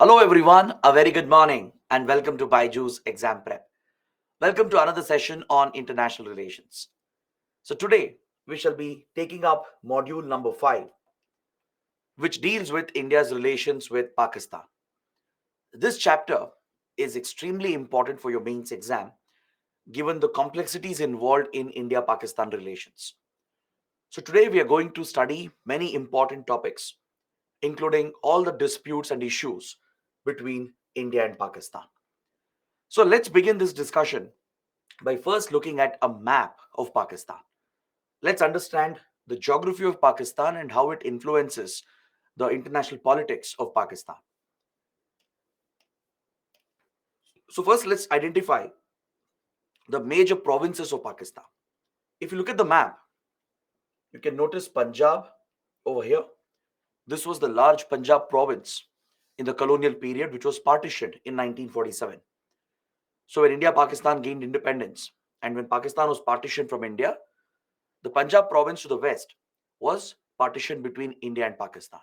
Hello everyone, a very good morning and welcome to Byju's exam prep. Welcome to another session on international relations. So today we shall be taking up module number 5, which deals with India's relations with Pakistan. This chapter is extremely important for your mains exam given the complexities involved in India-Pakistan relations. So today we are going to study many important topics including all the disputes and issues between India and Pakistan. So let's begin this discussion by first looking at a map of Pakistan. Let's understand the geography of Pakistan and how it influences the international politics of Pakistan. So first let's identify the major provinces of Pakistan. If you look at the map, you can notice Punjab over here. This was the large Punjab province in the colonial period, which was partitioned in 1947. So when India-Pakistan gained independence and when Pakistan was partitioned from India, the Punjab province to the west was partitioned between India and Pakistan,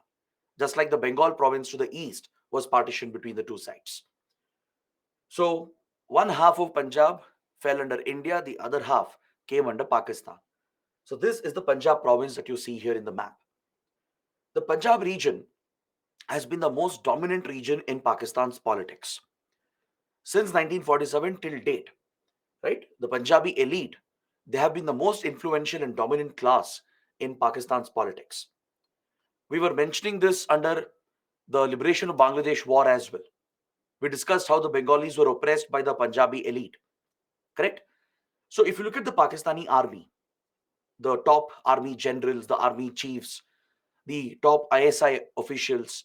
just like the Bengal province to the east was partitioned between the two sides. So one half of Punjab fell under India, the other half came under Pakistan. So this is the Punjab province that you see here in the map. The Punjab region has been the most dominant region in Pakistan's politics since 1947 till date, right? The Punjabi elite, they have been the most influential and dominant class in Pakistan's politics. We were mentioning this under the liberation of Bangladesh war as well. We discussed how the Bengalis were oppressed by the Punjabi elite, correct? So if you look at the Pakistani army, the top army generals, the army chiefs, the top ISI officials,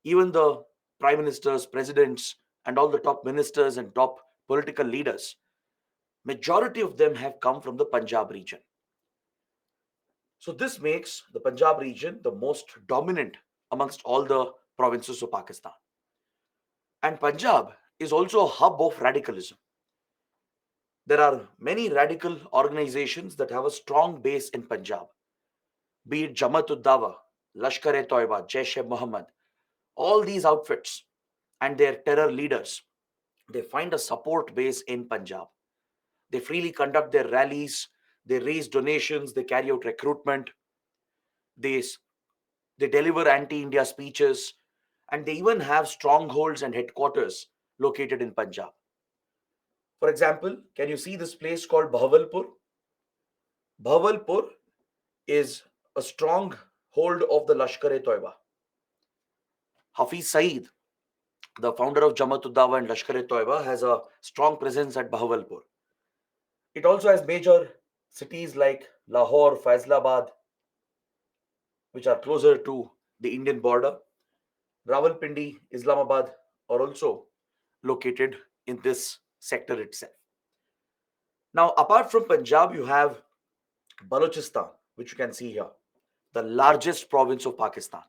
even the prime ministers, presidents, and all the top ministers and top political leaders, majority of them have come from the Punjab region. So this makes the Punjab region the most dominant amongst all the provinces of Pakistan. And Punjab is also a hub of radicalism. There are many radical organizations that have a strong base in Punjab, be it Jamaat-ud-Dawa, Lashkar-e-Toiba, Jaish-e-Mohammed. All these outfits and their terror leaders, they find a support base in Punjab. They freely conduct their rallies, they raise donations, they carry out recruitment, they deliver anti-India speeches, and they even have strongholds and headquarters located in Punjab. For example, can you see this place called Bahawalpur? Bahawalpur is a strong hold of the Lashkar-e-Toiba. Hafiz Saeed, the founder of Jamaat-ud-Dawa and Lashkar-e-Toiba, has a strong presence at Bahawalpur. It also has major cities like Lahore, Faisalabad, which are closer to the Indian border. Rawalpindi, Islamabad are also located in this sector itself. Now, apart from Punjab, you have Balochistan, which you can see here, the largest province of Pakistan.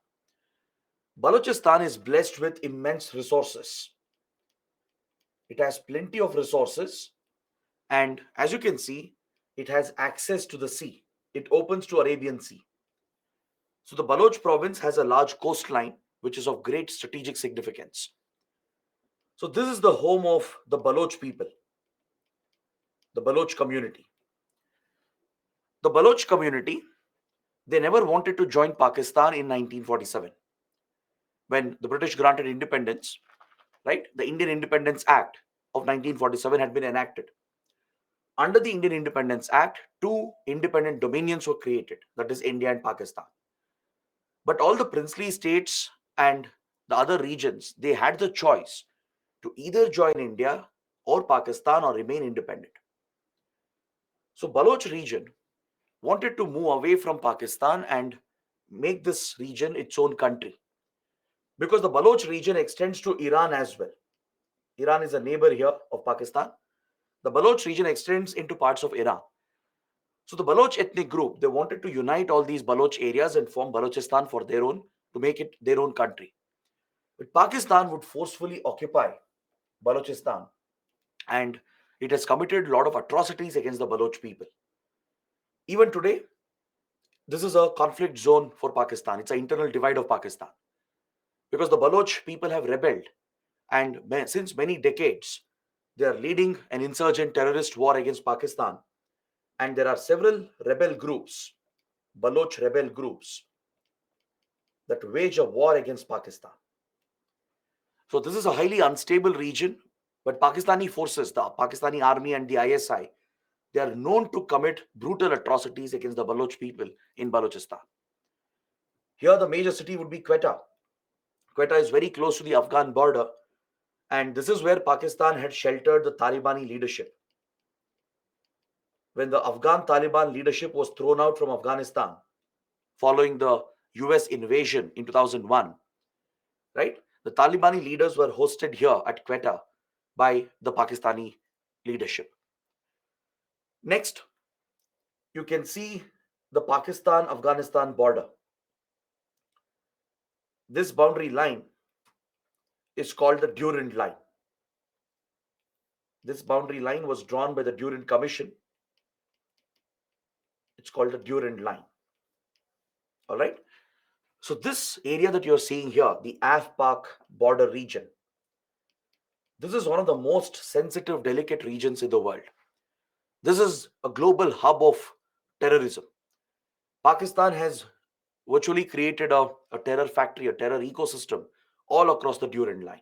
Balochistan is blessed with immense resources. It has plenty of resources, and as you can see, it has access to the sea. It opens to Arabian Sea. So the Baloch province has a large coastline, which is of great strategic significance. So this is the home of the Baloch people, the Baloch community. The Baloch community, they never wanted to join Pakistan in 1947. When the British granted independence, right, the Indian Independence Act of 1947 had been enacted. Under the Indian Independence Act, two independent dominions were created, that is India and Pakistan. But all the princely states and the other regions, they had the choice to either join India or Pakistan or remain independent. So Baloch region wanted to move away from Pakistan and make this region its own country. Because the Baloch region extends to Iran as well. Iran is a neighbor here of Pakistan. The Baloch region extends into parts of Iran. So the Baloch ethnic group, they wanted to unite all these Baloch areas and form Balochistan for their own, to make it their own country. But Pakistan would forcefully occupy Balochistan, and it has committed a lot of atrocities against the Baloch people. Even today, this is a conflict zone for Pakistan. It's an internal divide of Pakistan. Because the Baloch people have rebelled and since many decades, they are leading an insurgent terrorist war against Pakistan. And there are several rebel groups, Baloch rebel groups, that wage a war against Pakistan. So this is a highly unstable region, but Pakistani forces, the Pakistani army and the ISI, they are known to commit brutal atrocities against the Baloch people in Balochistan. Here the major city would be Quetta. Quetta is very close to the Afghan border, and this is where Pakistan had sheltered the Talibani leadership. When the Afghan Taliban leadership was thrown out from Afghanistan following the US invasion in 2001, right? The Talibani leaders were hosted here at Quetta by the Pakistani leadership. Next, you can see the Pakistan-Afghanistan border. This boundary line is called the Durand line. This boundary line was drawn by the Durand Commission. It's called the Durand line. All right. So this area that you're seeing here, the AFPAC border region, this is one of the most sensitive, delicate regions in the world. This is a global hub of terrorism. Pakistan has virtually created a terror factory, a terror ecosystem all across the Durand line.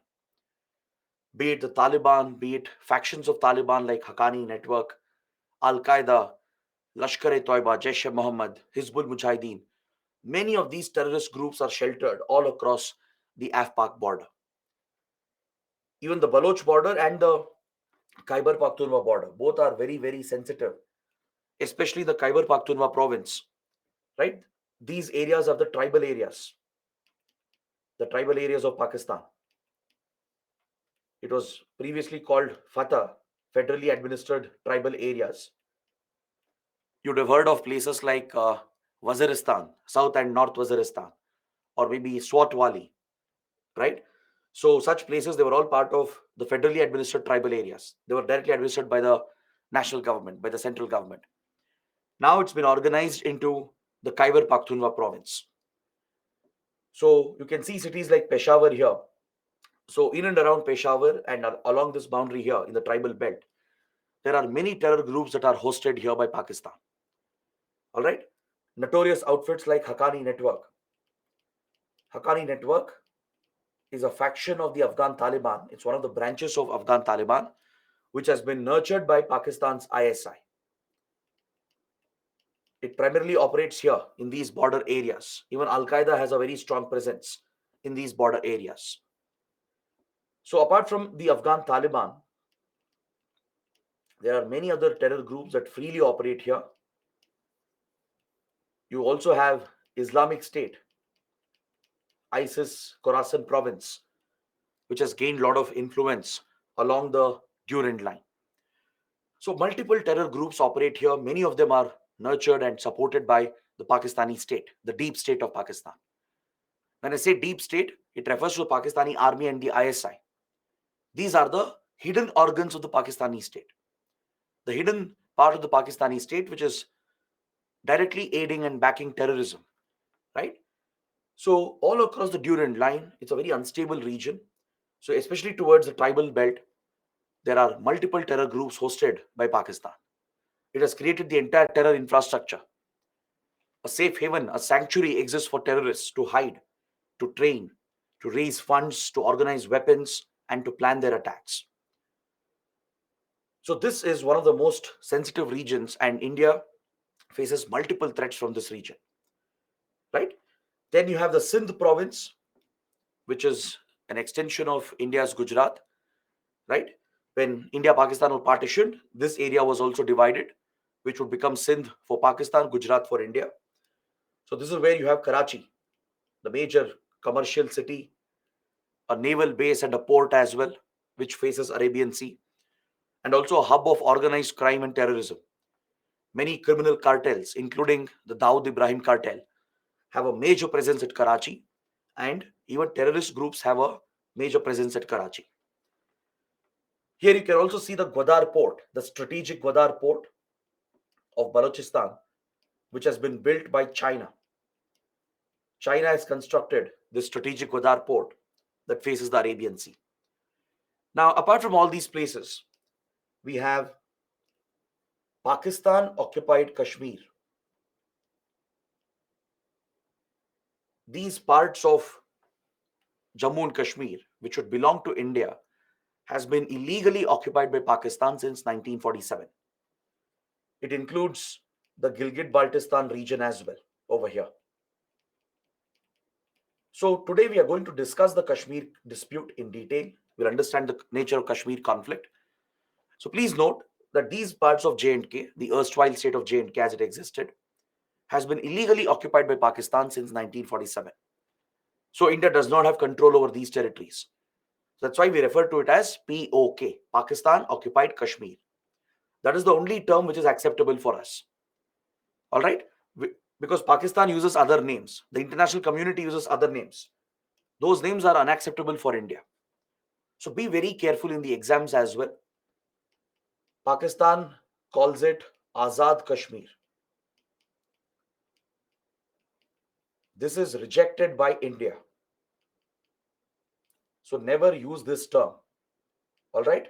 Be it the Taliban, be it factions of Taliban like Haqqani Network, Al-Qaeda, Lashkar-e-Toiba, Jaish-e-Mohammed, Hizbul Mujahideen. Many of these terrorist groups are sheltered all across the AFPAC border. Even the Baloch border and the Khyber Pakhtunkhwa border, both are very, very sensitive, especially the Khyber Pakhtunkhwa province, right? These areas are the tribal areas of Pakistan. It was previously called FATA, federally administered tribal areas. You'd have heard of places like Waziristan, South and North Waziristan, or maybe Swat Valley, right? So such places, they were all part of the federally administered tribal areas. They were directly administered by the national government, by the central government. Now it's been organized into the Khyber Pakhtunkhwa province. So you can see cities like Peshawar here. So in and around Peshawar and along this boundary here in the tribal belt, there are many terror groups that are hosted here by Pakistan. All right. Notorious outfits like Haqqani Network. Haqqani Network is a faction of the Afghan Taliban. It's one of the branches of Afghan Taliban, which has been nurtured by Pakistan's ISI. It primarily operates here in these border areas. Even Al-Qaeda has a very strong presence in these border areas. So apart from the Afghan Taliban, there are many other terror groups that freely operate here. You also have Islamic State, ISIS Khorasan province, which has gained a lot of influence along the Durand line. So multiple terror groups operate here. Many of them are nurtured and supported by the Pakistani state, the deep state of Pakistan. When I say deep state, it refers to the Pakistani army and the ISI. These are the hidden organs of the Pakistani state. The hidden part of the Pakistani state, which is directly aiding and backing terrorism, right? So all across the Durand line, it's a very unstable region. So especially towards the tribal belt, there are multiple terror groups hosted by Pakistan. It has created the entire terror infrastructure. A safe haven, a sanctuary exists for terrorists to hide, to train, to raise funds, to organize weapons, and to plan their attacks. So this is one of the most sensitive regions, and India faces multiple threats from this region, right? Then you have the Sindh province, which is an extension of India's Gujarat, right? When India-Pakistan were partitioned, this area was also divided, which would become Sindh for Pakistan, Gujarat for India. So this is where you have Karachi, the major commercial city, a naval base and a port as well, which faces Arabian Sea, and also a hub of organized crime and terrorism. Many criminal cartels, including the Dawood Ibrahim cartel, have a major presence at Karachi, and even terrorist groups have a major presence at Karachi. Here you can also see the Gwadar port, the strategic Gwadar port of Balochistan, which has been built by China. China has constructed this strategic Gwadar port that faces the Arabian Sea. Now, apart from all these places, we have Pakistan occupied Kashmir. These parts of Jammu and Kashmir, which would belong to India, has been illegally occupied by Pakistan since 1947. It includes the Gilgit-Baltistan region as well over here. So today we are going to discuss the Kashmir dispute in detail. We'll understand the nature of Kashmir conflict. So please note that these parts of J&K, the erstwhile state of J&K as it existed, has been illegally occupied by Pakistan since 1947. So India does not have control over these territories. That's why we refer to it as POK, Pakistan Occupied Kashmir. That is the only term which is acceptable for us. All right? Because Pakistan uses other names. The international community uses other names. Those names are unacceptable for India. So be very careful in the exams as well. Pakistan calls it Azad Kashmir. This is rejected by India. So never use this term. All right?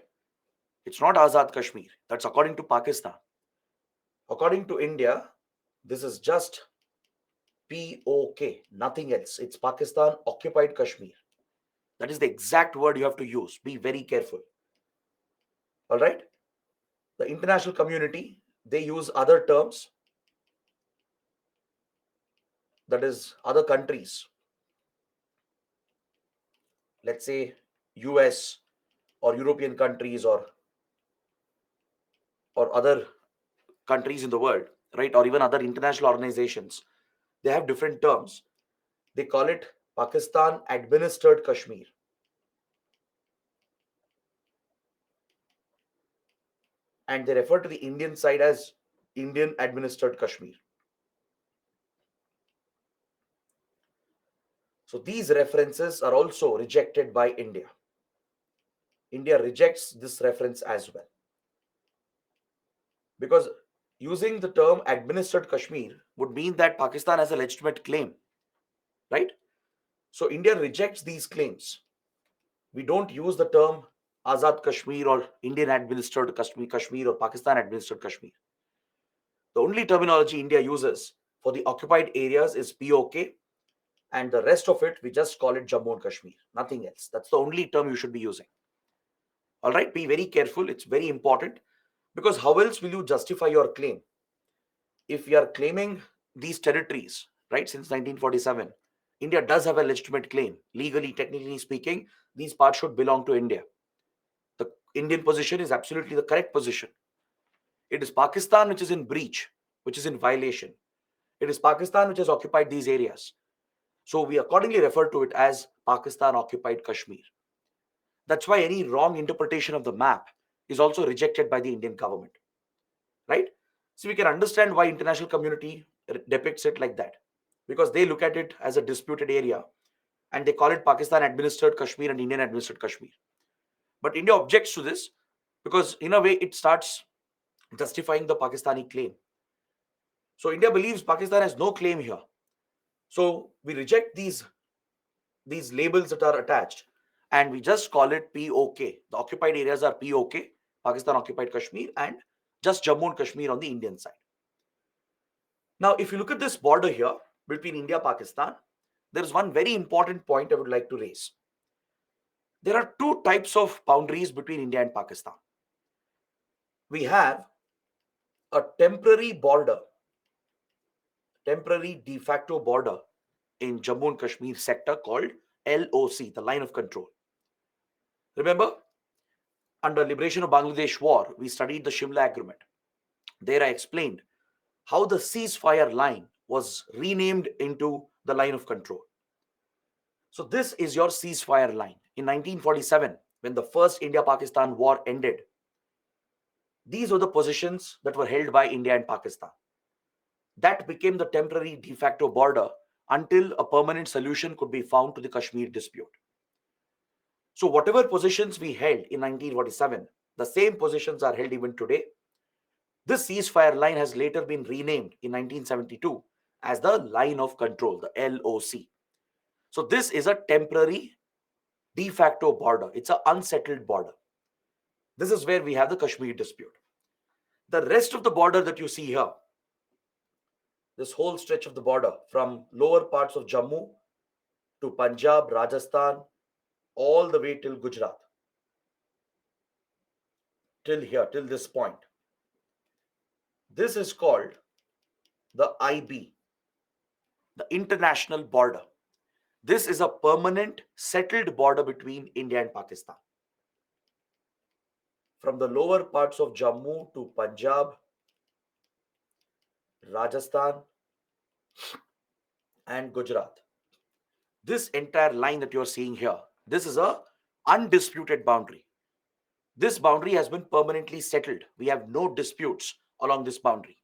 It's not Azad Kashmir. That's according to Pakistan. According to India, this is just POK, nothing else. It's Pakistan Occupied Kashmir. That is the exact word you have to use. Be very careful. All right? The international community, they use other terms. That is other countries. Let's say US or European countries or other countries in the world, right? Or even other international organizations. They have different terms. They call it Pakistan administered Kashmir. And they refer to the Indian side as Indian administered Kashmir. So these references are also rejected by India. India rejects this reference as well. Because using the term administered Kashmir would mean that Pakistan has a legitimate claim, right? So India rejects these claims. We don't use the term Azad Kashmir or Indian administered Kashmir or Pakistan administered Kashmir. The only terminology India uses for the occupied areas is POK, and the rest of it, we just call it Jammu and Kashmir, nothing else. That's the only term you should be using. All right, be very careful. It's very important, because how else will you justify your claim? If you are claiming these territories, right, since 1947, India does have a legitimate claim. Legally, technically speaking, these parts should belong to India. The Indian position is absolutely the correct position. It is Pakistan which is in breach, which is in violation. It is Pakistan which has occupied these areas. So we accordingly refer to it as Pakistan occupied Kashmir. That's why any wrong interpretation of the map is also rejected by the Indian government, right? So we can understand why international community depicts it like that, because they look at it as a disputed area and they call it Pakistan administered Kashmir and Indian administered Kashmir. But India objects to this because in a way it starts justifying the Pakistani claim. So India believes Pakistan has no claim here. So we reject these labels that are attached and we just call it POK. The occupied areas are POK, Pakistan occupied Kashmir, and just Jammu and Kashmir on the Indian side. Now, if you look at this border here between India and Pakistan, there is one very important point I would like to raise. There are two types of boundaries between India and Pakistan. We have a temporary border, temporary de facto border in Jammu and Kashmir sector called LOC, the line of control. Remember, under liberation of Bangladesh war, we studied the Shimla Agreement. There I explained how the ceasefire line was renamed into the line of control. So this is your ceasefire line. In 1947, when the first India-Pakistan war ended, these were the positions that were held by India and Pakistan. That became the temporary de facto border until a permanent solution could be found to the Kashmir dispute. So whatever positions we held in 1947, the same positions are held even today. This ceasefire line has later been renamed in 1972 as the line of control, the LOC. So this is a temporary de facto border. It's an unsettled border. This is where we have the Kashmir dispute. The rest of the border that you see here, this whole stretch of the border from lower parts of Jammu to Punjab, Rajasthan, all the way till Gujarat, till here, till this point. This is called the IB, the international border. This is a permanent settled border between India and Pakistan. From the lower parts of Jammu to Punjab, Rajasthan, and Gujarat. This entire line that you're seeing here, this is a undisputed boundary. This boundary has been permanently settled. We have no disputes along this boundary.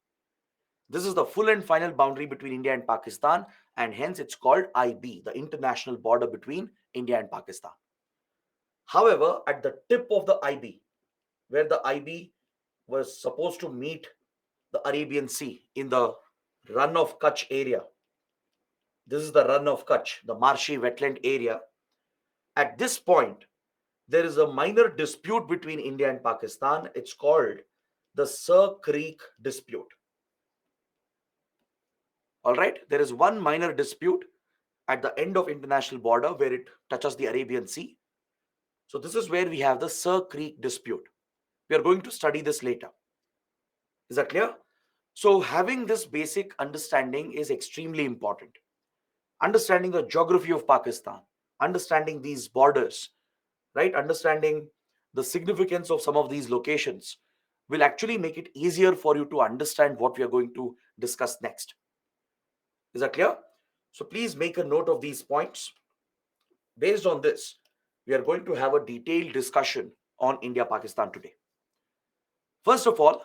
This is the full and final boundary between India and Pakistan, and hence it's called IB, the international border between India and Pakistan. However, at the tip of the IB, where the IB was supposed to meet the Arabian Sea in the Run of Kutch area, this is the Run of Kutch, the marshy wetland area. At this point, there is a minor dispute between India and Pakistan. It's called the Sir Creek dispute. All right, there is one minor dispute at the end of international border where it touches the Arabian Sea. So this is where we have the Sir Creek dispute. We are going to study this later. Is that clear? So having this basic understanding is extremely important. Understanding the geography of Pakistan, understanding these borders, right? Understanding the significance of some of these locations will actually make it easier for you to understand what we are going to discuss next. Is that clear? So please make a note of these points. Based on this, we are going to have a detailed discussion on India-Pakistan today. First of all,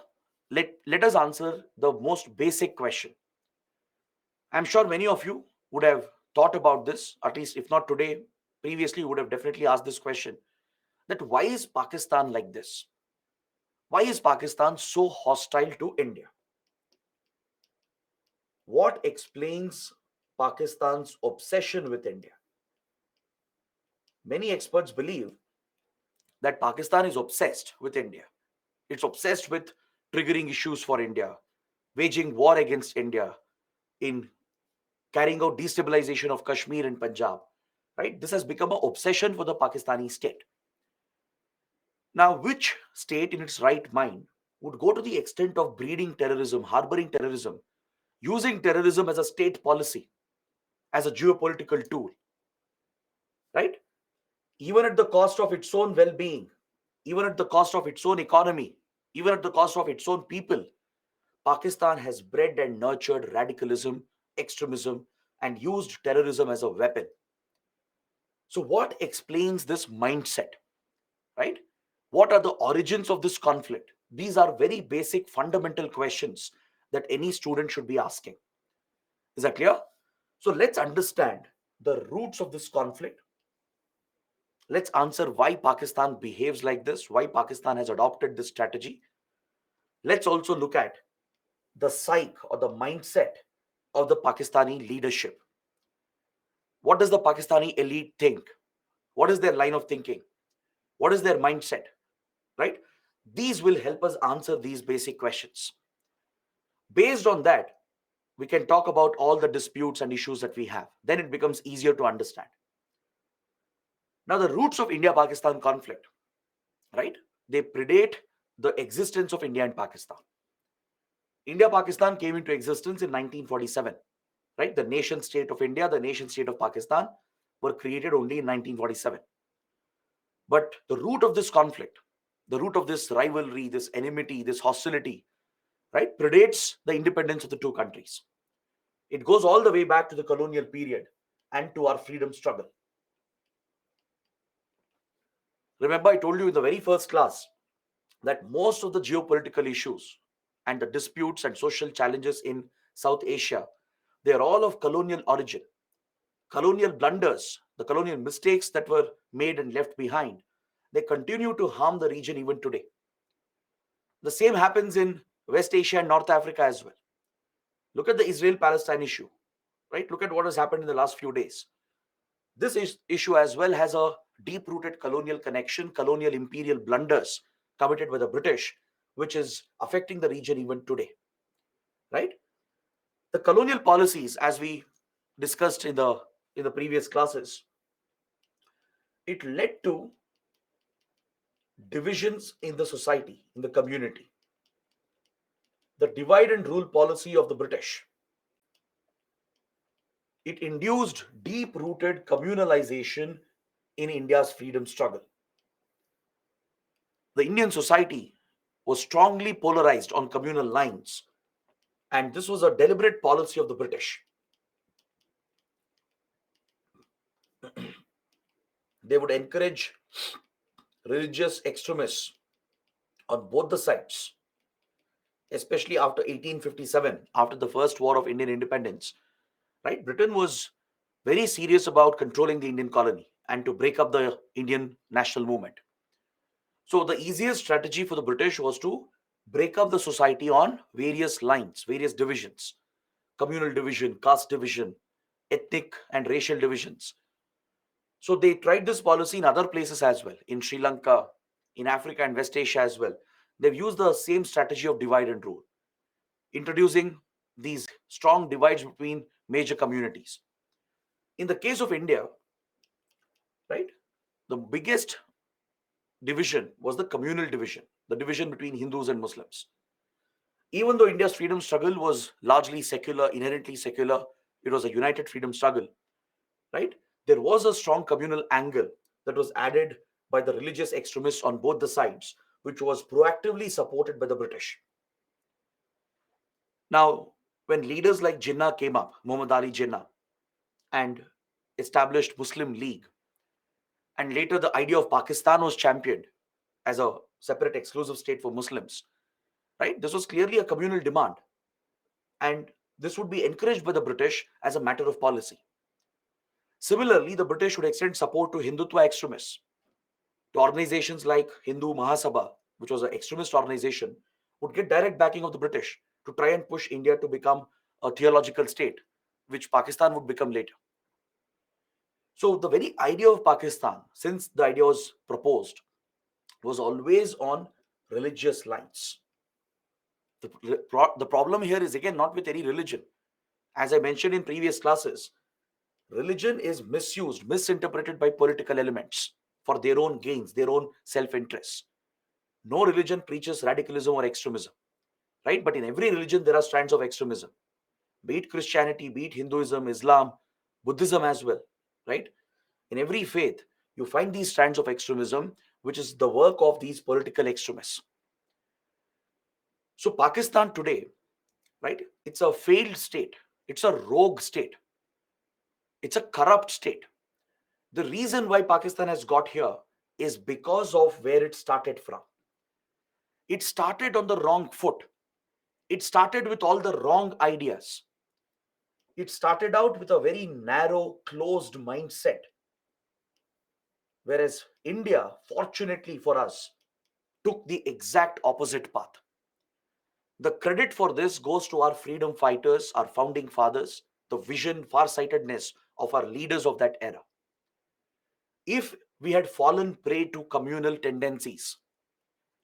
let us answer the most basic question. I'm sure many of you would have thought about this, at least if not today, previously would have definitely asked this question, that why is Pakistan like this? Why is Pakistan so hostile to India? What explains Pakistan's obsession with India? Many experts believe that Pakistan is obsessed with India. It's obsessed with triggering issues for India, waging war against India, in carrying out destabilization of Kashmir and Punjab. Right? This has become an obsession for the Pakistani state. Now, which state in its right mind would go to the extent of breeding terrorism, harboring terrorism, using terrorism as a state policy, as a geopolitical tool, right? Even at the cost of its own well-being, even at the cost of its own economy, even at the cost of its own people, Pakistan has bred and nurtured radicalism, extremism, and used terrorism as a weapon. So what explains this mindset, right? What are the origins of this conflict? These are very basic, fundamental questions that any student should be asking. Is that clear? So let's understand the roots of this conflict. Let's answer why Pakistan behaves like this, why Pakistan has adopted this strategy. Let's also look at the psyche or the mindset of the Pakistani leadership. What does the Pakistani elite think? What is their line of thinking? What is their mindset? Right? These will help us answer these basic questions. Based on that, we can talk about all the disputes and issues that we have. Then it becomes easier to understand. Now, the roots of India-Pakistan conflict, right? They predate the existence of India and Pakistan. India-Pakistan came into existence in 1947, right? The nation state of India, the nation state of Pakistan were created only in 1947. But the root of this conflict, the root of this rivalry, this enmity, this hostility, right, predates the independence of the two countries. It goes all the way back to the colonial period and to our freedom struggle. Remember, I told you in the very first class that most of the geopolitical issues and the disputes and social challenges in South Asia, they are all of colonial origin. Colonial blunders, the colonial mistakes that were made and left behind, they continue to harm the region even today. The same happens in West Asia and North Africa as well. Look at the Israel-Palestine issue, right? Look at what has happened in the last few days. This issue as well has a deep-rooted colonial connection, colonial imperial blunders committed by the British, which is affecting the region even today, right? The colonial policies, as we discussed in the previous classes, it led to divisions in the society, in the community. The divide and rule policy of the British, it induced deep-rooted communalization in India's freedom struggle. The Indian society was strongly polarized on communal lines, and this was a deliberate policy of the British. They would encourage religious extremists on both the sides, especially after 1857, after the First War of Indian Independence. Right? Britain was very serious about controlling the Indian colony and to break up the Indian national movement. So the easiest strategy for the British was to break up the society on various lines, various divisions: communal division, caste division, ethnic and racial divisions. So they tried this policy in other places as well, in Sri Lanka, in Africa and West Asia as well. They've used the same strategy of divide and rule, introducing these strong divides between major communities. In the case of India, right, the biggest division was the communal division, the division between Hindus and Muslims. Even though India's freedom struggle was largely secular, inherently secular, it was a united freedom struggle, right? There was a strong communal angle that was added by the religious extremists on both the sides, which was proactively supported by the British. Now, when leaders like Jinnah came up, Muhammad Ali Jinnah, and established Muslim League, and later the idea of Pakistan was championed as a separate exclusive state for Muslims, right? This was clearly a communal demand, and this would be encouraged by the British as a matter of policy. Similarly, the British would extend support to Hindutva extremists, to organizations like Hindu Mahasabha, which was an extremist organization, would get direct backing of the British to try and push India to become a theological state, which Pakistan would become later. So the very idea of Pakistan, since the idea was proposed, was always on religious lines. The problem here is again not with any religion. As I mentioned in previous classes, religion is misused, misinterpreted by political elements for their own gains, their own self-interest. No religion preaches radicalism or extremism, right? But in every religion, there are strands of extremism, be it Christianity, be it Hinduism, Islam, Buddhism as well, right? In every faith, you find these strands of extremism, which is the work of these political extremists. So Pakistan today, right, it's a failed state. It's a rogue state. It's a corrupt state. The reason why Pakistan has got here is because of where it started from. It started on the wrong foot. It started with all the wrong ideas. It started out with a very narrow, closed mindset. Whereas India, fortunately for us, took the exact opposite path. The credit for this goes to our freedom fighters, our founding fathers, the vision, farsightedness of our leaders of that era. If we had fallen prey to communal tendencies,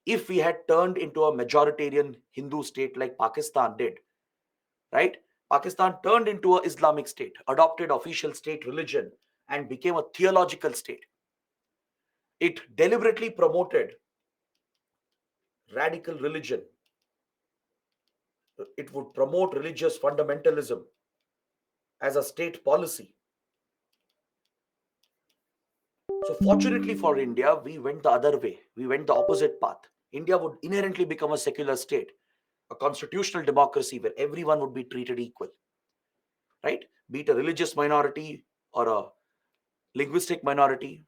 if we had turned into a majoritarian Hindu state like Pakistan did, right? Pakistan turned into an Islamic state, adopted official state religion, and became a theological state. It deliberately promoted radical religion. It would promote religious fundamentalism as a state policy. So, fortunately for India, we went the other way. We went the opposite path. India would inherently become a secular state, a constitutional democracy where everyone would be treated equal, right? Be it a religious minority or a linguistic minority,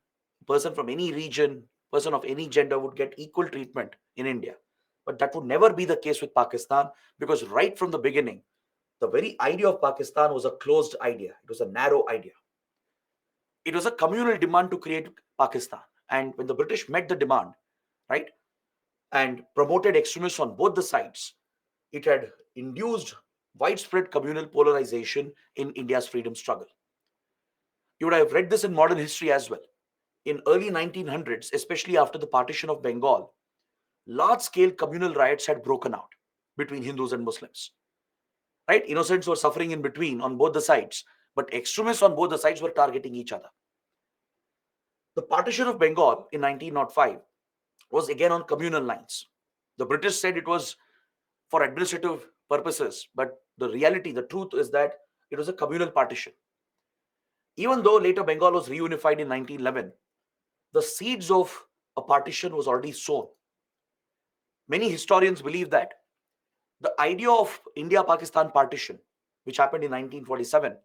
person from any region, person of any gender would get equal treatment in India. But that would never be the case with Pakistan, because right from the beginning, the very idea of Pakistan was a closed idea. It was a narrow idea. It was a communal demand to create Pakistan. And when the British met the demand, right, and promoted extremists on both the sides, it had induced widespread communal polarization in India's freedom struggle. You would have read this in modern history as well. In early 1900s, especially after the partition of Bengal, large-scale communal riots had broken out between Hindus and Muslims. Right? Innocents were suffering in between on both the sides, but extremists on both the sides were targeting each other. The partition of Bengal in 1905 was again on communal lines. The British said it was for administrative purposes, but the reality, the truth is that it was a communal partition. Even though later Bengal was reunified in 1911, the seeds of a partition was already sown. Many historians believe that the idea of India-Pakistan partition, which happened in 1947,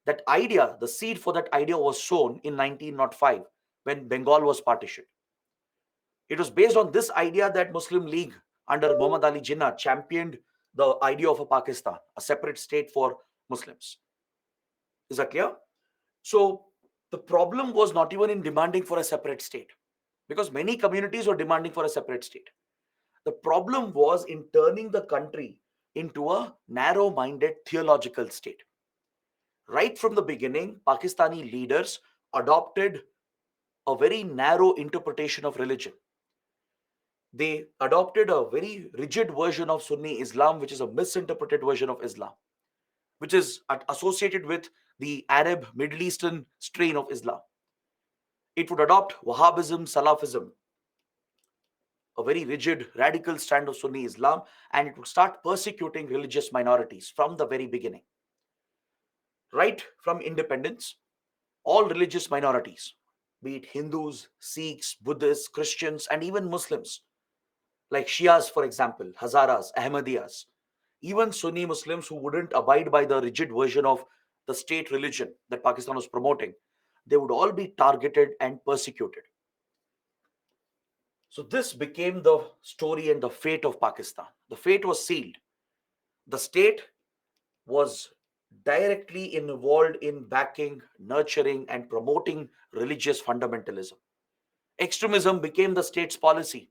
that idea, the seed for that idea was sown in 1905 when Bengal was partitioned. It was based on this idea that Muslim League under Muhammad Ali Jinnah championed the idea of a Pakistan, a separate state for Muslims. Is that clear? So the problem was not even in demanding for a separate state, because many communities were demanding for a separate state. The problem was in turning the country into a narrow-minded theological state. Right from the beginning, Pakistani leaders adopted a very narrow interpretation of religion. They adopted a very rigid version of Sunni Islam, which is a misinterpreted version of Islam, which is associated with the Arab Middle Eastern strain of Islam. It would adopt Wahhabism, Salafism, a very rigid, radical stand of Sunni Islam, and it would start persecuting religious minorities from the very beginning. Right from independence, all religious minorities, be it Hindus, Sikhs, Buddhists, Christians, and even Muslims, like Shias, for example, Hazaras, Ahmadiyas, even Sunni Muslims who wouldn't abide by the rigid version of the state religion that Pakistan was promoting, they would all be targeted and persecuted. So this became the story and the fate of Pakistan. The fate was sealed. The state was directly involved in backing, nurturing, and promoting religious fundamentalism. Extremism became the state's policy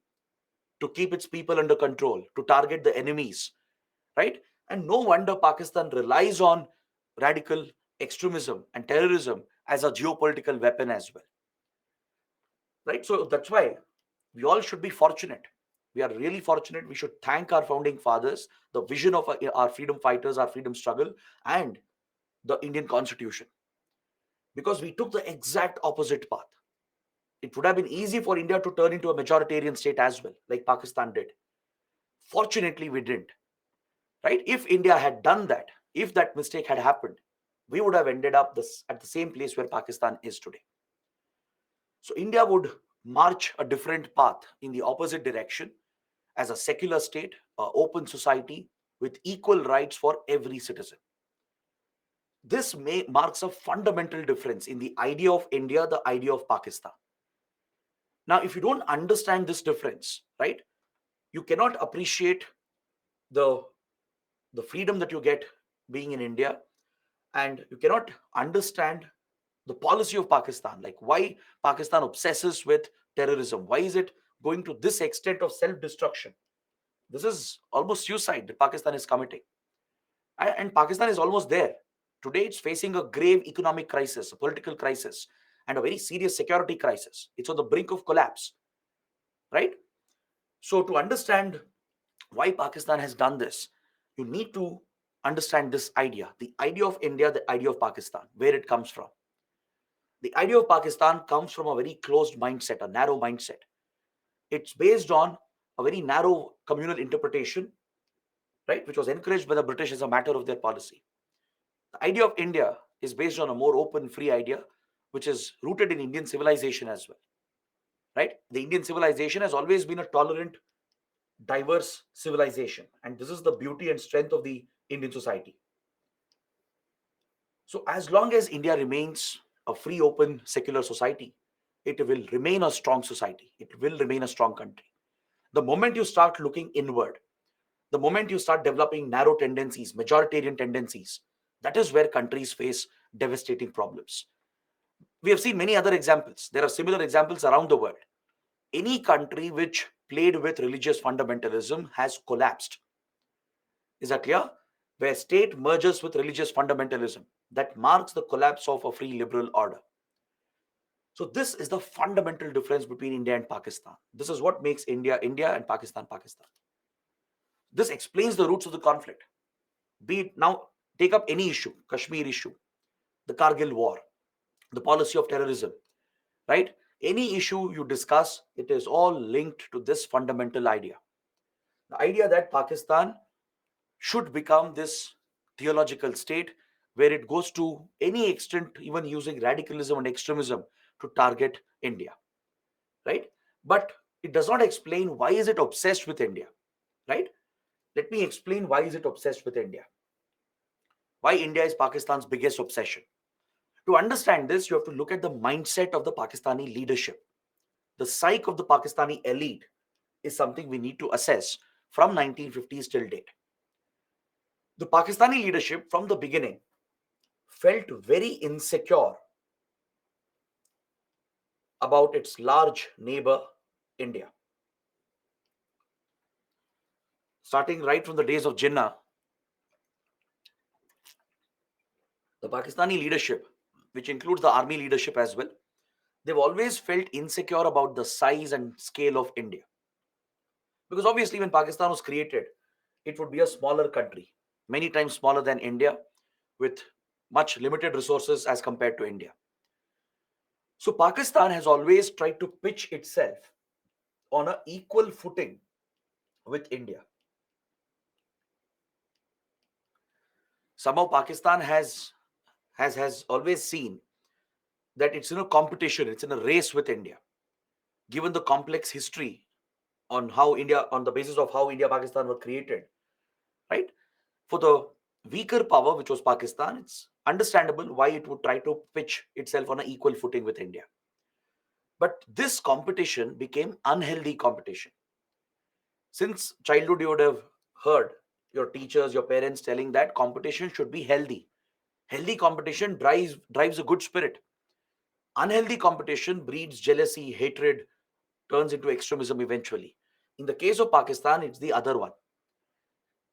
to keep its people under control, to target the enemies, right? And no wonder Pakistan relies on radical extremism and terrorism as a geopolitical weapon as well, right? So that's why we all should be fortunate. We are really fortunate. We should thank our founding fathers, the vision of our freedom fighters, our freedom struggle, and the Indian Constitution, because we took the exact opposite path. It would have been easy for India to turn into a majoritarian state as well, like Pakistan did. Fortunately, we didn't. Right? If India had done that, if that mistake had happened, we would have ended up at the same place where Pakistan is today. So India would march a different path in the opposite direction as a secular state, an open society with equal rights for every citizen. This marks a fundamental difference in the idea of India, the idea of Pakistan. Now, if you don't understand this difference, right, you cannot appreciate the freedom that you get being in India, and you cannot understand the policy of Pakistan, like why Pakistan obsesses with terrorism. Why is it going to this extent of self-destruction? This is almost suicide that Pakistan is committing. And Pakistan is almost there. Today, it's facing a grave economic crisis, a political crisis, and a very serious security crisis. It's on the brink of collapse, right? So to understand why Pakistan has done this, you need to understand this idea, the idea of India, the idea of Pakistan, where it comes from. The idea of Pakistan comes from a very closed mindset, a narrow mindset. It's based on a very narrow communal interpretation, right, which was encouraged by the British as a matter of their policy. The idea of India is based on a more open, free idea, which is rooted in Indian civilization as well, right? The Indian civilization has always been a tolerant, diverse civilization, and this is the beauty and strength of the Indian society. So as long as India remains a free, open, secular society, it will remain a strong society. It will remain a strong country. The moment you start looking inward, the moment you start developing narrow tendencies, majoritarian tendencies, that is where countries face devastating problems. We have seen many other examples. There are similar examples around the world. Any country which played with religious fundamentalism has collapsed. Is that clear? Where state merges with religious fundamentalism, that marks the collapse of a free liberal order. So this is the fundamental difference between India and Pakistan. This is what makes India India and Pakistan Pakistan. This explains the roots of the conflict. Be it now, take up any issue, Kashmir issue, the Kargil war, the policy of terrorism, right? Any issue you discuss, it is all linked to this fundamental idea. The idea that Pakistan should become this theological state where it goes to any extent, even using radicalism and extremism to target India, right? But it does not explain why is it obsessed with India, right? Let me explain why is it obsessed with India. Why India is Pakistan's biggest obsession. To understand this, you have to look at the mindset of the Pakistani leadership. The psyche of the Pakistani elite is something we need to assess from 1950s till date. The Pakistani leadership from the beginning felt very insecure about its large neighbor, India. Starting right from the days of Jinnah, the Pakistani leadership, which includes the army leadership as well, they've always felt insecure about the size and scale of India. Because obviously, when Pakistan was created, it would be a smaller country, many times smaller than India, with much limited resources as compared to India. So Pakistan has always tried to pitch itself on an equal footing with India. Somehow Pakistan has always seen that it's in a competition, it's in a race with India. Given the complex history on how India, on the basis of how India Pakistan were created, right? For the weaker power, which was Pakistan, it's understandable why it would try to pitch itself on an equal footing with India. But this competition became unhealthy competition. Since childhood, you would have heard your teachers, your parents telling that competition should be healthy. Healthy competition drives a good spirit. Unhealthy competition breeds jealousy, hatred, turns into extremism eventually. In the case of Pakistan, it's the other one.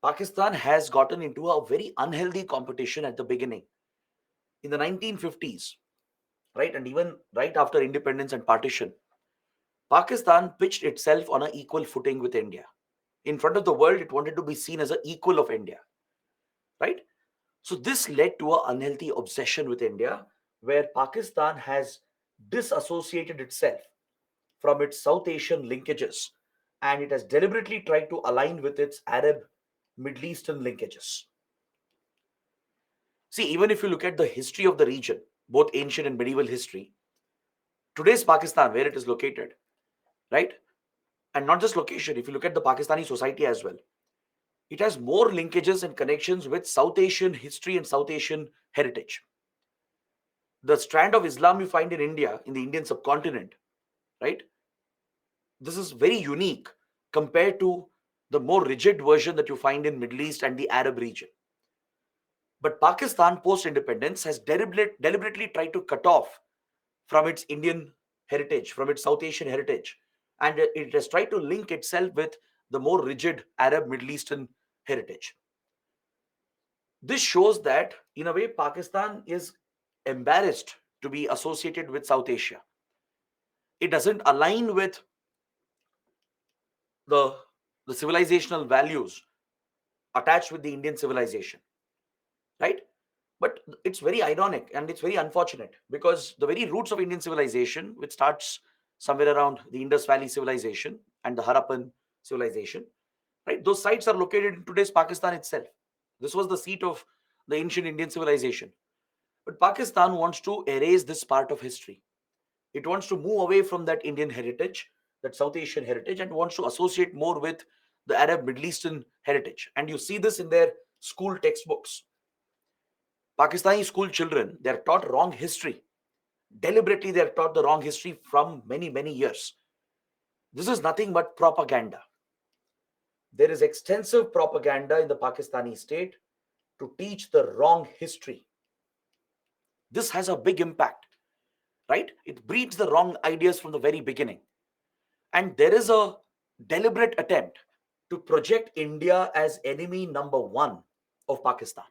Pakistan has gotten into a very unhealthy competition at the beginning. In the 1950s, right, and even right after independence and partition, Pakistan pitched itself on an equal footing with India. In front of the world, it wanted to be seen as an equal of India, right? So this led to an unhealthy obsession with India, where Pakistan has disassociated itself from its South Asian linkages, and it has deliberately tried to align with its Arab Middle Eastern linkages. See, even if you look at the history of the region, both ancient and medieval history, today's Pakistan, where it is located, right? And not just location, if you look at the Pakistani society as well, it has more linkages and connections with South Asian history and South Asian heritage. The strand of Islam you find in India, in the Indian subcontinent, right? This is very unique compared to the more rigid version that you find in Middle East and the Arab region. But Pakistan post-independence has deliberately tried to cut off from its Indian heritage, from its South Asian heritage, and it has tried to link itself with the more rigid Arab Middle Eastern heritage. This shows that, in a way, Pakistan is embarrassed to be associated with South Asia. It doesn't align with the, the civilizational values attached with the Indian civilization, right? But it's very ironic and it's very unfortunate because the very roots of Indian civilization, which starts somewhere around the Indus Valley civilization and the Harappan civilization, right? Those sites are located in today's Pakistan itself. This was the seat of the ancient Indian civilization. But Pakistan wants to erase this part of history. It wants to move away from that Indian heritage, that South Asian heritage, and wants to associate more with the Arab Middle Eastern heritage. And you see this in their school textbooks. Pakistani school children, they are taught wrong history. Deliberately, they are taught the wrong history from many, many years. This is nothing but propaganda. There is extensive propaganda in the Pakistani state to teach the wrong history. This has a big impact, right? It breeds the wrong ideas from the very beginning. And there is a deliberate attempt to project India as enemy number one of Pakistan,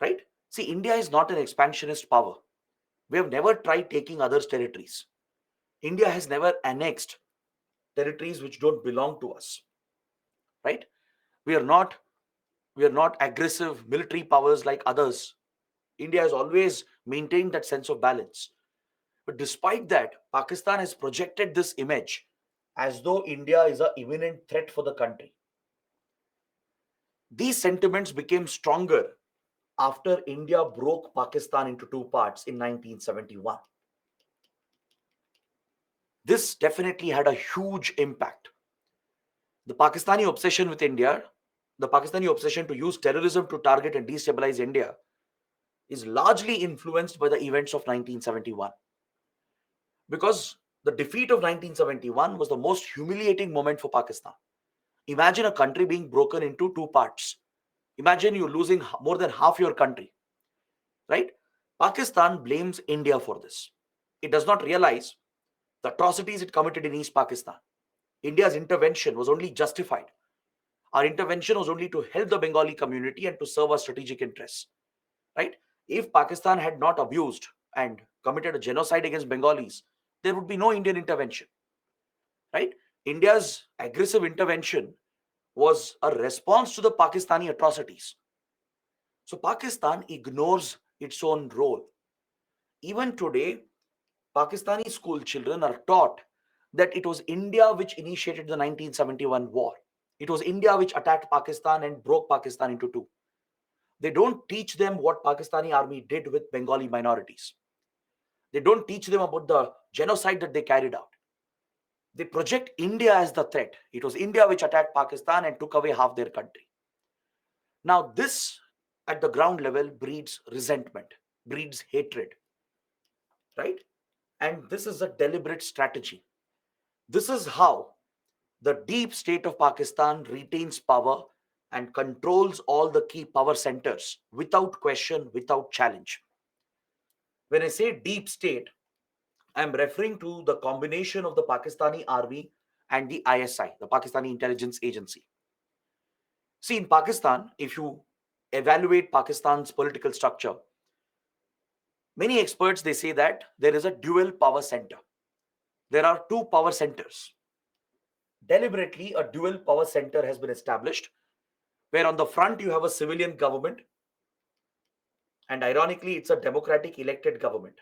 right? See, India is not an expansionist power. We have never tried taking others' territories. India has never annexed territories which don't belong to us, right? We are not we are not aggressive military powers like others. India has always maintained that sense of balance. But despite that, Pakistan has projected this image as though India is an imminent threat for the country. These sentiments became stronger after India broke Pakistan into two parts in 1971. This definitely had a huge impact. The Pakistani obsession with India, the Pakistani obsession to use terrorism to target and destabilize India, is largely influenced by the events of 1971. Because the defeat of 1971 was the most humiliating moment for Pakistan. Imagine a country being broken into two parts. Imagine you losing more than half your country, right? Pakistan blames India for this. It does not realize the atrocities it committed in East Pakistan. India's intervention was only justified. Our intervention was only to help the Bengali community and to serve our strategic interests, right? If Pakistan had not abused and committed a genocide against Bengalis, there would be no Indian intervention, right? India's aggressive intervention was a response to the Pakistani atrocities. So Pakistan ignores its own role. Even today, Pakistani school children are taught that it was India which initiated the 1971 war. It was India which attacked Pakistan and broke Pakistan into two. They don't teach them what Pakistani army did with Bengali minorities. They don't teach them about the genocide that they carried out. They project India as the threat. It was India which attacked Pakistan and took away half their country. Now, this at the ground level breeds resentment, breeds hatred, right? And this is a deliberate strategy. This is how the deep state of Pakistan retains power and controls all the key power centers without question, without challenge. When I say deep state, I'm referring to the combination of the Pakistani army and the ISI, the Pakistani intelligence agency. See, in Pakistan, if you evaluate Pakistan's political structure, many experts they say that there is a dual power center. There are two power centers. Deliberately, a dual power center has been established, where on the front you have a civilian government, and ironically, it's a democratic elected government.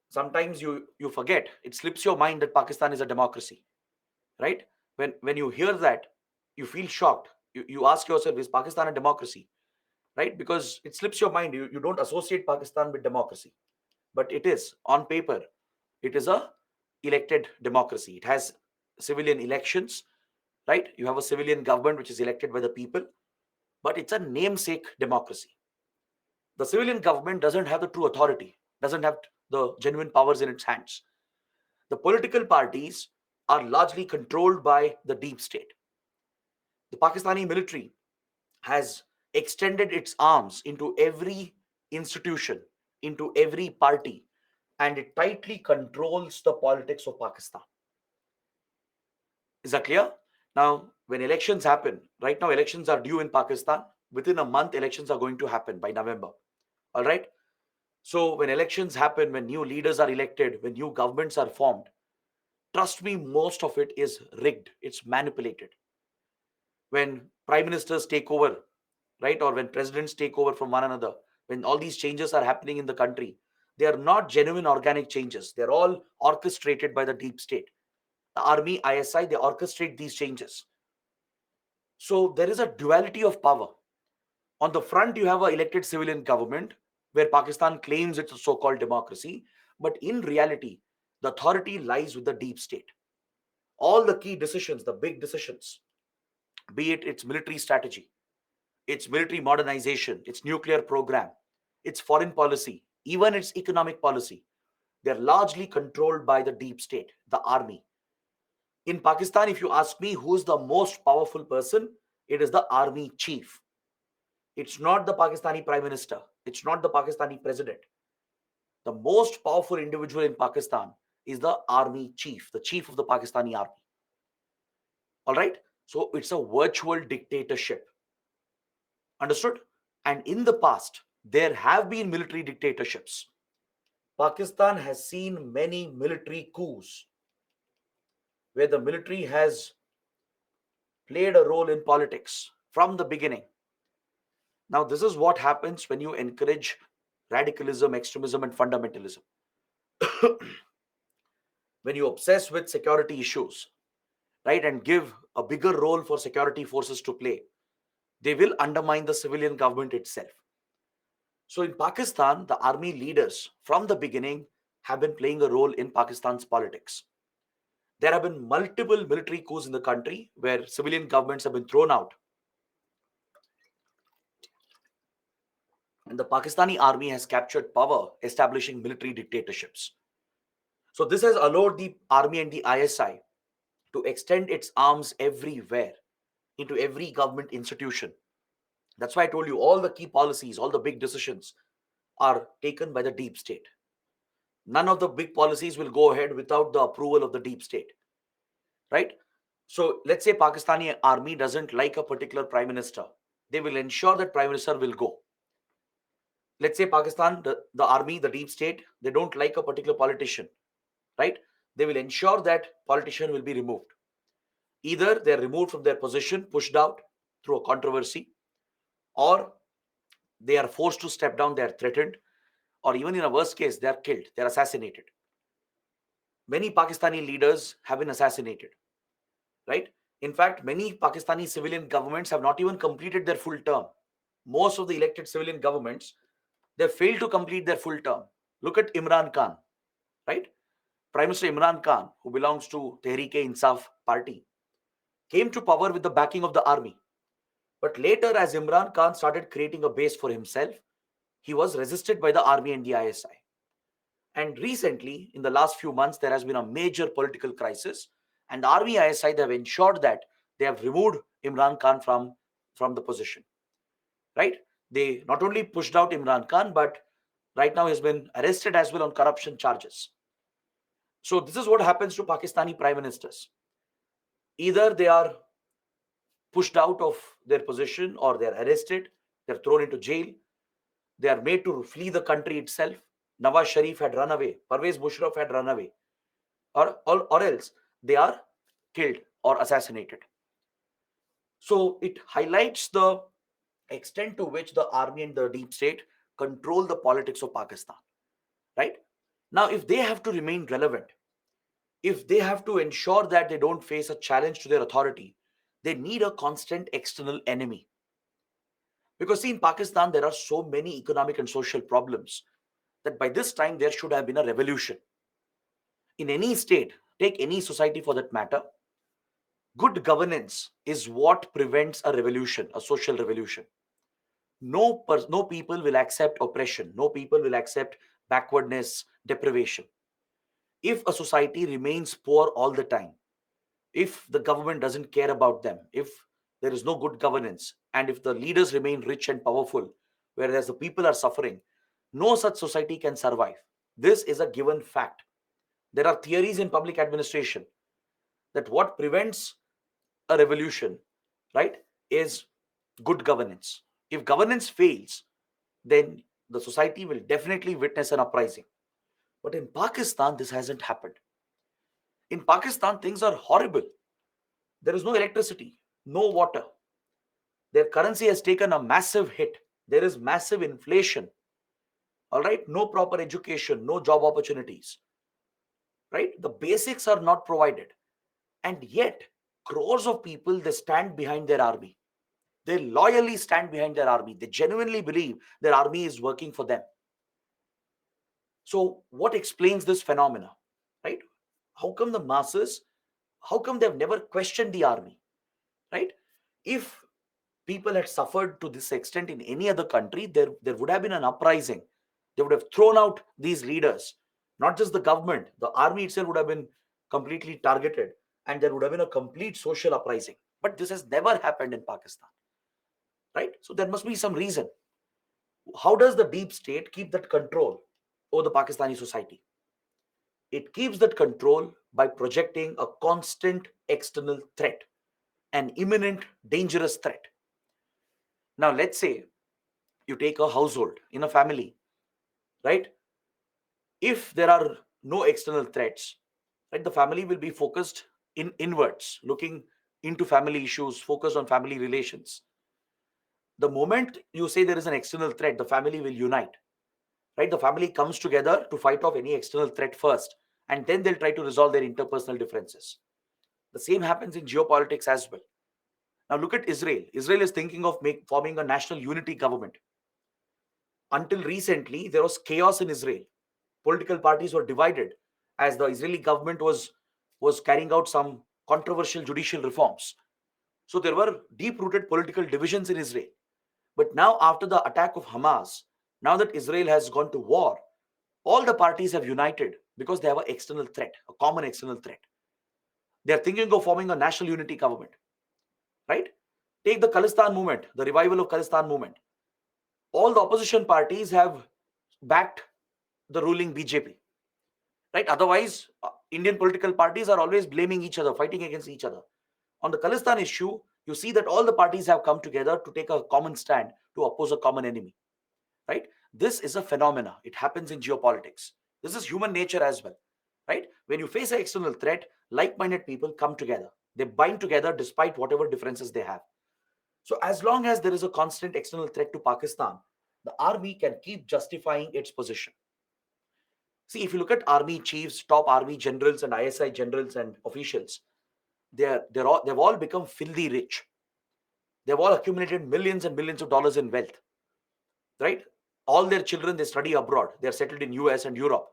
Sometimes you forget, it slips your mind that Pakistan is a democracy, right? When you hear that, you feel shocked. You ask yourself, is Pakistan a democracy, right? Because it slips your mind. You don't associate Pakistan with democracy, but it is on paper. It is a elected democracy. It has civilian elections, right? You have a civilian government which is elected by the people, but it's a namesake democracy. The civilian government doesn't have the true authority, doesn't have the genuine powers in its hands. The political parties are largely controlled by the deep state. The Pakistani military has extended its arms into every institution, into every party, and it tightly controls the politics of Pakistan. Is that clear? Now, when elections happen, right now elections are due in Pakistan. Within a month, elections are going to happen by November. All right. So when elections happen, when new leaders are elected, when new governments are formed, trust me, most of it is rigged. It's manipulated. When prime ministers take over, right, or when presidents take over from one another, when all these changes are happening in the country, they are not genuine organic changes. They're all orchestrated by the deep state. The army, ISI, they orchestrate these changes. So there is a duality of power. On the front, you have an elected civilian government where Pakistan claims it's a so-called democracy, but in reality, the authority lies with the deep state. All the key decisions, the big decisions, be it its military strategy, its military modernization, its nuclear program, its foreign policy, even its economic policy, they're largely controlled by the deep state, the army. In Pakistan, if you ask me who's the most powerful person, it is the army chief. It's not the Pakistani prime minister. It's not the Pakistani president. The most powerful individual in Pakistan is the army chief, the chief of the Pakistani army. All right? So it's a virtual dictatorship. Understood? And in the past, There have been military dictatorships. Pakistan has seen many military coups where the military has played a role in politics from the beginning. Now, this is what happens when you encourage radicalism, extremism, and fundamentalism. When you obsess with security issues, right, and give a bigger role for security forces to play, they will undermine the civilian government itself. So in Pakistan, the army leaders from the beginning have been playing a role in Pakistan's politics. There have been multiple military coups in the country where civilian governments have been thrown out. And the Pakistani army has captured power, establishing military dictatorships. So this has allowed the army and the ISI to extend its arms everywhere, into every government institution. That's why I told you all the key policies, all the big decisions are taken by the deep state. None of the big policies will go ahead without the approval of the deep state, right? So let's say Pakistani army doesn't like a particular prime minister. They will ensure that prime minister will go. Let's say Pakistan, the army, the deep state, they don't like a particular politician, right? They will ensure that politician will be removed. Either they're removed from their position, pushed out through a controversy, or they are forced to step down, they are threatened, or even in a worst case, they are killed, they are assassinated. Many Pakistani leaders have been assassinated, right? In fact, many Pakistani civilian governments have not even completed their full term. Most of the elected civilian governments, they failed to complete their full term. Look at Imran Khan, right? Prime Minister Imran Khan, who belongs to Tehreek-e-Insaf party, came to power with the backing of the army. But later, as Imran Khan started creating a base for himself, he was resisted by the army and the ISI. And recently, in the last few months, there has been a major political crisis, and the army ISI, they have ensured that they have removed Imran Khan from the position, right? They not only pushed out Imran Khan, but right now he has been arrested as well on corruption charges. So this is what happens to Pakistani prime ministers. Either they are pushed out of their position, or they're arrested, they're thrown into jail, they are made to flee the country itself. Nawaz Sharif had run away, Parvez Musharraf had run away, or else they are killed or assassinated. So it highlights the extent to which the army and the deep state control the politics of Pakistan, right? Now, if they have to remain relevant, if they have to ensure that they don't face a challenge to their authority, they need a constant external enemy. Because see, in Pakistan, there are so many economic and social problems that by this time there should have been a revolution. In any state, take any society for that matter, good governance is what prevents a revolution, a social revolution. No people will accept oppression. No people will accept backwardness, deprivation. If a society remains poor all the time, if the government doesn't care about them, if there is no good governance, and if the leaders remain rich and powerful, whereas the people are suffering, no such society can survive. This is a given fact. There are theories in public administration that what prevents a revolution, right, is good governance. If governance fails, then the society will definitely witness an uprising. But in Pakistan, this hasn't happened. In Pakistan, things are horrible. There is no electricity, no water. Their currency has taken a massive hit. There is massive inflation. All right, no proper education, no job opportunities. Right? The basics are not provided. And yet, crores of people, they stand behind their army. They loyally stand behind their army. They genuinely believe their army is working for them. So what explains this phenomena, right? How come the masses, how come they've never questioned the army, right? If people had suffered to this extent in any other country, there would have been an uprising. They would have thrown out these leaders. Not just the government, the army itself would have been completely targeted, and there would have been a complete social uprising. But this has never happened in Pakistan, right? So there must be some reason. How does the deep state keep that control over the Pakistani society? It keeps that control by projecting a constant external threat, an imminent dangerous threat. Now, let's say You take a household in a family, right? If there are no external threats, right, the family will be focused in inwards, looking into family issues, focused on family relations. The moment you say there is an external threat, the family will unite, right? The family comes together to fight off any external threat first, and then they'll try to resolve their interpersonal differences. The same happens in geopolitics as well. Now look at Israel. Israel is thinking of forming a national unity government. Until recently, there was chaos in Israel. Political parties were divided as the Israeli government was carrying out some controversial judicial reforms. So there were deep-rooted political divisions in Israel. But now, after the attack of Hamas, now that Israel has gone to war, all the parties have united because they have an external threat, a common external threat. They are thinking of forming a national unity government, right? Take the Khalistan movement, the revival of Khalistan movement. All the opposition parties have backed the ruling BJP, right? Otherwise, Indian political parties are always blaming each other, fighting against each other. On the Khalistan issue, you see that all the parties have come together to take a common stand to oppose a common enemy, right? This is a phenomena. It happens in geopolitics. This is human nature as well, right? When you face an external threat, like-minded people come together. They bind together despite whatever differences they have. So as long as there is a constant external threat to Pakistan, the army can keep justifying its position. See, if you look at army chiefs, top army generals and ISI generals and officials, they've all become filthy rich. They've all accumulated millions and millions of dollars in wealth, right? All their children, they study abroad. They're settled in US and Europe.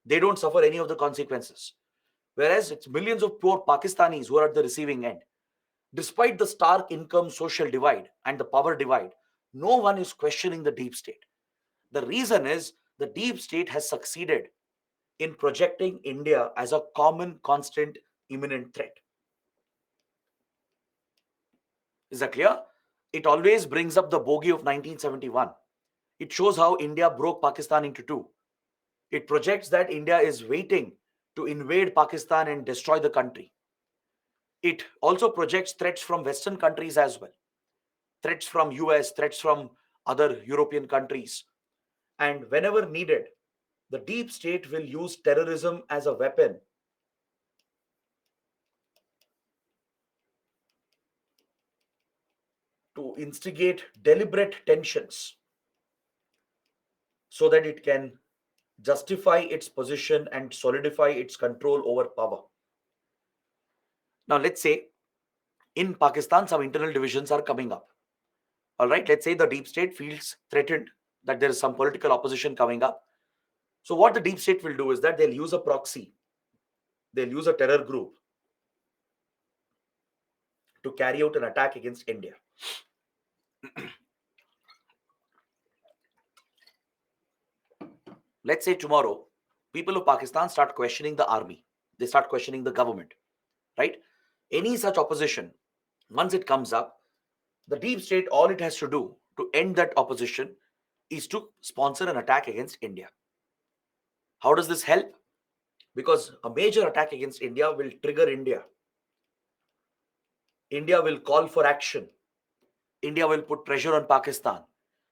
They don't suffer any of the consequences. Whereas it's millions of poor Pakistanis who are at the receiving end. Despite the stark income social divide and the power divide, no one is questioning the deep state. The reason is the deep state has succeeded in projecting India as a common, constant, imminent threat. Is that clear? It always brings up the bogey of 1971. It shows how India broke Pakistan into two. It projects that India is waiting to invade Pakistan and destroy the country. It also projects threats from Western countries as well. Threats from US, threats from other European countries. And whenever needed, the deep state will use terrorism as a weapon to instigate deliberate tensions so that it can justify its position and solidify its control over power. Now, let's say in Pakistan, some internal divisions are coming up. All right, let's say the deep state feels threatened that there is some political opposition coming up. So what the deep state will do is that they'll use a proxy. They'll use a terror group to carry out an attack against India. Let's say tomorrow, people of Pakistan start questioning the army. They start questioning the government, right? Any such opposition, once it comes up, the deep state, all it has to do to end that opposition is to sponsor an attack against India. How does this help? Because a major attack against India will trigger India. India will call for action. India will put pressure on Pakistan.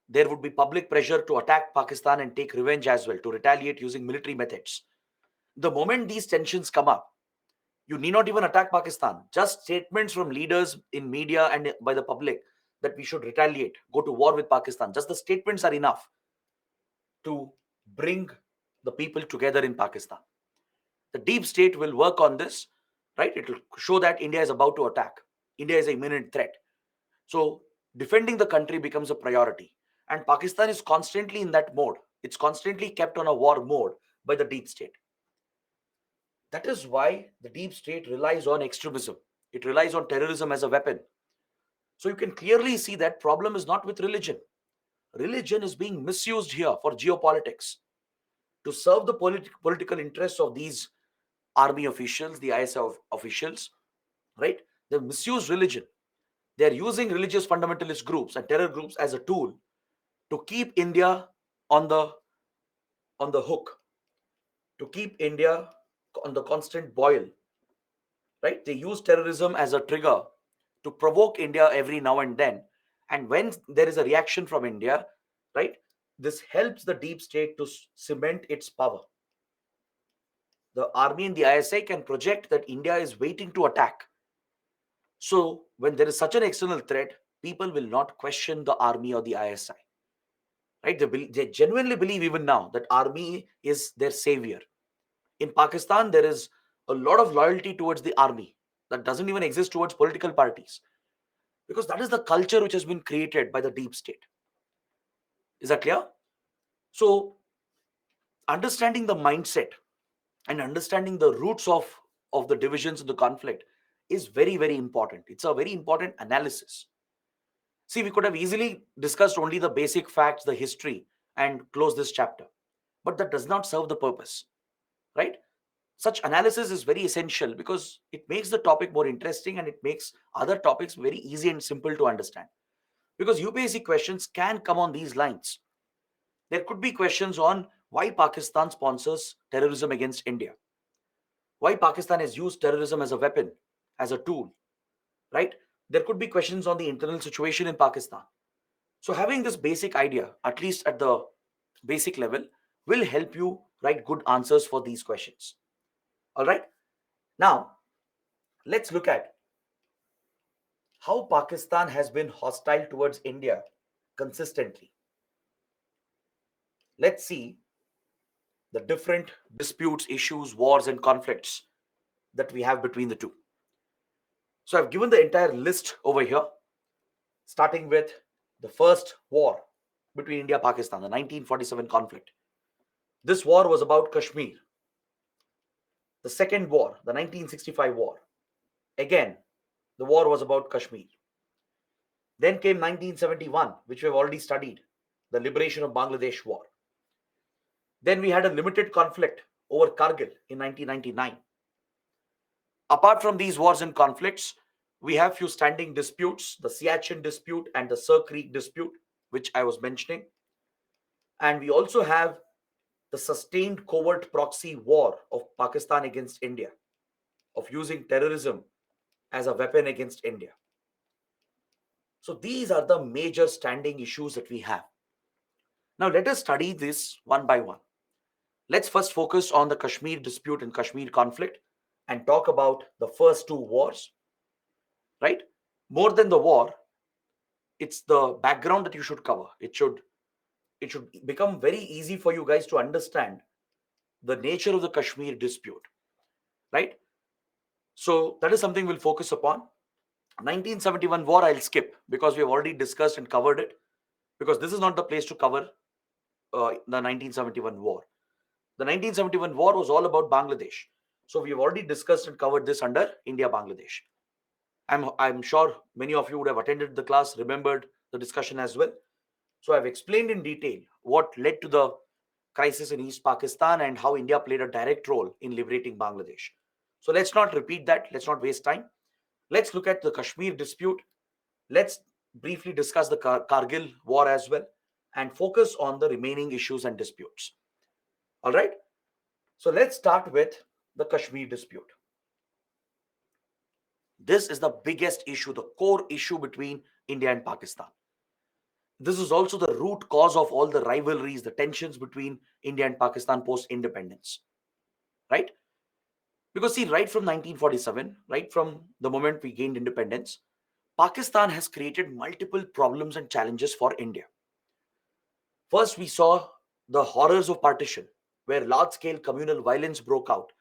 There would be public pressure to attack Pakistan and take revenge as well, to retaliate using military methods. The moment these tensions come up, you need not even attack Pakistan. Just statements from leaders in media and by the public that we should retaliate, go to war with Pakistan. Just the statements are enough to bring the people together in Pakistan. The deep state will work on this, right? It will show that India is about to attack. India is an imminent threat. So defending the country becomes a priority. And Pakistan is constantly in that mode. It's constantly kept on a war mode by the deep state. That is why the deep state relies on extremism. It relies on terrorism as a weapon. So you can clearly see that problem is not with religion. Religion is being misused here for geopolitics to serve the political interests of these army officials, the ISI officials, right? They misuse religion. They're using religious fundamentalist groups and terror groups as a tool to keep India on the hook, to keep India on the constant boil, right? They use terrorism as a trigger to provoke India every now and then. And when there is a reaction from India, right? This helps the deep state to cement its power. The army and the ISI can project that India is waiting to attack. So when there is such an external threat, people will not question the army or the ISI, right? They genuinely believe even now that army is their savior. In Pakistan, there is a lot of loyalty towards the army that doesn't even exist towards political parties, because that is the culture which has been created by the deep state. Is that clear? So understanding the mindset and understanding the roots of the divisions of the conflict is very, very important. It's a very important analysis. See, we could have easily discussed only the basic facts, the history, and close this chapter, but that does not serve the purpose, right? Such analysis is very essential because it makes the topic more interesting and it makes other topics very easy and simple to understand. Because UPSC questions can come on these lines. There could be questions on why Pakistan sponsors terrorism against India, why Pakistan has used terrorism as a weapon, as a tool, right? There could be questions on the internal situation in Pakistan. So having this basic idea, at least at the basic level, will help you write good answers for these questions. All right. Now, let's look at how Pakistan has been hostile towards India consistently. Let's see the different disputes, issues, wars, and conflicts that we have between the two. So I've given the entire list over here, starting with the first war between India and Pakistan, the 1947 conflict. This war was about Kashmir. The second war, the 1965 war. Again, the war was about Kashmir. Then came 1971, which we have already studied, the liberation of Bangladesh war. Then we had a limited conflict over Kargil in 1999. Apart from these wars and conflicts, we have few standing disputes, the Siachen dispute and the Sir Creek dispute, which I was mentioning. And we also have the sustained covert proxy war of Pakistan against India, of using terrorism as a weapon against India. So these are the major standing issues that we have. Now let us study this one by one. Let's first focus on the Kashmir dispute and Kashmir conflict and talk about the first two wars, right? More than the war, it's the background that you should cover. It should become very easy for you guys to understand the nature of the Kashmir dispute, right? So that is something we'll focus upon. 1971 war I'll skip because we have already discussed and covered it, because this is not the place to cover the 1971 war. The 1971 war was all about Bangladesh. So we have already discussed and covered this under India-Bangladesh. I'm sure many of you would have attended the class, remembered the discussion as well. So I've explained in detail what led to the crisis in East Pakistan and how India played a direct role in liberating Bangladesh. So let's not repeat that. Let's not waste time. Let's look at the Kashmir dispute. Let's briefly discuss the Kargil war as well and focus on the remaining issues and disputes. All right. So let's start with the Kashmir dispute. This is the biggest issue, the core issue between India and Pakistan. This is also the root cause of all the rivalries, the tensions between India and Pakistan post-independence, right? Because see, right from 1947, right from the moment we gained independence, Pakistan has created multiple problems and challenges for India. First, we saw the horrors of partition, where large-scale communal violence broke out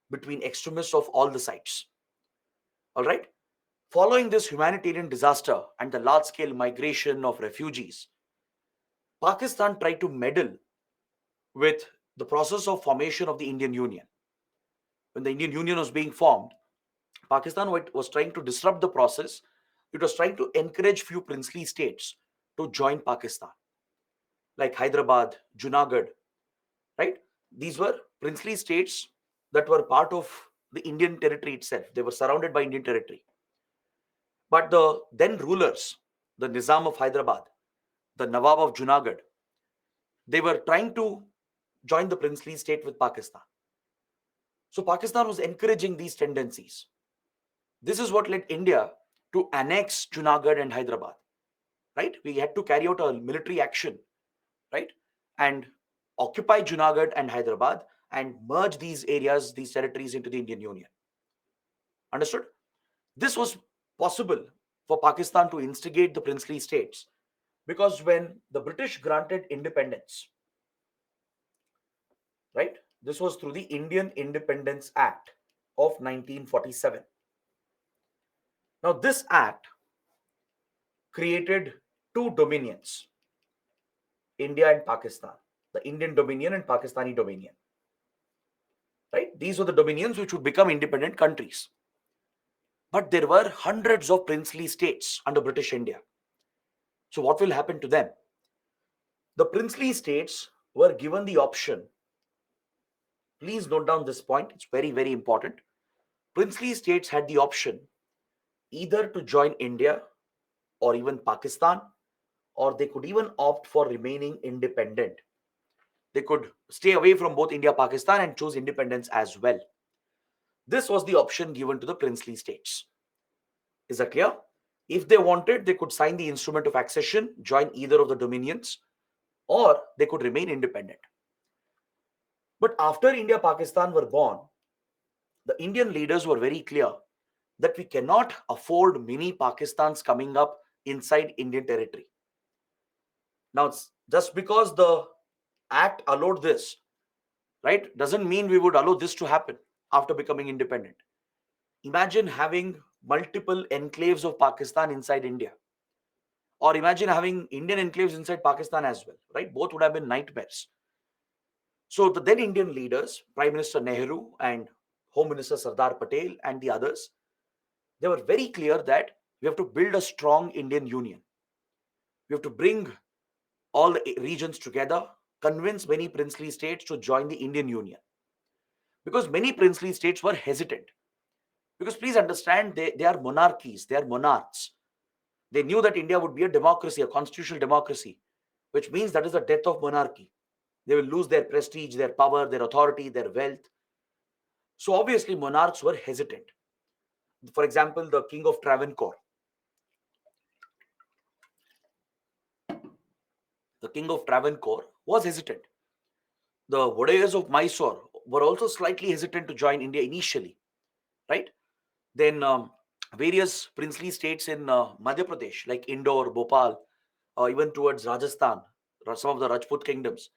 between extremists of all the sides. All right? Following this humanitarian disaster and the large-scale migration of refugees, Pakistan tried to meddle with the process of formation of the Indian Union. When the Indian Union was being formed, Pakistan was trying to disrupt the process. It was trying to encourage few princely states to join Pakistan, like Hyderabad, Junagadh, right? These were princely states that were part of the Indian territory itself. They were surrounded by Indian territory. But the then rulers, the Nizam of Hyderabad, the Nawab of Junagadh, they were trying to join the princely state with Pakistan. So Pakistan was encouraging these tendencies. This is what led India to annex Junagadh and Hyderabad, right? We had to carry out a military action right? And occupy Junagadh and Hyderabad and merge these areas, these territories into the Indian Union. Understood? This was possible for Pakistan to instigate the princely states because when the British granted independence, right, this was through the Indian Independence Act of 1947. Now, this act created two dominions, India and Pakistan, the Indian Dominion and Pakistani Dominion. Right? These were the dominions which would become independent countries. But there were hundreds of princely states under British India. So, what will happen to them? The princely states were given the option. Please note down this point, it's very, very important. Princely states had the option either to join India or even Pakistan, or they could even opt for remaining independent. They could stay away from both India, Pakistan, and choose independence as well. This was the option given to the princely states. Is that clear? If they wanted, they could sign the instrument of accession, join either of the dominions, or they could remain independent. But after India, Pakistan were born, the Indian leaders were very clear that we cannot afford mini Pakistans coming up inside Indian territory. Now, just because the act allowed this, right, doesn't mean we would allow this to happen after becoming independent. Imagine having multiple enclaves of Pakistan inside India. Or imagine having Indian enclaves inside Pakistan as well, right? Both would have been nightmares. So the then Indian leaders, Prime Minister Nehru and Home Minister Sardar Patel and the others, they were very clear that we have to build a strong Indian Union. We have to bring all the regions together, convince many princely states to join the Indian Union. Because many princely states were hesitant. Because please understand, they are monarchies, they are monarchs. They knew that India would be a democracy, a constitutional democracy, which means that is the death of monarchy. They will lose their prestige, their power, their authority, their wealth. So obviously monarchs were hesitant. For example, the King of Travancore. The King of Travancore was hesitant. The Vodayas of Mysore were also slightly hesitant to join India initially, right? Then various princely states in Madhya Pradesh, like Indore, Bhopal, even towards Rajasthan, some of the Rajput kingdoms,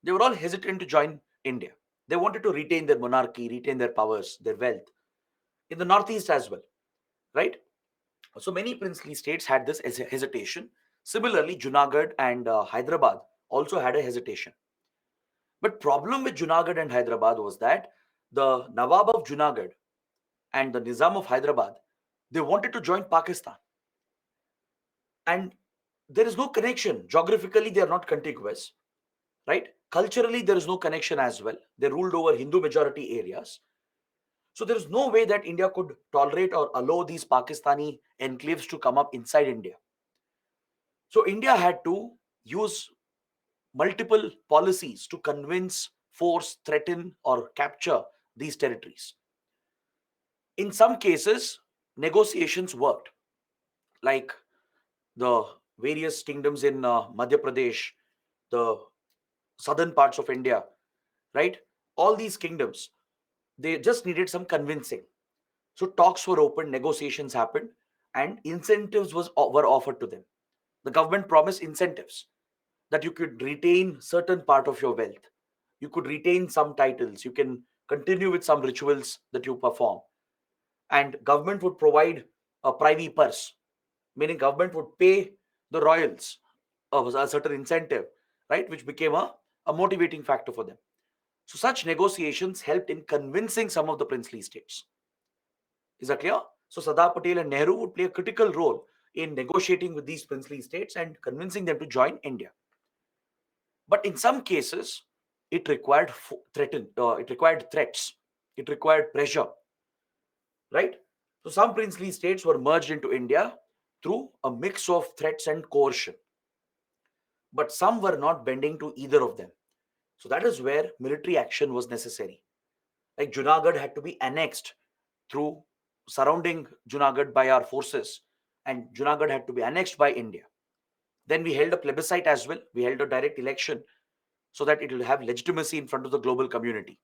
they were all hesitant to join India. They wanted to retain their monarchy, retain their powers, their wealth. In the northeast as well, right? So many princely states had this as a hesitation. Similarly, Junagadh and Hyderabad also had a hesitation. But problem with Junagadh and Hyderabad was that the Nawab of Junagadh and the Nizam of Hyderabad, they wanted to join Pakistan. And there is no connection. Geographically, they are not contiguous, right? Culturally, there is no connection as well. They ruled over Hindu majority areas. So there is no way that India could tolerate or allow these Pakistani enclaves to come up inside India. So India had to use multiple policies to convince, force, threaten, or capture these territories. In some cases, negotiations worked, like the various kingdoms in Madhya Pradesh, the southern parts of India, right? All these kingdoms, they just needed some convincing. So talks were opened, negotiations happened, and incentives were offered to them. The government promised incentives that you could retain certain part of your wealth. You could retain some titles. You can continue with some rituals that you perform. And government would provide a privy purse, meaning government would pay the royals of a certain incentive, right, which became a motivating factor for them. So such negotiations helped in convincing some of the princely states. Is that clear? So Sardar Patel and Nehru would play a critical role in negotiating with these princely states and convincing them to join India. But in some cases, it required it required threats, it required pressure, right? So some princely states were merged into India through a mix of threats and coercion. But some were not bending to either of them. So that is where military action was necessary. Like Junagadh had to be annexed through surrounding Junagadh by our forces, and Junagadh had to be annexed by India. Then we held a plebiscite as well. We held a direct election so that it will have legitimacy in front of the global community.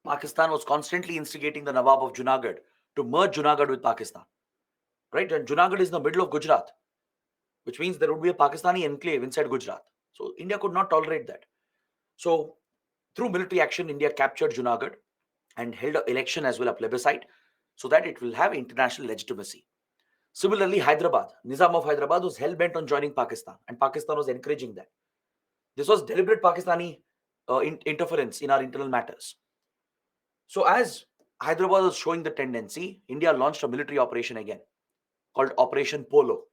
Pakistan was constantly instigating the Nawab of Junagadh to merge Junagadh with Pakistan. Right? And Junagadh is in the middle of Gujarat, which means there would be a Pakistani enclave inside Gujarat. So India could not tolerate that. So through military action, India captured Junagadh and held an election as well, a plebiscite, so that it will have international legitimacy. Similarly, Hyderabad, Nizam of Hyderabad was hell-bent on joining Pakistan, and Pakistan was encouraging that. This was deliberate Pakistani interference in our internal matters. So as Hyderabad was showing the tendency, India launched a military operation again called Operation Polo.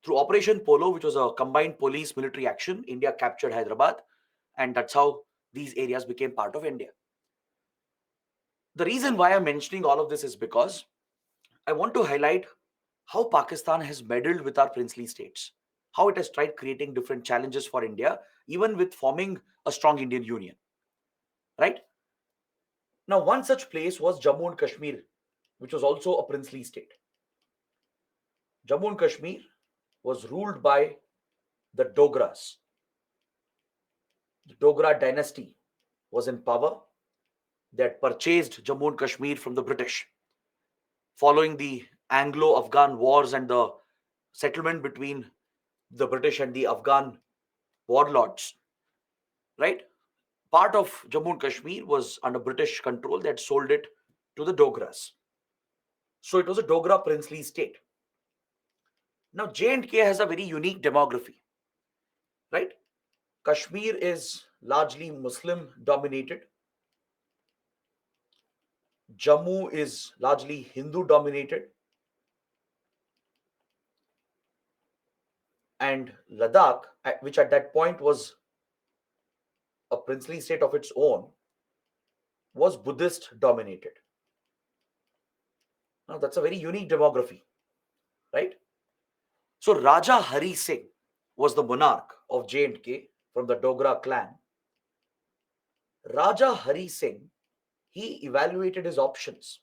Through Operation Polo, which was a combined police military action, India captured Hyderabad, and that's how these areas became part of India. The reason why I'm mentioning all of this is because I want to highlight how Pakistan has meddled with our princely states, how it has tried creating different challenges for India, even with forming a strong Indian Union. Right? Now, one such place was Jammu and Kashmir, which was also a princely state. Jammu and Kashmir was ruled by the Dogras. The Dogra dynasty was in power. They had purchased Jammu and Kashmir from the British. Following the Anglo-Afghan wars and the settlement between the British and the Afghan warlords, right? Part of Jammu and Kashmir was under British control. They had sold it to the Dogras. So it was a Dogra princely state. Now J&K has a very unique demography, right? Kashmir is largely Muslim dominated. Jammu is largely Hindu dominated. And Ladakh, which at that point was a princely state of its own, was Buddhist dominated. Now that's a very unique demography, right? So Raja Hari Singh was the monarch of J&K from the Dogra clan. Raja Hari Singh, he evaluated his options.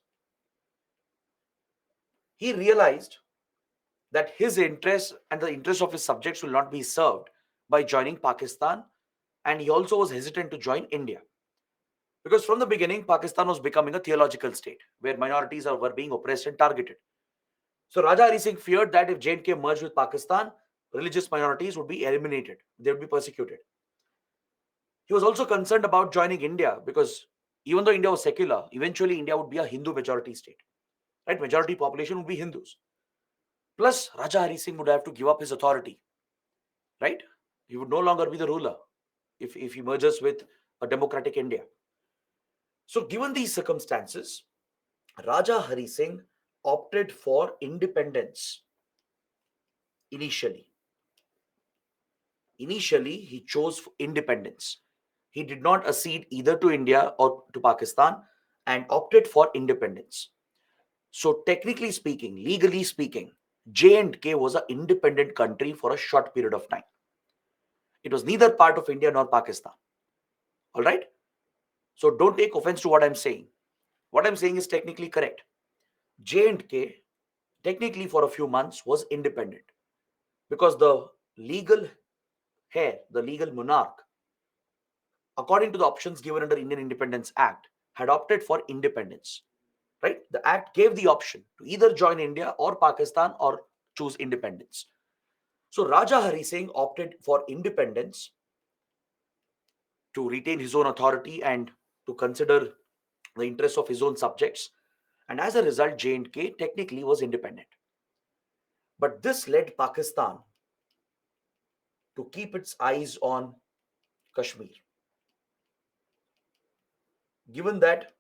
He realized that his interests and the interests of his subjects will not be served by joining Pakistan, and he also was hesitant to join India. Because from the beginning, Pakistan was becoming a theological state where minorities were being oppressed and targeted. So Raja Hari Singh feared that if J&K merged with Pakistan, religious minorities would be eliminated. They would be persecuted. He was also concerned about joining India because even though India was secular, eventually India would be a Hindu majority state. Right? Majority population would be Hindus. Plus, Raja Hari Singh would have to give up his authority. Right? He would no longer be the ruler if he merges with a democratic India. So given these circumstances, Raja Hari Singh opted for independence initially. Initially, he chose independence. He did not accede either to India or to Pakistan and opted for independence. So technically speaking, legally speaking, J&K was an independent country for a short period of time. It was neither part of India nor Pakistan. All right? So don't take offense to what I'm saying. What I'm saying is technically correct. J&K technically for a few months was independent because the legal heir, the legal monarch, according to the options given under Indian Independence Act, had opted for independence. Right? The act gave the option to either join India or Pakistan or choose independence. So Raja Hari Singh opted for independence to retain his own authority and to consider the interests of his own subjects. And as a result, J&K technically was independent. But this led Pakistan to keep its eyes on Kashmir. Given that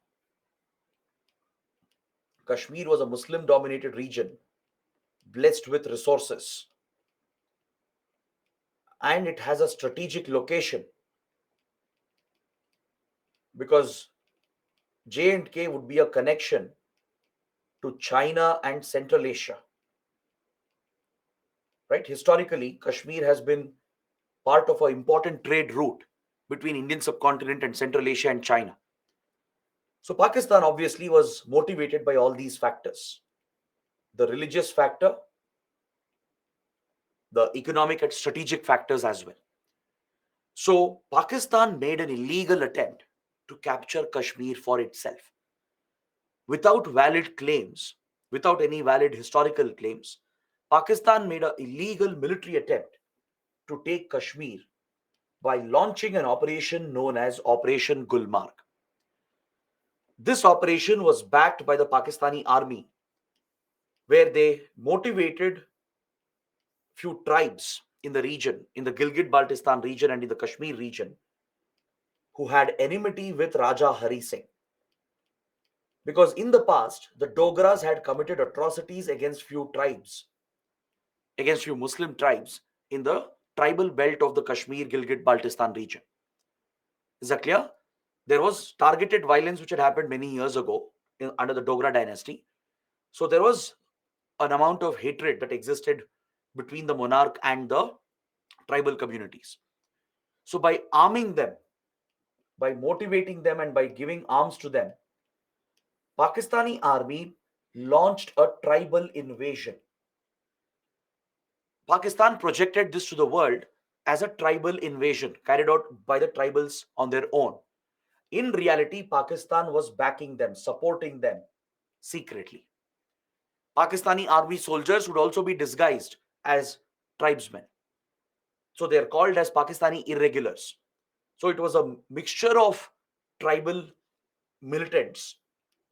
Kashmir was a Muslim dominated region, blessed with resources, and it has a strategic location because J&K would be a connection to China and Central Asia. Right? Historically, Kashmir has been part of an important trade route between Indian subcontinent and Central Asia and China. So Pakistan obviously was motivated by all these factors. The religious factor, the economic and strategic factors as well. So Pakistan made an illegal attempt to capture Kashmir for itself without valid claims, without any valid historical claims. Pakistan made an illegal military attempt to take Kashmir by launching an operation known as Operation Gulmarg. This operation was backed by the Pakistani army, where they motivated few tribes in the region, in the Gilgit-Baltistan region and in the Kashmir region, who had enmity with Raja Hari Singh. Because in the past, the Dogras had committed atrocities against few tribes, against few Muslim tribes in the tribal belt of the Kashmir Gilgit-Baltistan region. Is that clear? There was targeted violence which had happened many years ago under the Dogra dynasty. So there was an amount of hatred that existed between the monarch and the tribal communities. So by arming them, by motivating them and by giving arms to them, Pakistani army launched a tribal invasion. Pakistan projected this to the world as a tribal invasion carried out by the tribals on their own. In reality, Pakistan was backing them, supporting them secretly. Pakistani army soldiers would also be disguised as tribesmen. So they are called as Pakistani irregulars. So it was a mixture of tribal militants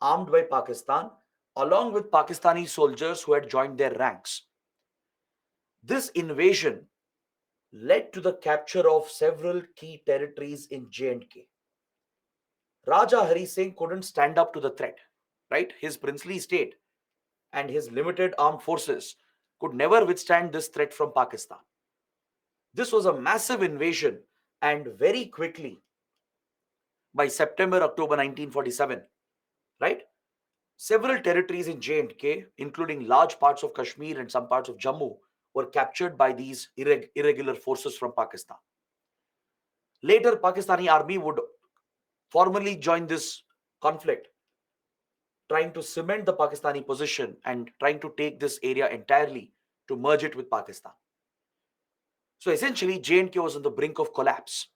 armed by Pakistan along with Pakistani soldiers who had joined their ranks. This invasion led to the capture of several key territories in J&K. Raja Hari Singh couldn't stand up to the threat, right? His princely state and his limited armed forces could never withstand this threat from Pakistan. This was a massive invasion, and very quickly, by September, October 1947, right? Several territories in J&K, including large parts of Kashmir and some parts of Jammu, were captured by these irregular forces from Pakistan. Later, Pakistani army would formally join this conflict, trying to cement the Pakistani position and trying to take this area entirely to merge it with Pakistan. So essentially, J&K was on the brink of collapse.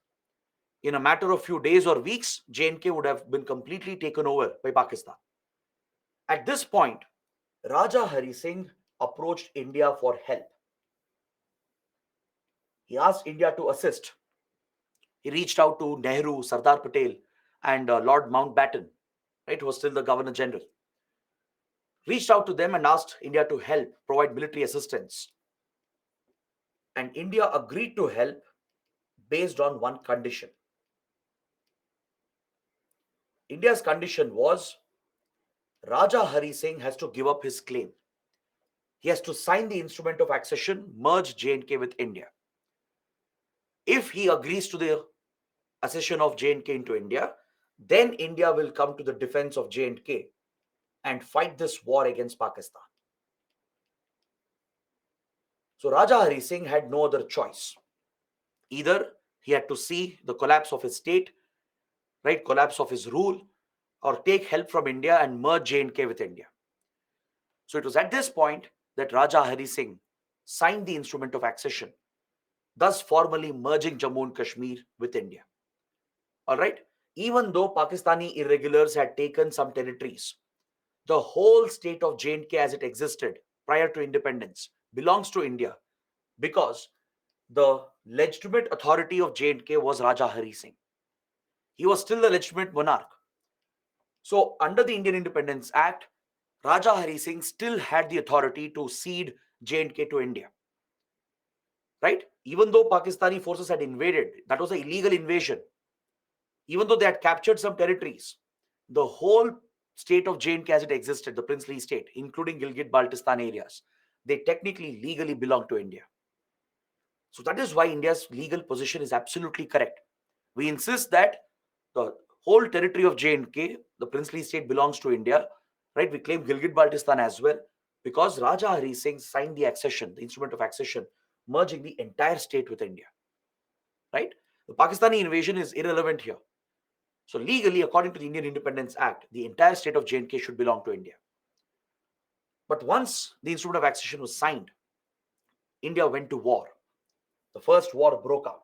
In a matter of few days or weeks, J&K would have been completely taken over by Pakistan. At this point, Raja Hari Singh approached India for help. He asked India to assist. He reached out to Nehru, Sardar Patel, and Lord Mountbatten, right, who was still the Governor General. Reached out to them and asked India to help provide military assistance. And India agreed to help based on one condition. India's condition was Raja Hari Singh has to give up his claim. He has to sign the instrument of accession, merge J&K with India. If he agrees to the accession of J&K into India, then India will come to the defense of J&K and fight this war against Pakistan. So Raja Hari Singh had no other choice. Either he had to see the collapse of his state, right, collapse of his rule, or take help from India and merge J&K with India. So it was at this point that Raja Hari Singh signed the instrument of accession, thus formally merging Jammu and Kashmir with India. All right. Even though Pakistani irregulars had taken some territories, the whole state of J&K as it existed prior to independence belongs to India because the legitimate authority of J&K was Raja Hari Singh. He was still the legitimate monarch. So under the Indian Independence Act, Raja Hari Singh still had the authority to cede J&K to India. Right? Even though Pakistani forces had invaded, that was an illegal invasion. Even though they had captured some territories, the whole state of J&K as it existed, the princely state, including Gilgit-Baltistan areas, they technically legally belong to India. So that is why India's legal position is absolutely correct. We insist that the whole territory of J&K, the princely state, belongs to India. Right? We claim Gilgit-Baltistan as well because Raja Hari Singh signed the accession, the instrument of accession, merging the entire state with India. Right? The Pakistani invasion is irrelevant here. So legally, according to the Indian Independence Act, the entire state of J&K should belong to India. But once the instrument of accession was signed, India went to war. The first war broke out.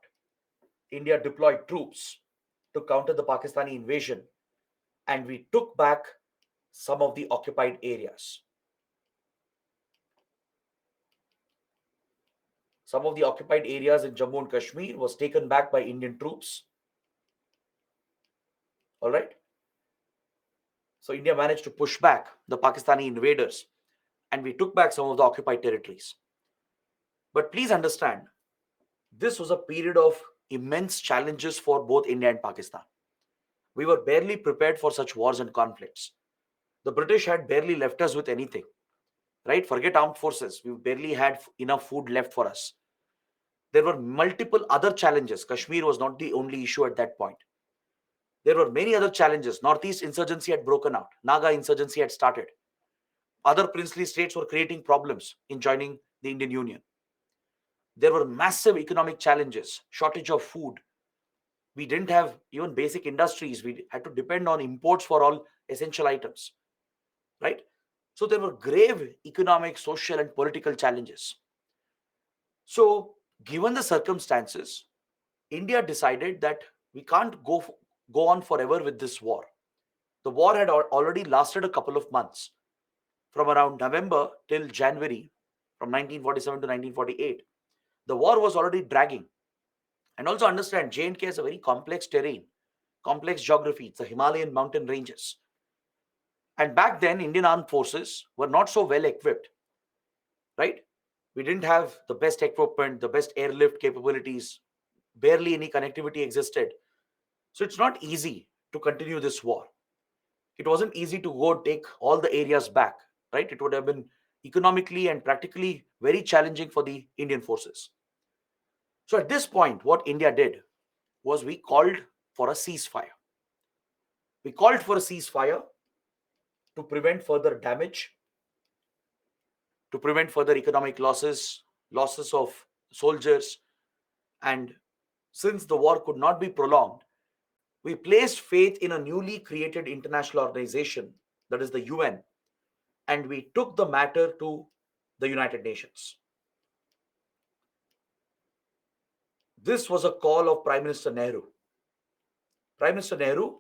India deployed troops to counter the Pakistani invasion, and we took back some of the occupied areas. Some of the occupied areas in Jammu and Kashmir was taken back by Indian troops. All right. So India managed to push back the Pakistani invaders, and we took back some of the occupied territories. But please understand, this was a period of immense challenges for both India and Pakistan. We were barely prepared for such wars and conflicts. The British had barely left us with anything, right? Forget armed forces. We barely had enough food left for us. There were multiple other challenges. Kashmir was not the only issue at that point. There were many other challenges. Northeast insurgency had broken out. Naga insurgency had started. Other princely states were creating problems in joining the Indian Union. There were massive economic challenges, shortage of food. We didn't have even basic industries. We had to depend on imports for all essential items, right? So there were grave economic, social, and political challenges. So, given the circumstances, India decided that we can't go on forever with this war. The war had already lasted a couple of months, from around November till January, from 1947 to 1948. The war was already dragging. And also understand, J&K has a very complex terrain, complex geography. It's the Himalayan mountain ranges. And back then, Indian armed forces were not so well equipped, right? We didn't have the best equipment, the best airlift capabilities. Barely any connectivity existed. So it's not easy to continue this war. It wasn't easy to go take all the areas back, right? It would have been economically and practically very challenging for the Indian forces. So at this point, what India did was we called for a ceasefire. We called for a ceasefire to prevent further damage, to prevent further economic losses of soldiers. And since the war could not be prolonged, we placed faith in a newly created international organization, that is the UN, and we took the matter to the United Nations. This was a call of Prime Minister Nehru. Prime Minister Nehru,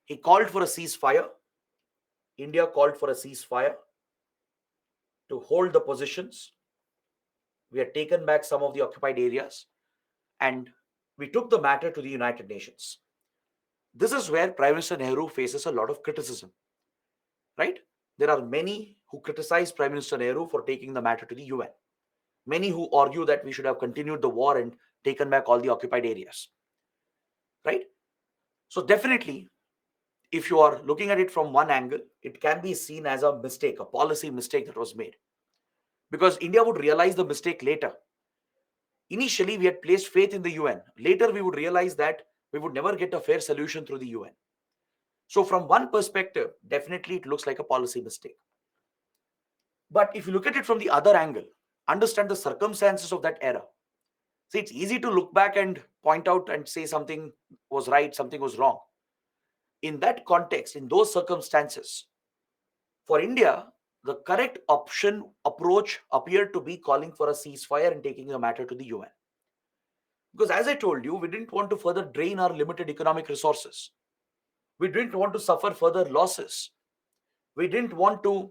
he called for a ceasefire. India called for a ceasefire to hold the positions. We had taken back some of the occupied areas, and we took the matter to the United Nations. This is where Prime Minister Nehru faces a lot of criticism, right? There are many who criticize Prime Minister Nehru for taking the matter to the UN. Many who argue that we should have continued the war and taken back all the occupied areas, right? So definitely, if you are looking at it from one angle, it can be seen as a mistake, a policy mistake that was made. Because India would realize the mistake later. Initially, we had placed faith in the UN. Later, we would realize that we would never get a fair solution through the UN. So from one perspective, definitely it looks like a policy mistake. But if you look at it from the other angle, understand the circumstances of that era. See, it's easy to look back and point out and say something was right, something was wrong. In that context, in those circumstances, for India, the correct approach appeared to be calling for a ceasefire and taking the matter to the UN. Because as I told you, we didn't want to further drain our limited economic resources. We didn't want to suffer further losses. We didn't want to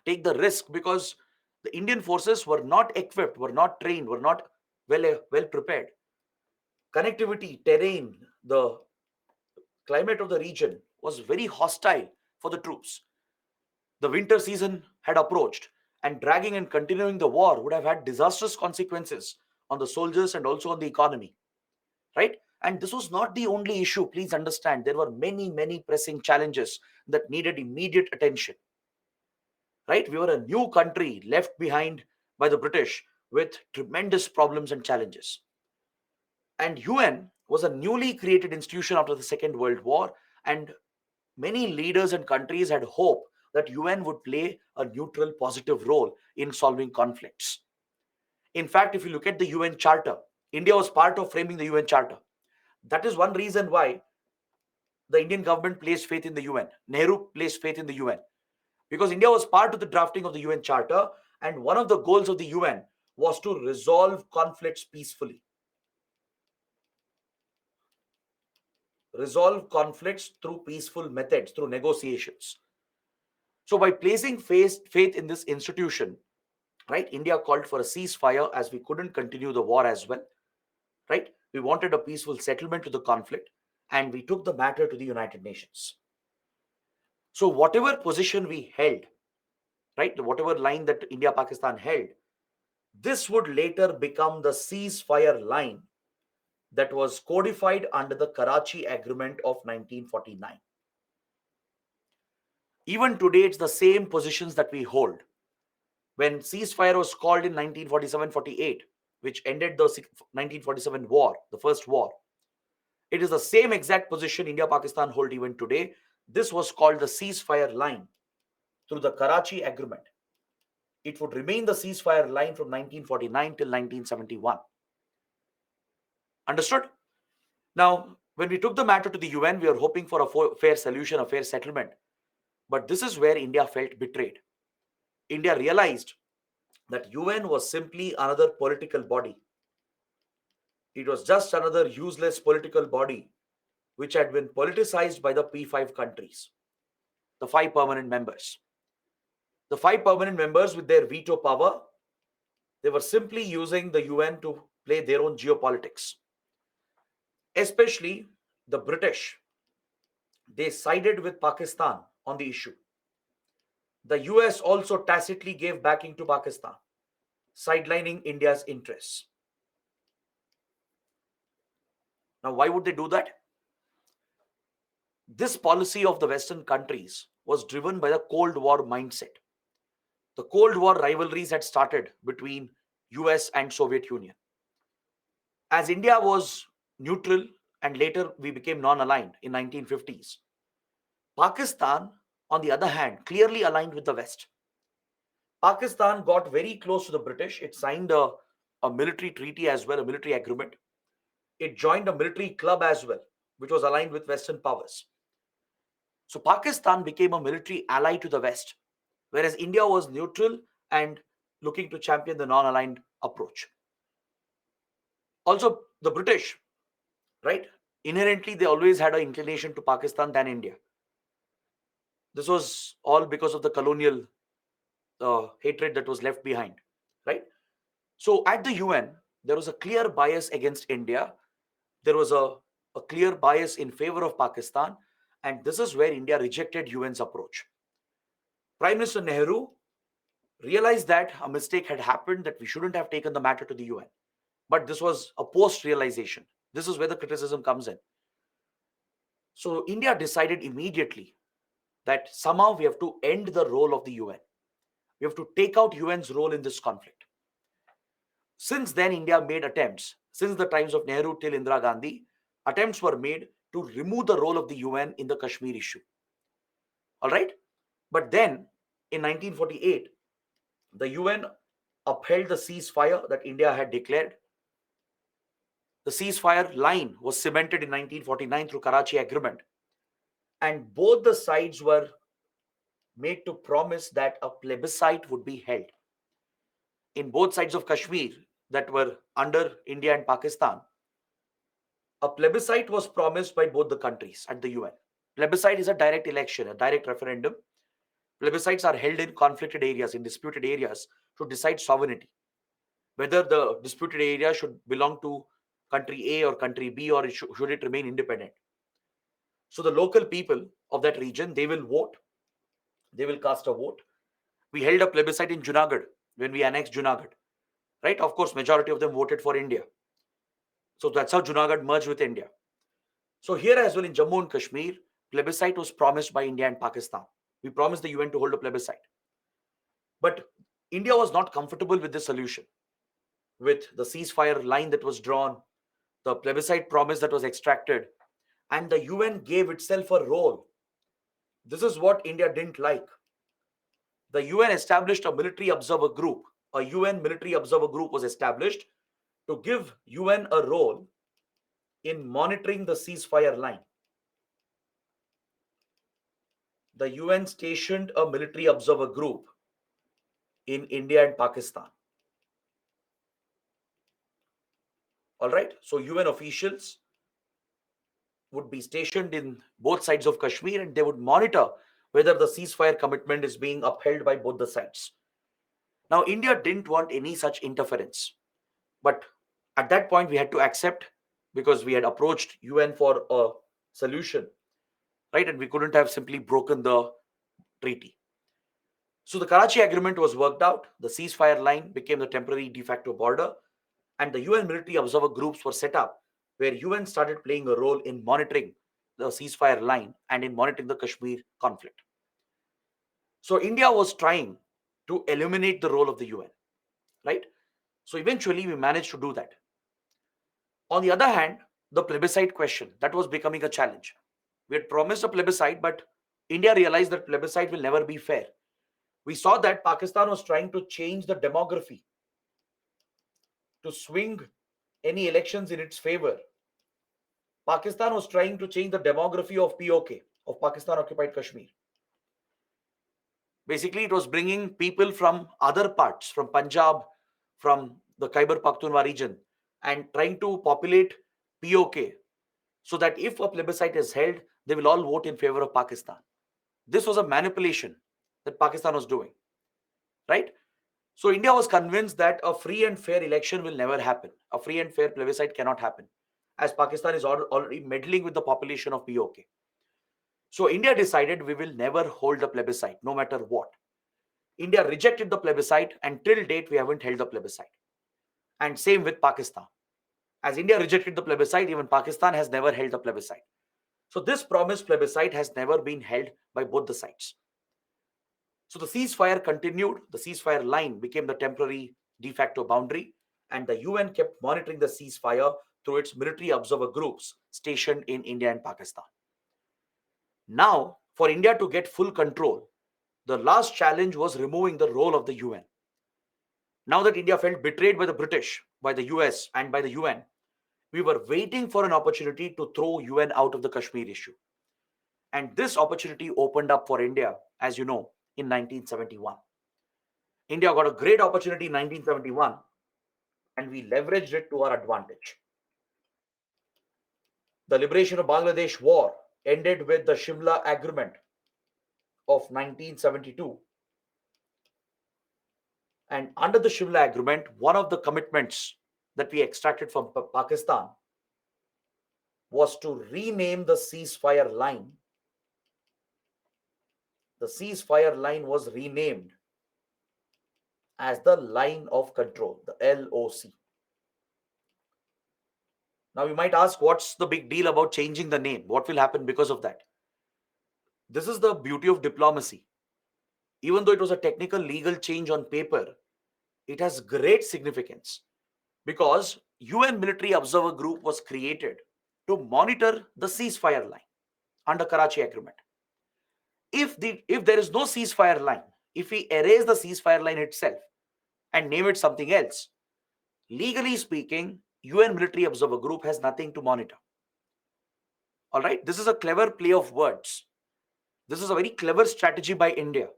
take the risk because the Indian forces were not equipped, were not trained, were not well prepared. Connectivity, terrain, the climate of the region was very hostile for the troops. The winter season had approached, and dragging and continuing the war would have had disastrous consequences on the soldiers and also on the economy, right? And this was not the only issue. Please understand, there were many, many pressing challenges that needed immediate attention, right? We were a new country left behind by the British with tremendous problems and challenges. And UN was a newly created institution after the Second World War, and many leaders and countries had hope that UN would play a neutral, positive role in solving conflicts. In fact, if you look at the UN Charter, India was part of framing the UN Charter. That is one reason why the Indian government placed faith in the UN. Nehru placed faith in the UN. Because India was part of the drafting of the UN Charter, and one of the goals of the UN was to resolve conflicts peacefully. Resolve conflicts through peaceful methods, through negotiations. So by placing faith in this institution, right, India called for a ceasefire as we couldn't continue the war as well, right? We wanted a peaceful settlement to the conflict, and we took the matter to the United Nations. So whatever position we held, right, whatever line that India-Pakistan held, this would later become the ceasefire line that was codified under the Karachi Agreement of 1949. Even today, it's the same positions that we hold. When ceasefire was called in 1947-48, which ended the 1947 war, the first war, it is the same exact position India-Pakistan hold even today. This was called the ceasefire line through the Karachi Agreement. It would remain the ceasefire line from 1949 till 1971. Understood? Now, when we took the matter to the UN, we were hoping for a fair solution, a fair settlement. But this is where India felt betrayed. India realized that UN was simply another political body. It was just another useless political body which had been politicized by the P5 countries, the 5 permanent members. The 5 permanent members with their veto power, they were simply using the UN to play their own geopolitics. Especially the British, they sided with Pakistan on the issue. The US also tacitly gave backing to Pakistan, sidelining India's interests. Now, why would they do that? This policy of the Western countries was driven by the Cold War mindset. The Cold War rivalries had started between US and Soviet Union. As India was neutral and later we became non-aligned in 1950s, Pakistan, on the other hand, clearly aligned with the West. Pakistan got very close to the British. It signed a military treaty as well, a military agreement. It joined a military club as well, which was aligned with Western powers. So Pakistan became a military ally to the West, whereas India was neutral and looking to champion the non-aligned approach. Also, the British, right? Inherently, they always had an inclination to Pakistan than India. This was all because of the colonial hatred that was left behind, right? So at the UN, there was a clear bias against India. There was a clear bias in favor of Pakistan. And this is where India rejected UN's approach. Prime Minister Nehru realized that a mistake had happened, that we shouldn't have taken the matter to the UN. But this was a post-realization. This is where the criticism comes in. So India decided immediately that somehow we have to end the role of the UN. We have to take out UN's role in this conflict. Since then, India made attempts, since the times of Nehru till Indira Gandhi, attempts were made to remove the role of the UN in the Kashmir issue. All right? But then, in 1948, the UN upheld the ceasefire that India had declared. The ceasefire line was cemented in 1949 through Karachi Agreement. And both the sides were made to promise that a plebiscite would be held. In both sides of Kashmir that were under India and Pakistan, a plebiscite was promised by both the countries at the UN. Plebiscite is a direct election, a direct referendum. Plebiscites are held in conflicted areas, in disputed areas, to decide sovereignty. Whether the disputed area should belong to country A or country B, or should it remain independent. So the local people of that region, they will vote. They will cast a vote. We held a plebiscite in Junagadh when we annexed Junagadh. Right? Of course, majority of them voted for India. So that's how Junagadh merged with India. So here as well in Jammu and Kashmir, plebiscite was promised by India and Pakistan. We promised the UN to hold a plebiscite. But India was not comfortable with this solution, with the ceasefire line that was drawn, the plebiscite promise that was extracted, and the UN gave itself a role. This is what India didn't like. The UN established a military observer group. A UN military observer group was established to give UN a role in monitoring the ceasefire line. The UN stationed a military observer group in India and Pakistan. All right. So UN officials would be stationed in both sides of Kashmir, and they would monitor whether the ceasefire commitment is being upheld by both the sides. Now, India didn't want any such interference, but at that point we had to accept, because we had approached UN for a solution, right? And we couldn't have simply broken the treaty. So the Karachi agreement was worked out. The ceasefire line became the temporary de facto border, and the UN military observer groups were set up, where UN started playing a role in monitoring the ceasefire line and in monitoring the Kashmir conflict. So India was trying to eliminate the role of the UN, right? So eventually we managed to do that. On the other hand, the plebiscite question, that was becoming a challenge. We had promised a plebiscite, but India realized that plebiscite will never be fair. We saw that Pakistan was trying to change the demography to swing any elections in its favor. Pakistan was trying to change the demography of POK, of Pakistan occupied Kashmir. Basically, it was bringing people from other parts, from Punjab, from the Khyber Pakhtunkhwa region, and trying to populate POK, so that if a plebiscite is held, they will all vote in favor of Pakistan. This was a manipulation that Pakistan was doing, right? So India was convinced that a free and fair election will never happen. A free and fair plebiscite cannot happen, as Pakistan is already meddling with the population of POK. So India decided we will never hold a plebiscite, no matter what. India rejected the plebiscite, and till date we haven't held the plebiscite. And same with Pakistan. As India rejected the plebiscite, even Pakistan has never held the plebiscite. So this promised plebiscite has never been held by both the sides. So the ceasefire continued. The ceasefire line became the temporary de facto boundary, and the UN kept monitoring the ceasefire through its military observer groups stationed in India and Pakistan. Now, for India to get full control, the last challenge was removing the role of the UN. Now that India felt betrayed by the British, by the US, and by the UN, we were waiting for an opportunity to throw UN out of the Kashmir issue. And this opportunity opened up for India, as you know, in 1971. India got a great opportunity in 1971, and we leveraged it to our advantage. The liberation of Bangladesh war ended with the Shimla Agreement of 1972. And under the Shimla Agreement, one of the commitments that we extracted from Pakistan was to rename the ceasefire line. The ceasefire line was renamed as the line of control, the LOC. Now you might ask, what's the big deal about changing the name? What will happen because of that? This is the beauty of diplomacy. Even though it was a technical legal change on paper, it has great significance, because UN military observer group was created to monitor the ceasefire line under Karachi Agreement. If there is no ceasefire line, if we erase the ceasefire line itself and name it something else, legally speaking, UN military observer group has nothing to monitor. All right, this is a clever play of words. This is a very clever strategy by India.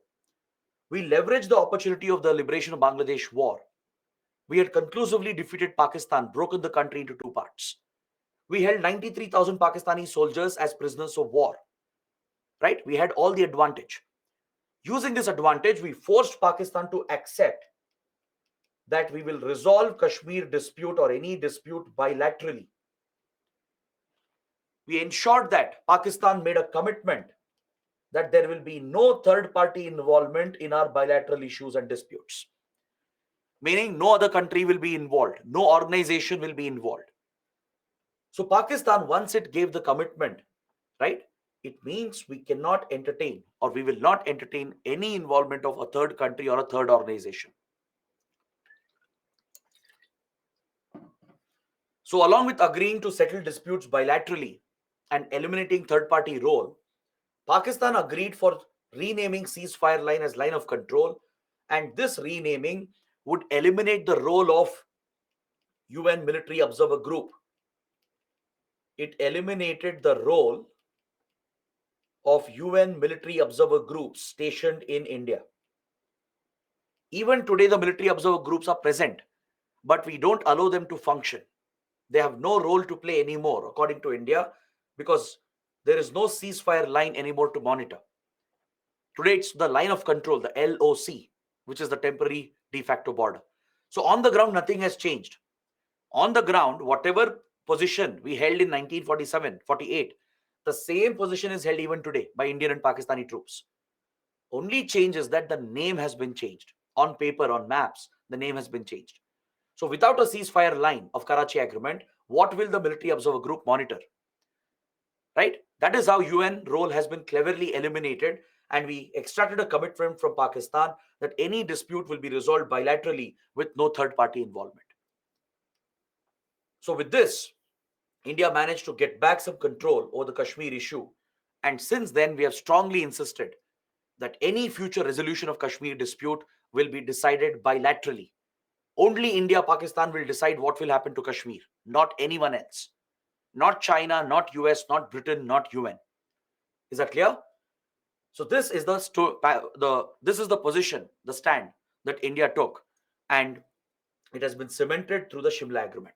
We leveraged the opportunity of the liberation of Bangladesh war. We had conclusively defeated Pakistan, broken the country into two parts. We held 93,000 Pakistani soldiers as prisoners of war. Right? We had all the advantage. Using this advantage, we forced Pakistan to accept that we will resolve Kashmir dispute or any dispute bilaterally. We ensured that Pakistan made a commitment that there will be no third-party involvement in our bilateral issues and disputes. Meaning no other country will be involved, no organization will be involved. So Pakistan, once it gave the commitment, right, it means we cannot entertain, or we will not entertain, any involvement of a third country or a third organization. So along with agreeing to settle disputes bilaterally and eliminating third-party role, Pakistan agreed for renaming ceasefire line as line of control, and this renaming would eliminate the role of UN military observer group. It eliminated the role of UN military observer groups stationed in India. Even today, the military observer groups are present, but we don't allow them to function. They have no role to play anymore, according to India, because there is no ceasefire line anymore to monitor. Today, it's the line of control, the LOC, which is the temporary de facto border. So on the ground, nothing has changed. On the ground, whatever position we held in 1947, 48, the same position is held even today by Indian and Pakistani troops. Only change is that the name has been changed. On paper, on maps, the name has been changed. So without a ceasefire line of Karachi Agreement, what will the military observer group monitor? Right? That is how UN role has been cleverly eliminated, and we extracted a commitment from Pakistan that any dispute will be resolved bilaterally with no third party involvement. So with this, India managed to get back some control over the Kashmir issue, and since then we have strongly insisted that any future resolution of Kashmir dispute will be decided bilaterally. Only India, Pakistan will decide what will happen to Kashmir, not anyone else. Not China, not US, not Britain, not UN. Is that clear? So this is the position, the stand that India took, and it has been cemented through the Shimla Agreement.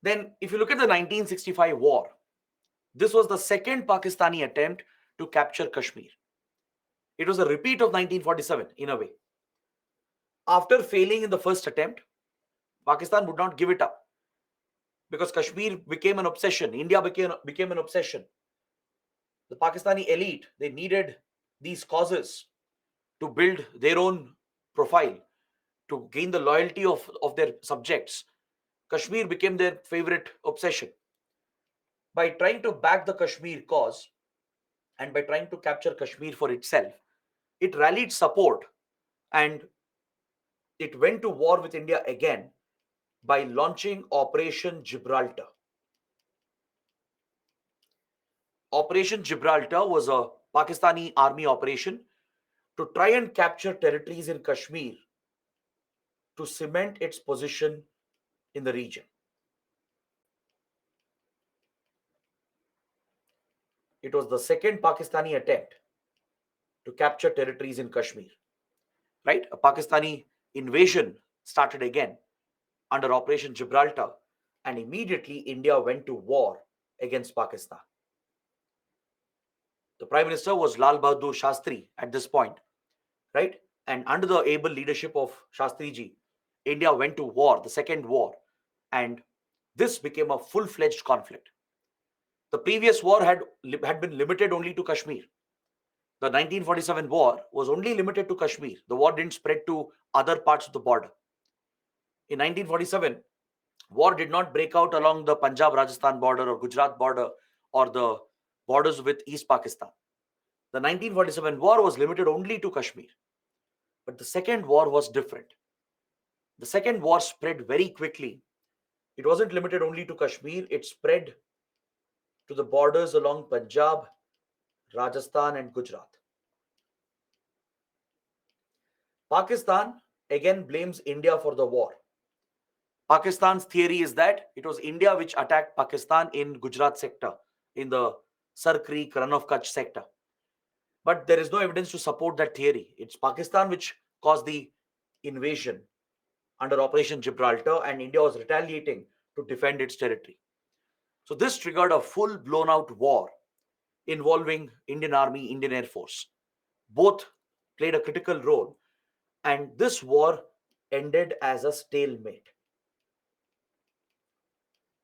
Then, if you look at the 1965 war, this was the second Pakistani attempt to capture Kashmir. It was a repeat of 1947 in a way. After failing in the first attempt, Pakistan would not give it up because Kashmir became an obsession. India became an obsession. The Pakistani elite, they needed these causes to build their own profile, to gain the loyalty of their subjects. Kashmir became their favorite obsession. By trying to back the Kashmir cause and by trying to capture Kashmir for itself, it rallied support and it went to war with India again by launching Operation Gibraltar. Operation Gibraltar was a Pakistani army operation to try and capture territories in Kashmir to cement its position in the region. It was the second Pakistani attempt to capture territories in Kashmir. Right? A Pakistani invasion started again under Operation Gibraltar, and immediately India went to war against Pakistan. The Prime Minister was Lal Bahadur Shastri at this point, right? And under the able leadership of Shastri ji, India went to war, the second war, and this became a full-fledged conflict. The previous war had been limited only to Kashmir. The 1947 war was only limited to Kashmir. The war didn't spread to other parts of the border. In 1947, war did not break out along the Punjab-Rajasthan border or Gujarat border or the borders with East Pakistan. The 1947 war was limited only to Kashmir. But the second war was different. The second war spread very quickly. It wasn't limited only to Kashmir. It spread to the borders along Punjab, Rajasthan and Gujarat. Pakistan again blames India for the war. Pakistan's theory is that it was India which attacked Pakistan in Gujarat sector, in the Sar Creek, Run of Kutch sector. But there is no evidence to support that theory. It's Pakistan which caused the invasion under Operation Gibraltar, and India was retaliating to defend its territory. So this triggered a full blown out war involving Indian Army, Indian Air Force. Both played a critical role, and this war ended as a stalemate.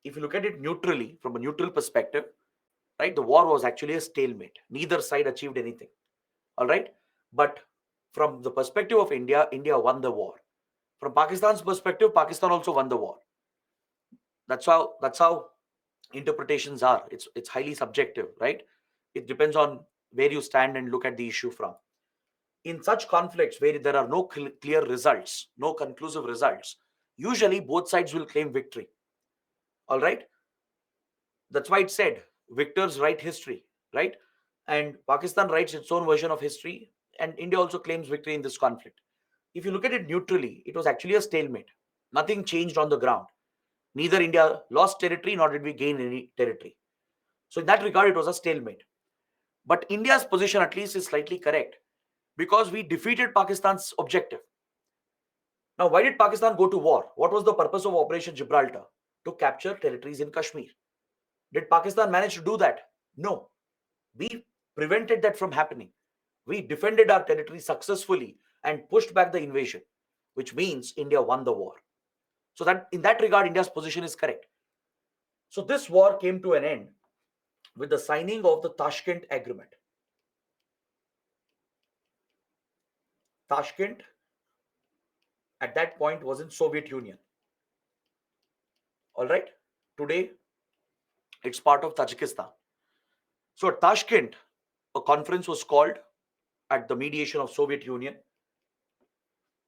If you look at it neutrally, from a neutral perspective, right, the war was actually a stalemate. Neither side achieved anything. All right. But from the perspective of India, India won the war. From Pakistan's perspective, Pakistan also won the war. That's how interpretations are. It's highly subjective, right? It depends on where you stand and look at the issue from. In such conflicts where there are no clear results, no conclusive results, usually both sides will claim victory. All right. That's why it said victors write history, right? And Pakistan writes its own version of history, and India also claims victory in this conflict. If you look at it neutrally, it was actually a stalemate. Nothing changed on the ground. Neither India lost territory nor did we gain any territory. So in that regard, it was a stalemate. But India's position at least is slightly correct because we defeated Pakistan's objective. Now, why did Pakistan go to war? What was the purpose of Operation Gibraltar? to capture territories in Kashmir. Did Pakistan manage to do that? No. We prevented that from happening. We defended our territory successfully and pushed back the invasion, which means India won the war. So that in that regard, India's position is correct. So this war came to an end with the signing of the Tashkent Agreement. Tashkent at that point was in Soviet Union. All right. Today, it's part of Tajikistan. So at Tashkent, a conference was called at the mediation of Soviet Union.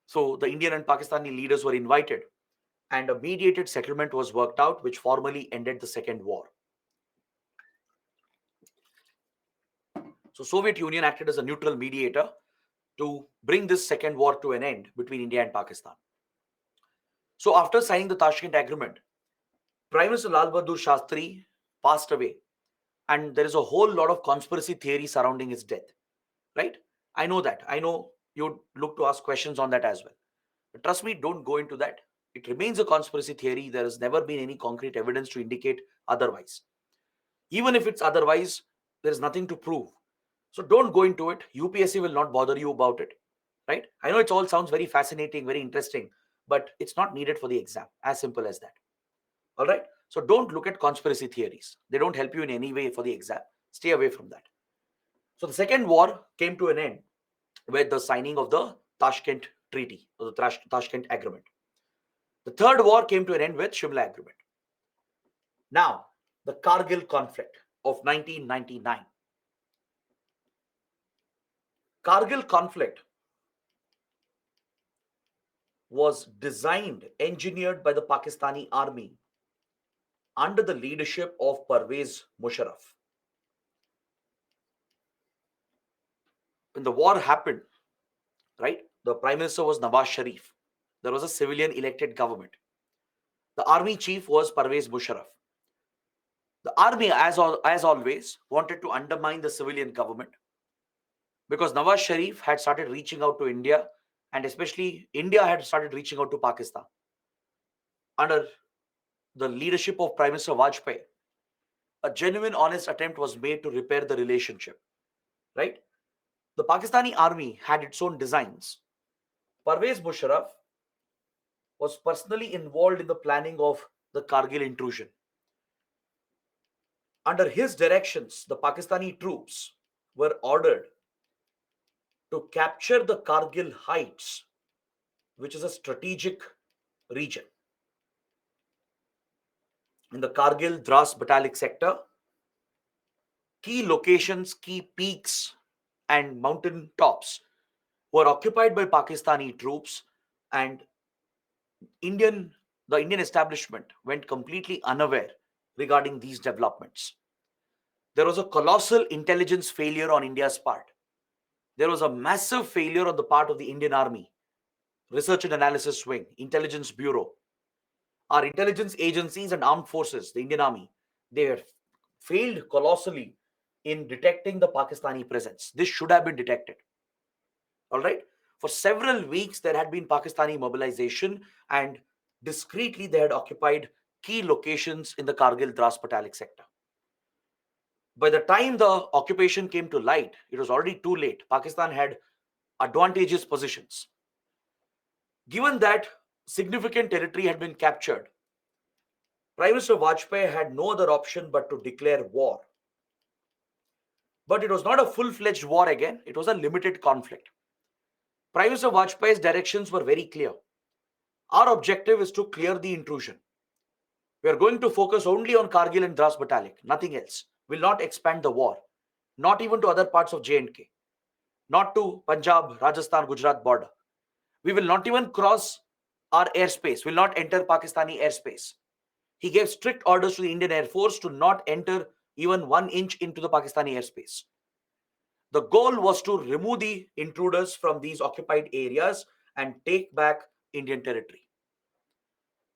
So the Indian and Pakistani leaders were invited, and a mediated settlement was worked out, which formally ended the Second War. So Soviet Union acted as a neutral mediator to bring this Second War to an end between India and Pakistan. So after signing the Tashkent Agreement, Prime Minister Lal Bahadur Shastri passed away, and there is a whole lot of conspiracy theory surrounding his death, right? I know that. I know you'd look to ask questions on that as well. But trust me, don't go into that. It remains a conspiracy theory. There has never been any concrete evidence to indicate otherwise. Even if it's otherwise, there is nothing to prove. So don't go into it. UPSC will not bother you about it, right? I know it all sounds very fascinating, very interesting, but it's not needed for the exam. As simple as that. All right. So don't look at conspiracy theories. They don't help you in any way for the exam. Stay away from that. So the Second War came to an end with the signing of the Tashkent Treaty, or the Tashkent Agreement. The Third War came to an end with Shimla Agreement. Now, the Kargil conflict of 1999. Kargil conflict was designed, engineered by the Pakistani army under the leadership of Pervez Musharraf. When the war happened, right, the Prime Minister was Nawaz Sharif. There was a civilian elected government. The army chief was Pervez Musharraf. The army, as always, wanted to undermine the civilian government because Nawaz Sharif had started reaching out to India, and especially India had started reaching out to Pakistan. Under the leadership of Prime Minister Vajpayee, a genuine, honest attempt was made to repair the relationship, right? The Pakistani army had its own designs. Pervez Musharraf was personally involved in the planning of the Kargil intrusion. Under his directions, the Pakistani troops were ordered to capture the Kargil Heights, which is a strategic region in the Kargil Dras Battalic sector. Key locations, key peaks, and mountain tops were occupied by Pakistani troops, and the Indian establishment went completely unaware regarding these developments. There was a colossal intelligence failure on India's part. There was a massive failure on the part of the Indian Army, Research and Analysis Wing, Intelligence Bureau. Our intelligence agencies and armed forces, the Indian Army, they have failed colossally in detecting the Pakistani presence. This should have been detected. All right. For several weeks, there had been Pakistani mobilization, and discreetly they had occupied key locations in the Kargil Dras Battalic sector. By the time the occupation came to light, it was already too late. Pakistan had advantageous positions. Given that significant territory had been captured, Prime Minister Vajpayee had no other option but to declare war. But it was not a full-fledged war again. It was a limited conflict. Prime Minister Vajpayee's directions were very clear. Our objective is to clear the intrusion. We are going to focus only on Kargil and Dras Battalic, nothing else. Will not expand the war, not even to other parts of J&K, not to Punjab, Rajasthan, Gujarat border. We will not even cross our airspace, will not enter Pakistani airspace. He gave strict orders to the Indian Air Force to not enter even 1 inch into the Pakistani airspace. The goal was to remove the intruders from these occupied areas and take back Indian territory.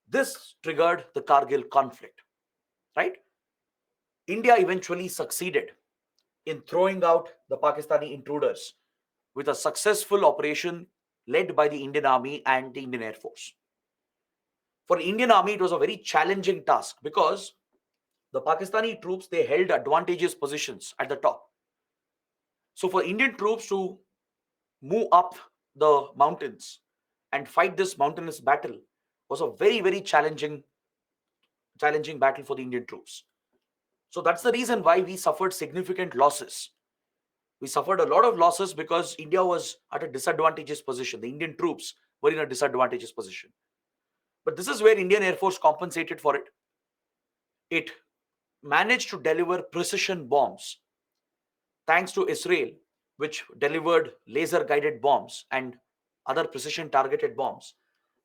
This triggered the Kargil conflict, right? India eventually succeeded in throwing out the Pakistani intruders with a successful operation led by the Indian Army and the Indian Air Force. For Indian Army, it was a very challenging task because the Pakistani troops, they held advantageous positions at the top. So for Indian troops to move up the mountains and fight this mountainous battle was a very, very challenging battle for the Indian troops. So that's the reason why we suffered significant losses. We suffered a lot of losses because India was at a disadvantageous position. The Indian troops were in a disadvantageous position. But this is where Indian Air Force compensated for it. It managed to deliver precision bombs thanks to Israel, which delivered laser guided bombs and other precision targeted bombs.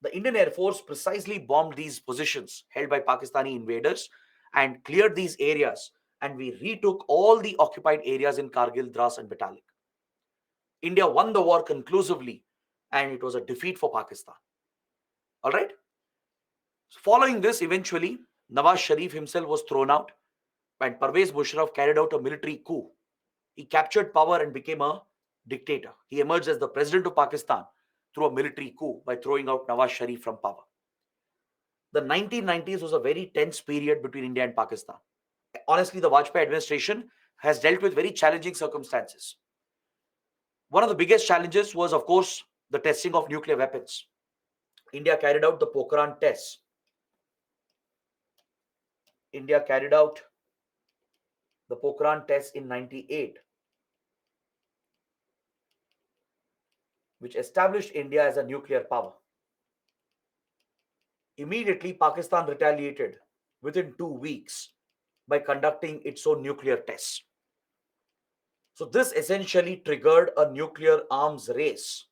The Indian Air Force precisely bombed these positions held by Pakistani invaders and cleared these areas, and we retook all the occupied areas in Kargil, Dras, and Batalik. India won the war conclusively, and it was a defeat for Pakistan. All right. Following this, eventually, Nawaz Sharif himself was thrown out, and Pervez Musharraf carried out a military coup. He captured power and became a dictator. He emerged as the president of Pakistan through a military coup by throwing out Nawaz Sharif from power. The 1990s was a very tense period between India and Pakistan. Honestly, the Vajpayee administration has dealt with very challenging circumstances. One of the biggest challenges was, of course, the testing of nuclear weapons. India carried out the Pokhran tests. India carried out the Pokhran test in 98, which established India as a nuclear power. Immediately, Pakistan retaliated within 2 weeks by conducting its own nuclear tests. So this essentially triggered a nuclear arms race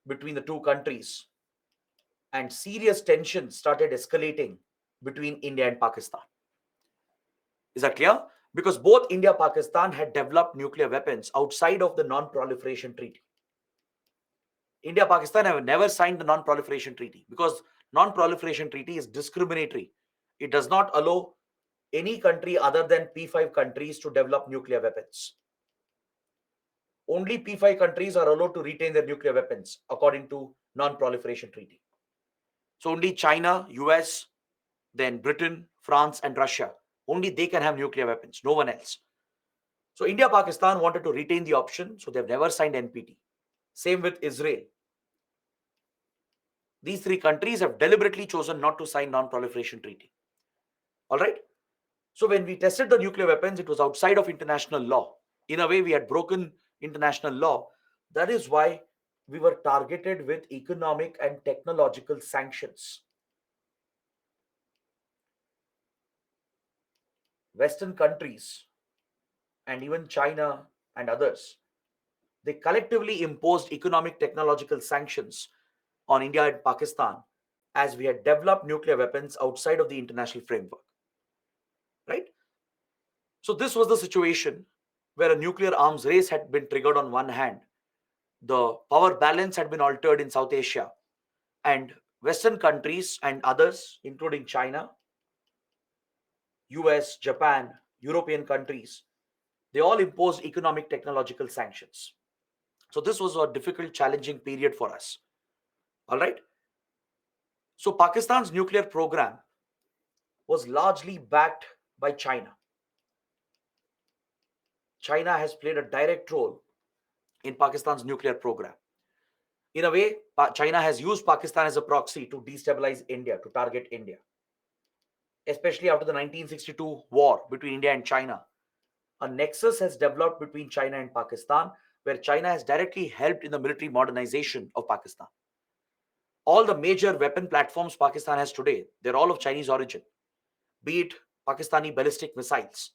between the two countries, and serious tension started escalating between India and Pakistan. Is that clear? Because both India and Pakistan had developed nuclear weapons outside of the Non-Proliferation Treaty. India and Pakistan have never signed the Non-Proliferation Treaty because Non-Proliferation Treaty is discriminatory. It does not allow any country other than P5 countries to develop nuclear weapons. Only P5 countries are allowed to retain their nuclear weapons according to Non-Proliferation Treaty. So only China, US, then Britain, France, and Russia, only they can have nuclear weapons, no one else. So India, Pakistan wanted to retain the option, so they've never signed NPT. Same with Israel. These three countries have deliberately chosen not to sign Non-Proliferation Treaty. All right. So when we tested the nuclear weapons, it was outside of international law. In a way, we had broken international law. That is why we were targeted with economic and technological sanctions. Western countries and even China and others, they collectively imposed economic technological sanctions on India and Pakistan as we had developed nuclear weapons outside of the international framework. Right? So this was the situation where a nuclear arms race had been triggered on one hand. The power balance had been altered in South Asia, and Western countries and others, including China, US, Japan, European countries, they all imposed economic technological sanctions. So this was a difficult, challenging period for us. All right. So Pakistan's nuclear program was largely backed by China. China has played a direct role in Pakistan's nuclear program. In a way, China has used Pakistan as a proxy to destabilize India, to target India. Especially after the 1962 war between India and China, a nexus has developed between China and Pakistan, where China has directly helped in the military modernization of Pakistan. All the major weapon platforms Pakistan has today, they're all of Chinese origin. Be it Pakistani ballistic missiles,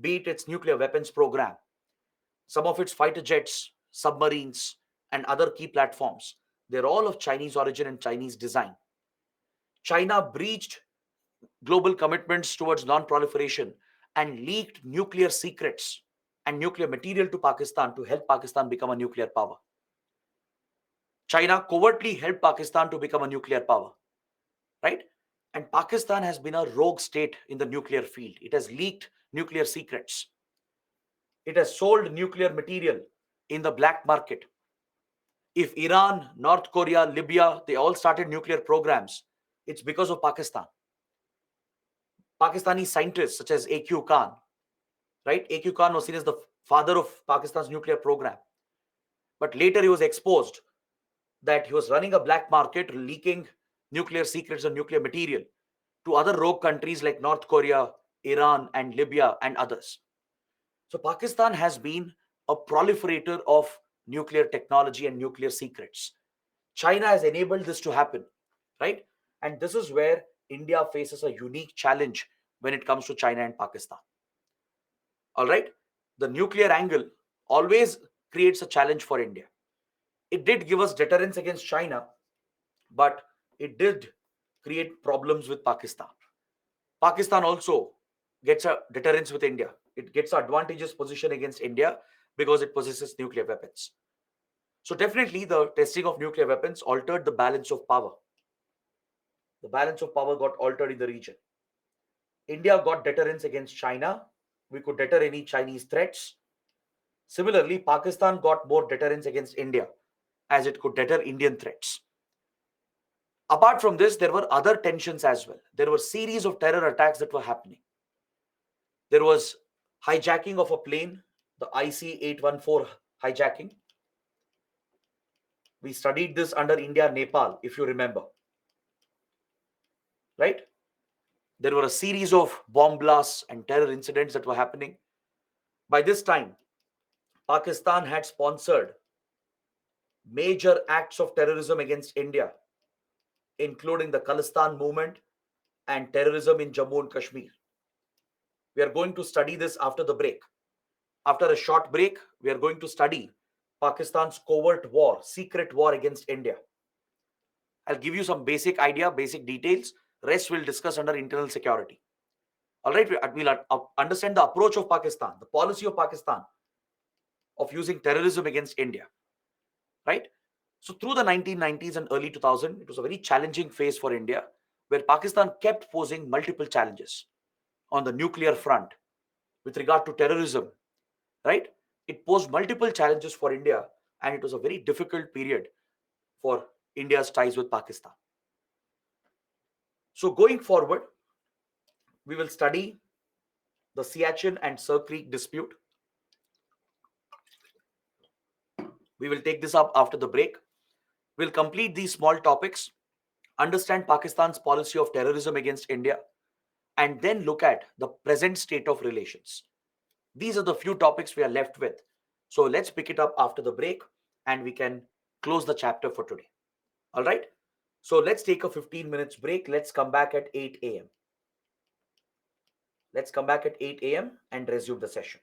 be it its nuclear weapons program, some of its fighter jets, submarines, and other key platforms, they're all of Chinese origin and Chinese design. China breached global commitments towards non-proliferation and leaked nuclear secrets and nuclear material to Pakistan to help Pakistan become a nuclear power. China covertly helped Pakistan to become a nuclear power, right? And Pakistan has been a rogue state in the nuclear field. It has leaked nuclear secrets. It has sold nuclear material in the black market. If Iran, North Korea, Libya, they all started nuclear programs, It's because of Pakistan. Pakistani scientists such as A.Q. Khan, right? A.Q. Khan was seen as the father of Pakistan's nuclear program. But later he was exposed that he was running a black market, leaking nuclear secrets and nuclear material to other rogue countries like North Korea, Iran, and Libya, and others. So Pakistan has been a proliferator of nuclear technology and nuclear secrets. China has enabled this to happen, right? And this is where India faces a unique challenge when it comes to China and Pakistan. All right? The nuclear angle always creates a challenge for India. It did give us deterrence against China, but it did create problems with Pakistan. Pakistan also gets a deterrence with India. It gets an advantageous position against India because it possesses nuclear weapons. So definitely the testing of nuclear weapons altered the balance of power. The balance of power got altered in the region. India got deterrence against China. We could deter any Chinese threats. Similarly, Pakistan got more deterrence against India as it could deter Indian threats. Apart from this, there were other tensions as well. There were series of terror attacks that were happening. There was hijacking of a plane, the IC-814 hijacking. We studied this under India-Nepal, if you remember. Right? There were a series of bomb blasts and terror incidents that were happening. By this time, Pakistan had sponsored major acts of terrorism against India, including the Khalistan movement and terrorism in Jammu and Kashmir. We are going to study this after the break. After a short break, we are going to study Pakistan's covert war, secret war against India. I'll give you some basic idea, basic details. Rest we'll discuss under internal security. All right, we'll understand the approach of Pakistan, the policy of Pakistan of using terrorism against India. Right? So through the 1990s and early 2000s, it was a very challenging phase for India, where Pakistan kept posing multiple challenges on the nuclear front with regard to terrorism. Right? It posed multiple challenges for India, and it was a very difficult period for India's ties with Pakistan. So going forward, we will study the Siachen and Sir Creek dispute. We will take this up after the break. We'll complete these small topics, understand Pakistan's policy of terrorism against India, and then look at the present state of relations. These are the few topics we are left with. So let's pick it up after the break and we can close the chapter for today. All right? So let's take a 15 minutes break. Let's come back at 8 a.m. Let's come back at 8 a.m. and resume the session.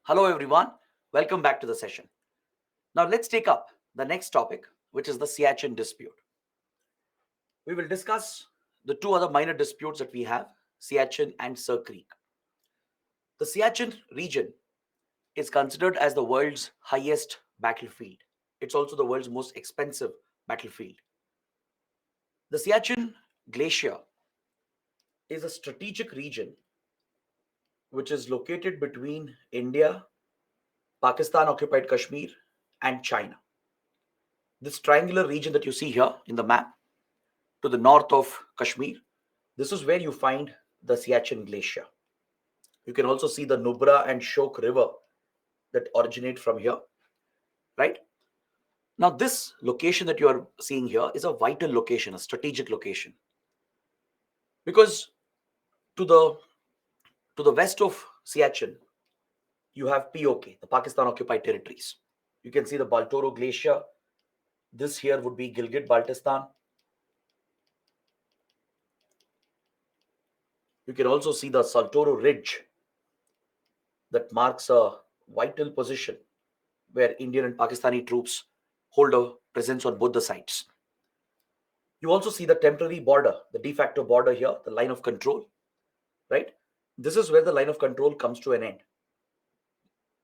Hello everyone, welcome back to the session. Now let's take up the next topic, which is the Siachen dispute. We will discuss the two other minor disputes that we have, Siachen and Sir Creek. The Siachen region is considered as the world's highest battlefield. It's also the world's most expensive battlefield. The Siachen Glacier is a strategic region which is located between India, Pakistan occupied Kashmir, and China. This triangular region that you see here in the map to the north of Kashmir, this is where you find the Siachen Glacier. You can also see the Nubra and Shok River that originate from here, right? Now, this location that you are seeing here is a vital location, a strategic location, because to the to the west of Siachen, you have POK, the Pakistan occupied territories. You can see the Baltoro Glacier. This here would be Gilgit-Baltistan. You can also see the Saltoro Ridge that marks a vital position where Indian and Pakistani troops hold a presence on both the sides. You also see the temporary border, the de facto border here, the line of control, right? This is where the line of control comes to an end.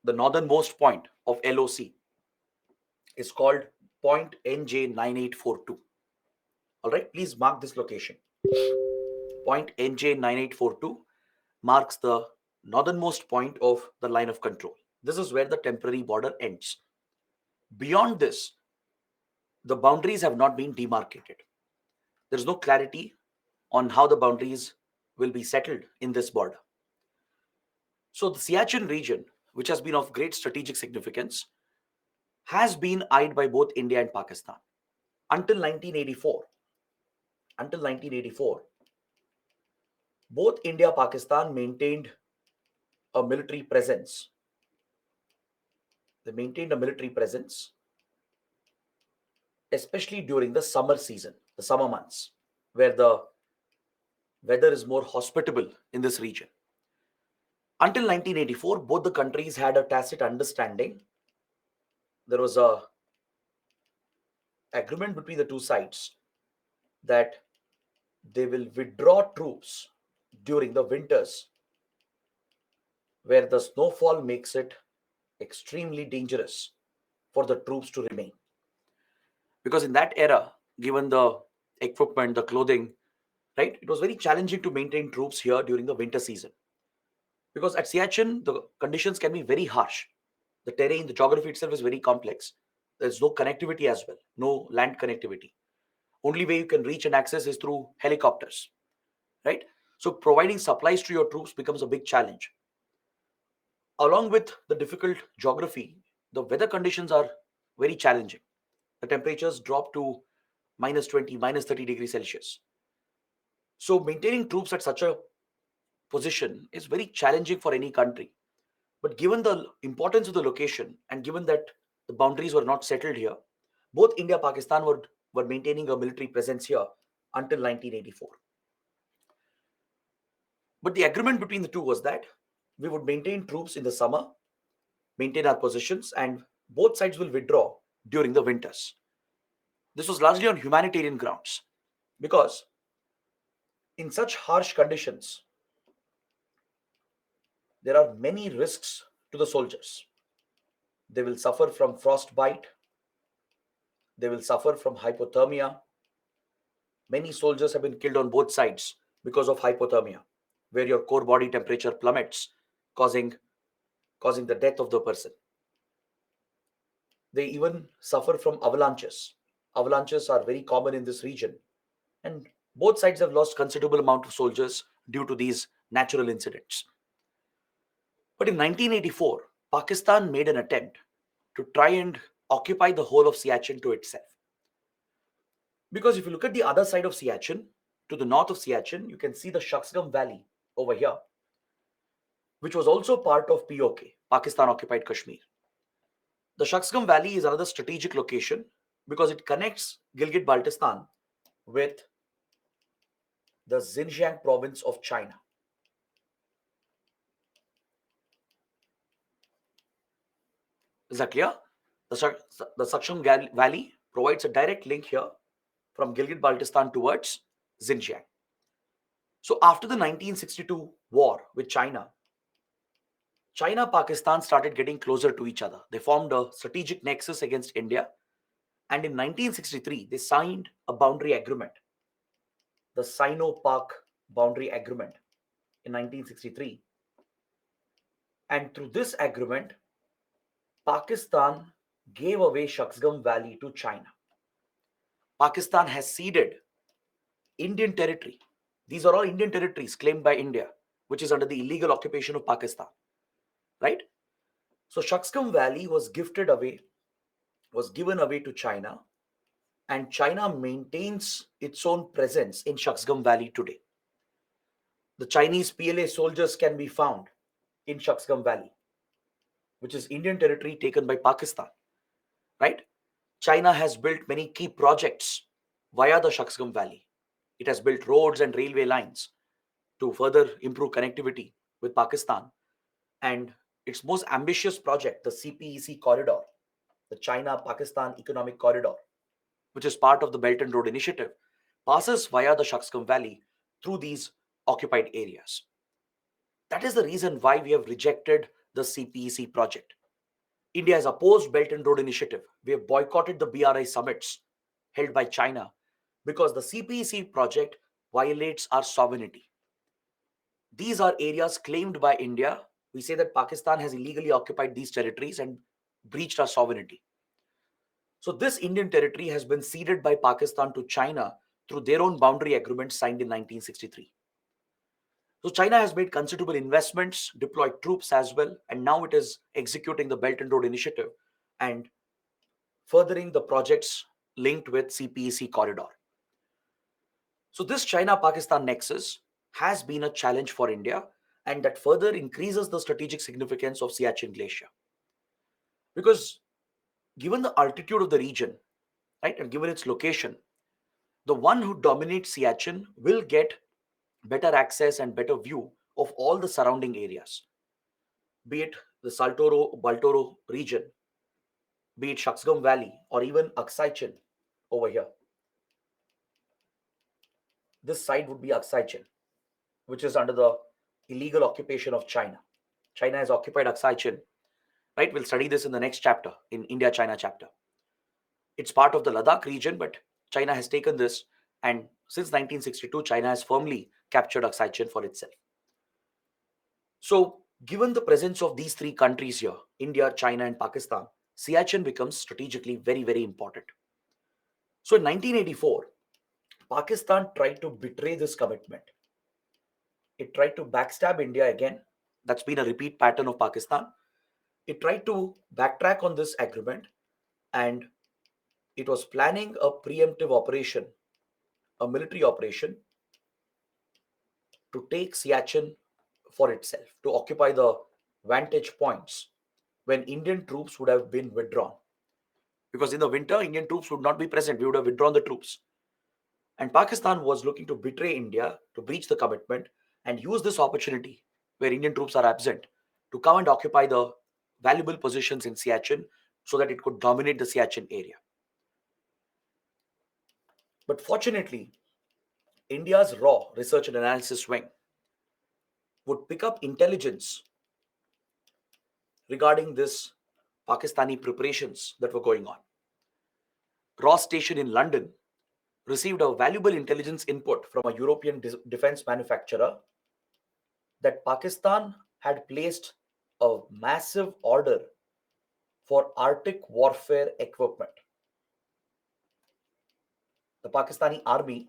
The northernmost point of LOC is called point NJ9842. All right, please mark this location. Point NJ9842 marks the northernmost point of the line of control. This is where the temporary border ends. Beyond this, the boundaries have not been demarcated. There is no clarity on how the boundaries will be settled in this border. So the Siachen region, which has been of great strategic significance, has been eyed by both India and Pakistan. Until 1984, both India and Pakistan maintained a military presence. They maintained a military presence, especially during the summer season, the summer months, where the weather is more hospitable in this region. Until 1984, both the countries had a tacit understanding. There was a agreement between the two sides that they will withdraw troops during the winters where the snowfall makes it extremely dangerous for the troops to remain. Because in that era, given the equipment, the clothing, right, it was very challenging to maintain troops here during the winter season. Because at Siachen, the conditions can be very harsh. The terrain, the geography itself is very complex. There's no connectivity as well, no land connectivity. Only way you can reach and access is through helicopters, right? So providing supplies to your troops becomes a big challenge. Along with the difficult geography, the weather conditions are very challenging. The temperatures drop to minus 20, minus 30 degrees Celsius. So maintaining troops at such a position is very challenging for any country. But given the importance of the location and given that the boundaries were not settled here, both India and Pakistan were maintaining a military presence here until 1984. But the agreement between the two was that we would maintain troops in the summer, maintain our positions, and both sides will withdraw during the winters. This was largely on humanitarian grounds because in such harsh conditions, there are many risks to the soldiers. They will suffer from frostbite, they will suffer from hypothermia. Many soldiers have been killed on both sides because of hypothermia, where your core body temperature plummets, causing the death of the person. They even suffer from avalanches. Avalanches are very common in this region, and both sides have lost considerable amount of soldiers due to these natural incidents. But in 1984, Pakistan made an attempt to try and occupy the whole of Siachen to itself. Because if you look at the other side of Siachen, to the north of Siachen, you can see the Shaksgam Valley over here, which was also part of POK, Pakistan occupied Kashmir. The Shaksgam Valley is another strategic location because it connects Gilgit-Baltistan with the Xinjiang province of China. Is that clear? The Saksham Valley provides a direct link here from Gilgit-Baltistan towards Xinjiang. So after the 1962 war with China, Pakistan started getting closer to each other. They formed a strategic nexus against India. And in 1963, they signed a boundary agreement, the Sino-Pak Boundary Agreement in 1963. And through this agreement, Pakistan gave away Shaksgam Valley to China. Pakistan has ceded Indian territory. These are all Indian territories claimed by India, which is under the illegal occupation of Pakistan, right? So Shaksgam Valley was given away to China, and China maintains its own presence in Shaksgam Valley today. The Chinese PLA soldiers can be found in Shaksgam Valley, which is Indian territory taken by Pakistan, right? China has built many key projects via the Shaksgam Valley. It has built roads and railway lines to further improve connectivity with Pakistan. And its most ambitious project, the CPEC corridor, the China-Pakistan Economic Corridor, which is part of the Belt and Road Initiative, passes via the Shaksgam Valley through these occupied areas. That is the reason why we have rejected the CPEC project. India has opposed Belt and Road Initiative. We have boycotted the BRI summits held by China because the CPEC project violates our sovereignty. These are areas claimed by India. We say that Pakistan has illegally occupied these territories and breached our sovereignty. So this Indian territory has been ceded by Pakistan to China through their own boundary agreement signed in 1963. So China has made considerable investments, deployed troops as well, and now it is executing the Belt and Road Initiative and furthering the projects linked with CPEC corridor. So this China-Pakistan nexus has been a challenge for India, and that further increases the strategic significance of Siachen Glacier. Because given the altitude of the region, right, and given its location, the one who dominates Siachen will get better access and better view of all the surrounding areas, be it the Baltoro region, be it Shaksgam Valley, or even Aksai Chin over here. This side would be Aksai Chin, which is under the illegal occupation of China. China has occupied Aksai Chin, right? We'll study this in the next chapter, in India-China chapter. It's part of the Ladakh region, but China has taken this, and since 1962, China has firmly captured Aksai Chin for itself. So, given the presence of these three countries here, India, China, and Pakistan, Siachen becomes strategically very, very important. So, in 1984, Pakistan tried to betray this commitment. It tried to backstab India again. That's been a repeat pattern of Pakistan. It tried to backtrack on this agreement, and it was planning a preemptive operation, a military operation, to take Siachen for itself, to occupy the vantage points when Indian troops would have been withdrawn. Because in the winter, Indian troops would not be present. We would have withdrawn the troops. And Pakistan was looking to betray India, to breach the commitment, and use this opportunity where Indian troops are absent to come and occupy the valuable positions in Siachen so that it could dominate the Siachen area. But fortunately, India's raw research and analysis wing would pick up intelligence regarding this Pakistani preparations that were going on. RAW station in London received a valuable intelligence input from a European defense manufacturer that Pakistan had placed a massive order for Arctic warfare equipment. The Pakistani army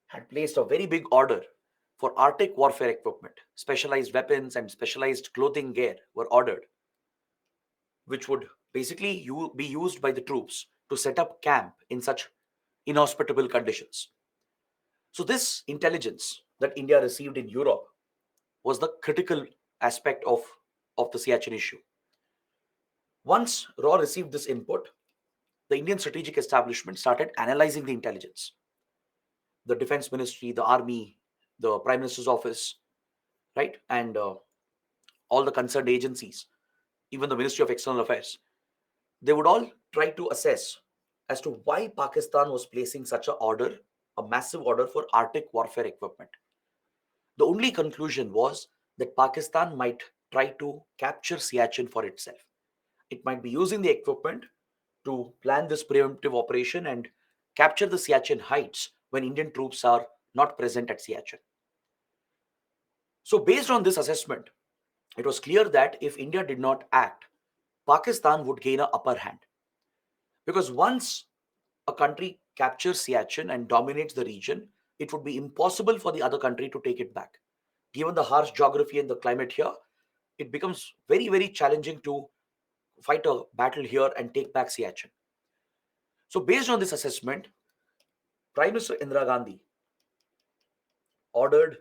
had placed a very big order for Arctic warfare equipment. Specialized weapons and specialized clothing gear were ordered, which would basically be used by the troops to set up camp in such inhospitable conditions. So this intelligence that India received in Europe was the critical aspect of the Siachen issue. Once RAW received this input, the Indian strategic establishment started analyzing the intelligence. The defense ministry, the army, the prime minister's office, right, and all the concerned agencies even the Ministry of External Affairs, they would all try to assess as to why Pakistan was placing such a order, a massive order for Arctic warfare equipment. The only conclusion was that Pakistan might try to capture Siachen for itself. It might be using the equipment to plan this preemptive operation and capture the Siachen heights when Indian troops are not present at Siachen. So, based on this assessment, it was clear that if India did not act, Pakistan would gain an upper hand. Because once a country captures Siachen and dominates the region, it would be impossible for the other country to take it back. Given the harsh geography and the climate here, it becomes very, very challenging to fight a battle here and take back Siachen. So, based on this assessment, Prime Minister Indira Gandhi ordered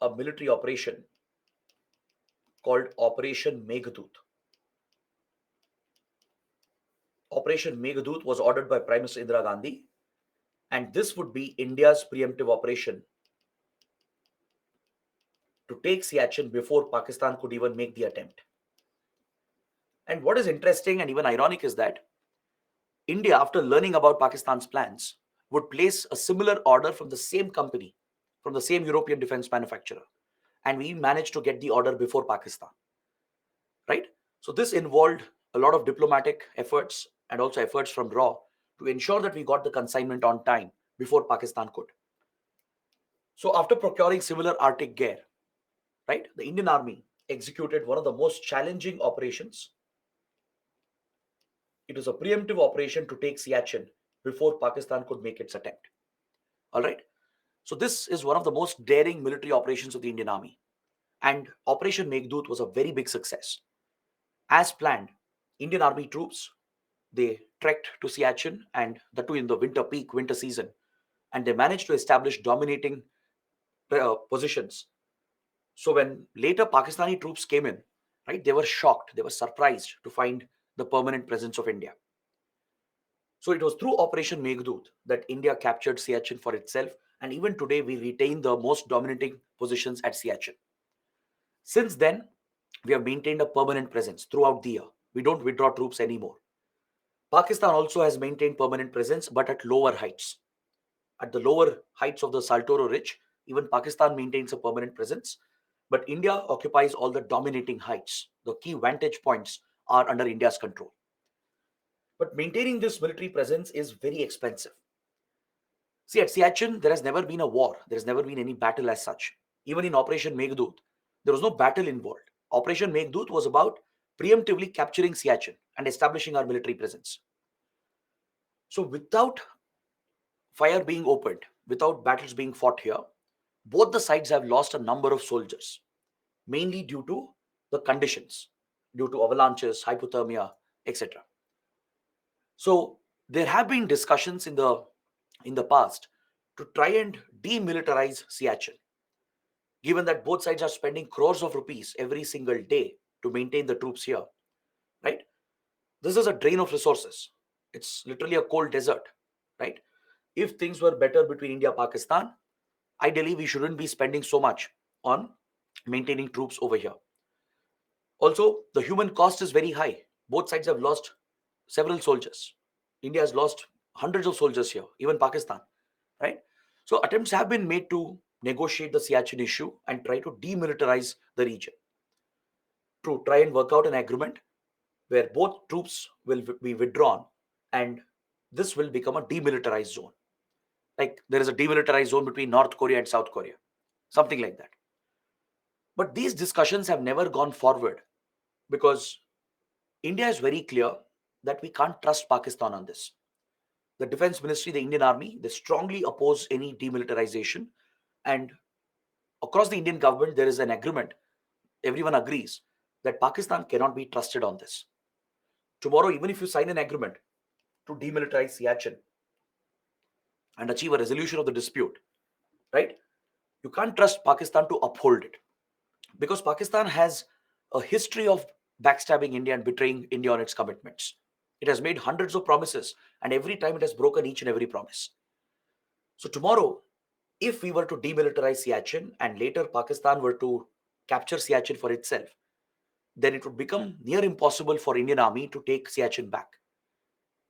a military operation called Operation Meghdoot. Operation Meghdoot was ordered by Prime Minister Indira Gandhi, and this would be India's preemptive operation to take Siachen before Pakistan could even make the attempt. And what is interesting and even ironic is that India, after learning about Pakistan's plans, would place a similar order from the same company, from the same European defense manufacturer. And we managed to get the order before Pakistan. Right? So this involved a lot of diplomatic efforts and also efforts from RAW to ensure that we got the consignment on time before Pakistan could. So after procuring similar Arctic gear, right, the Indian Army executed one of the most challenging operations. It was a preemptive operation to take Siachen before Pakistan could make its attempt. All right. So this is one of the most daring military operations of the Indian Army. And Operation Meghdoot was a very big success. As planned, Indian Army troops, they trekked to Siachen, and the two in the winter season, and they managed to establish dominating positions. So when later Pakistani troops came in, right, they were shocked, they were surprised to find the permanent presence of India. So it was through Operation Meghdoot that India captured Siachen for itself, and even today we retain the most dominating positions at Siachen. Since then, we have maintained a permanent presence throughout the year. We don't withdraw troops anymore. Pakistan also has maintained permanent presence, but at lower heights. At the lower heights of the Saltoro Ridge, even Pakistan maintains a permanent presence, but India occupies all the dominating heights. The key vantage points are under India's control. But maintaining this military presence is very expensive. See, at Siachen, there has never been a war. There has never been any battle as such. Even in Operation Meghdoot, there was no battle involved. Operation Meghdoot was about preemptively capturing Siachen and establishing our military presence. So without fire being opened, without battles being fought here, both the sides have lost a number of soldiers, mainly due to the conditions, due to avalanches, hypothermia, etc. So there have been discussions in the past to try and demilitarize Siachen, given that both sides are spending crores of rupees every single day to maintain the troops here, right? This is a drain of resources. It's literally a cold desert, right? If things were better between India and Pakistan, ideally we shouldn't be spending so much on maintaining troops over here. Also, the human cost is very high. Both sides have lost several soldiers. India has lost hundreds of soldiers here, even Pakistan, right? So attempts have been made to negotiate the Siachen issue and try to demilitarize the region, to try and work out an agreement where both troops will be withdrawn and this will become a demilitarized zone. Like there is a demilitarized zone between North Korea and South Korea, something like that. But these discussions have never gone forward because India is very clear that we can't trust Pakistan on this. The Defense Ministry, the Indian Army, they strongly oppose any demilitarization. And across the Indian government, there is an agreement. Everyone agrees that Pakistan cannot be trusted on this. Tomorrow, even if you sign an agreement to demilitarize Siachen and achieve a resolution of the dispute, right? You can't trust Pakistan to uphold it because Pakistan has a history of backstabbing India and betraying India on its commitments. It has made hundreds of promises and every time it has broken each and every promise. So tomorrow, if we were to demilitarize Siachen and later Pakistan were to capture Siachen for itself, then it would become near impossible for Indian Army to take Siachen back.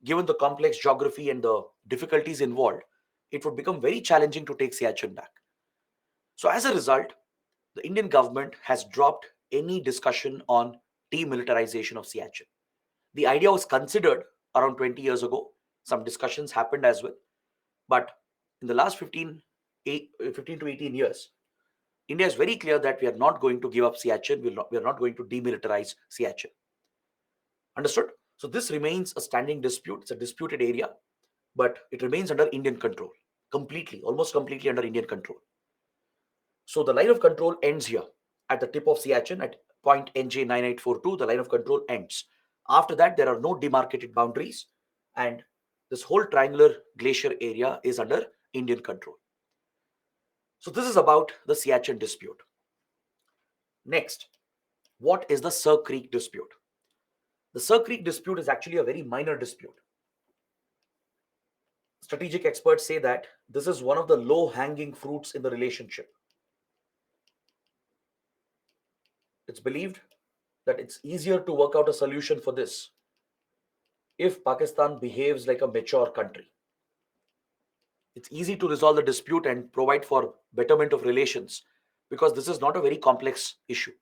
Given the complex geography and the difficulties involved, it would become very challenging to take Siachen back. So as a result, the Indian government has dropped any discussion on demilitarization of Siachen. The idea was considered around 20 years ago. Some discussions happened as well. But in the last 15 to 18 years, India is very clear that we are not going to give up Siachen. We are not going to demilitarize Siachen. Understood? So this remains a standing dispute. It's a disputed area, but it remains under Indian control. Completely, almost completely under Indian control. So the line of control ends here at the tip of Siachen at point NJ9842. The line of control ends. After that, there are no demarcated boundaries, and this whole triangular glacier area is under Indian control. So this is about the Siachen dispute. Next, what is the Sir Creek dispute? The Sir Creek dispute is actually a very minor dispute. Strategic experts say that this is one of the low-hanging fruits in the relationship. It's believed that it's easier to work out a solution for this if Pakistan behaves like a mature country. It's easy to resolve the dispute and provide for betterment of relations because this is not a very complex issue.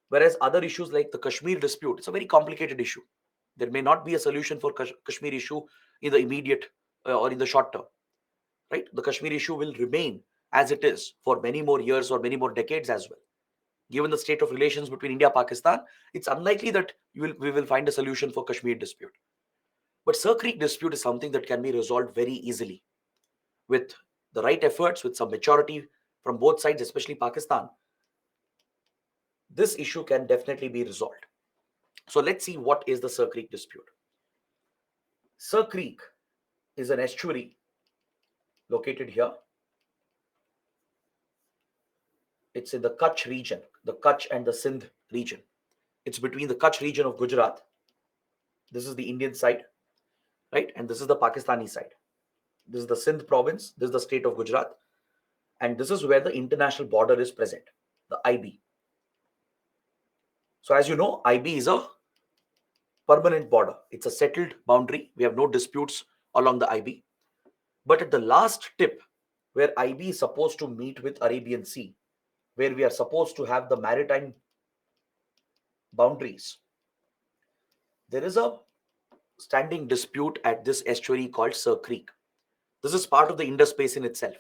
Whereas other issues like the Kashmir dispute, it's a very complicated issue. There may not be a solution for Kashmir issue in the immediate or in the short term, right? The Kashmir issue will remain as it is for many more years or many more decades as well. Given the state of relations between India and Pakistan, it's unlikely that we will find a solution for Kashmir dispute. But Sir Creek dispute is something that can be resolved very easily. With the right efforts, with some maturity from both sides, especially Pakistan, this issue can definitely be resolved. So let's see what is the Sir Creek dispute. Sir Creek is an estuary located here. It's in the Kutch region, the Kutch and the Sindh region. It's between the Kutch region of Gujarat. This is the Indian side, right? And this is the Pakistani side. This is the Sindh province. This is the state of Gujarat. And this is where the international border is present, the IB. So as you know, IB is a permanent border. It's a settled boundary. We have no disputes along the IB. But at the last tip, where IB is supposed to meet with Arabian Sea, where we are supposed to have the maritime boundaries, there is a standing dispute at this estuary called Sir Creek. This is part of the Indus Basin itself.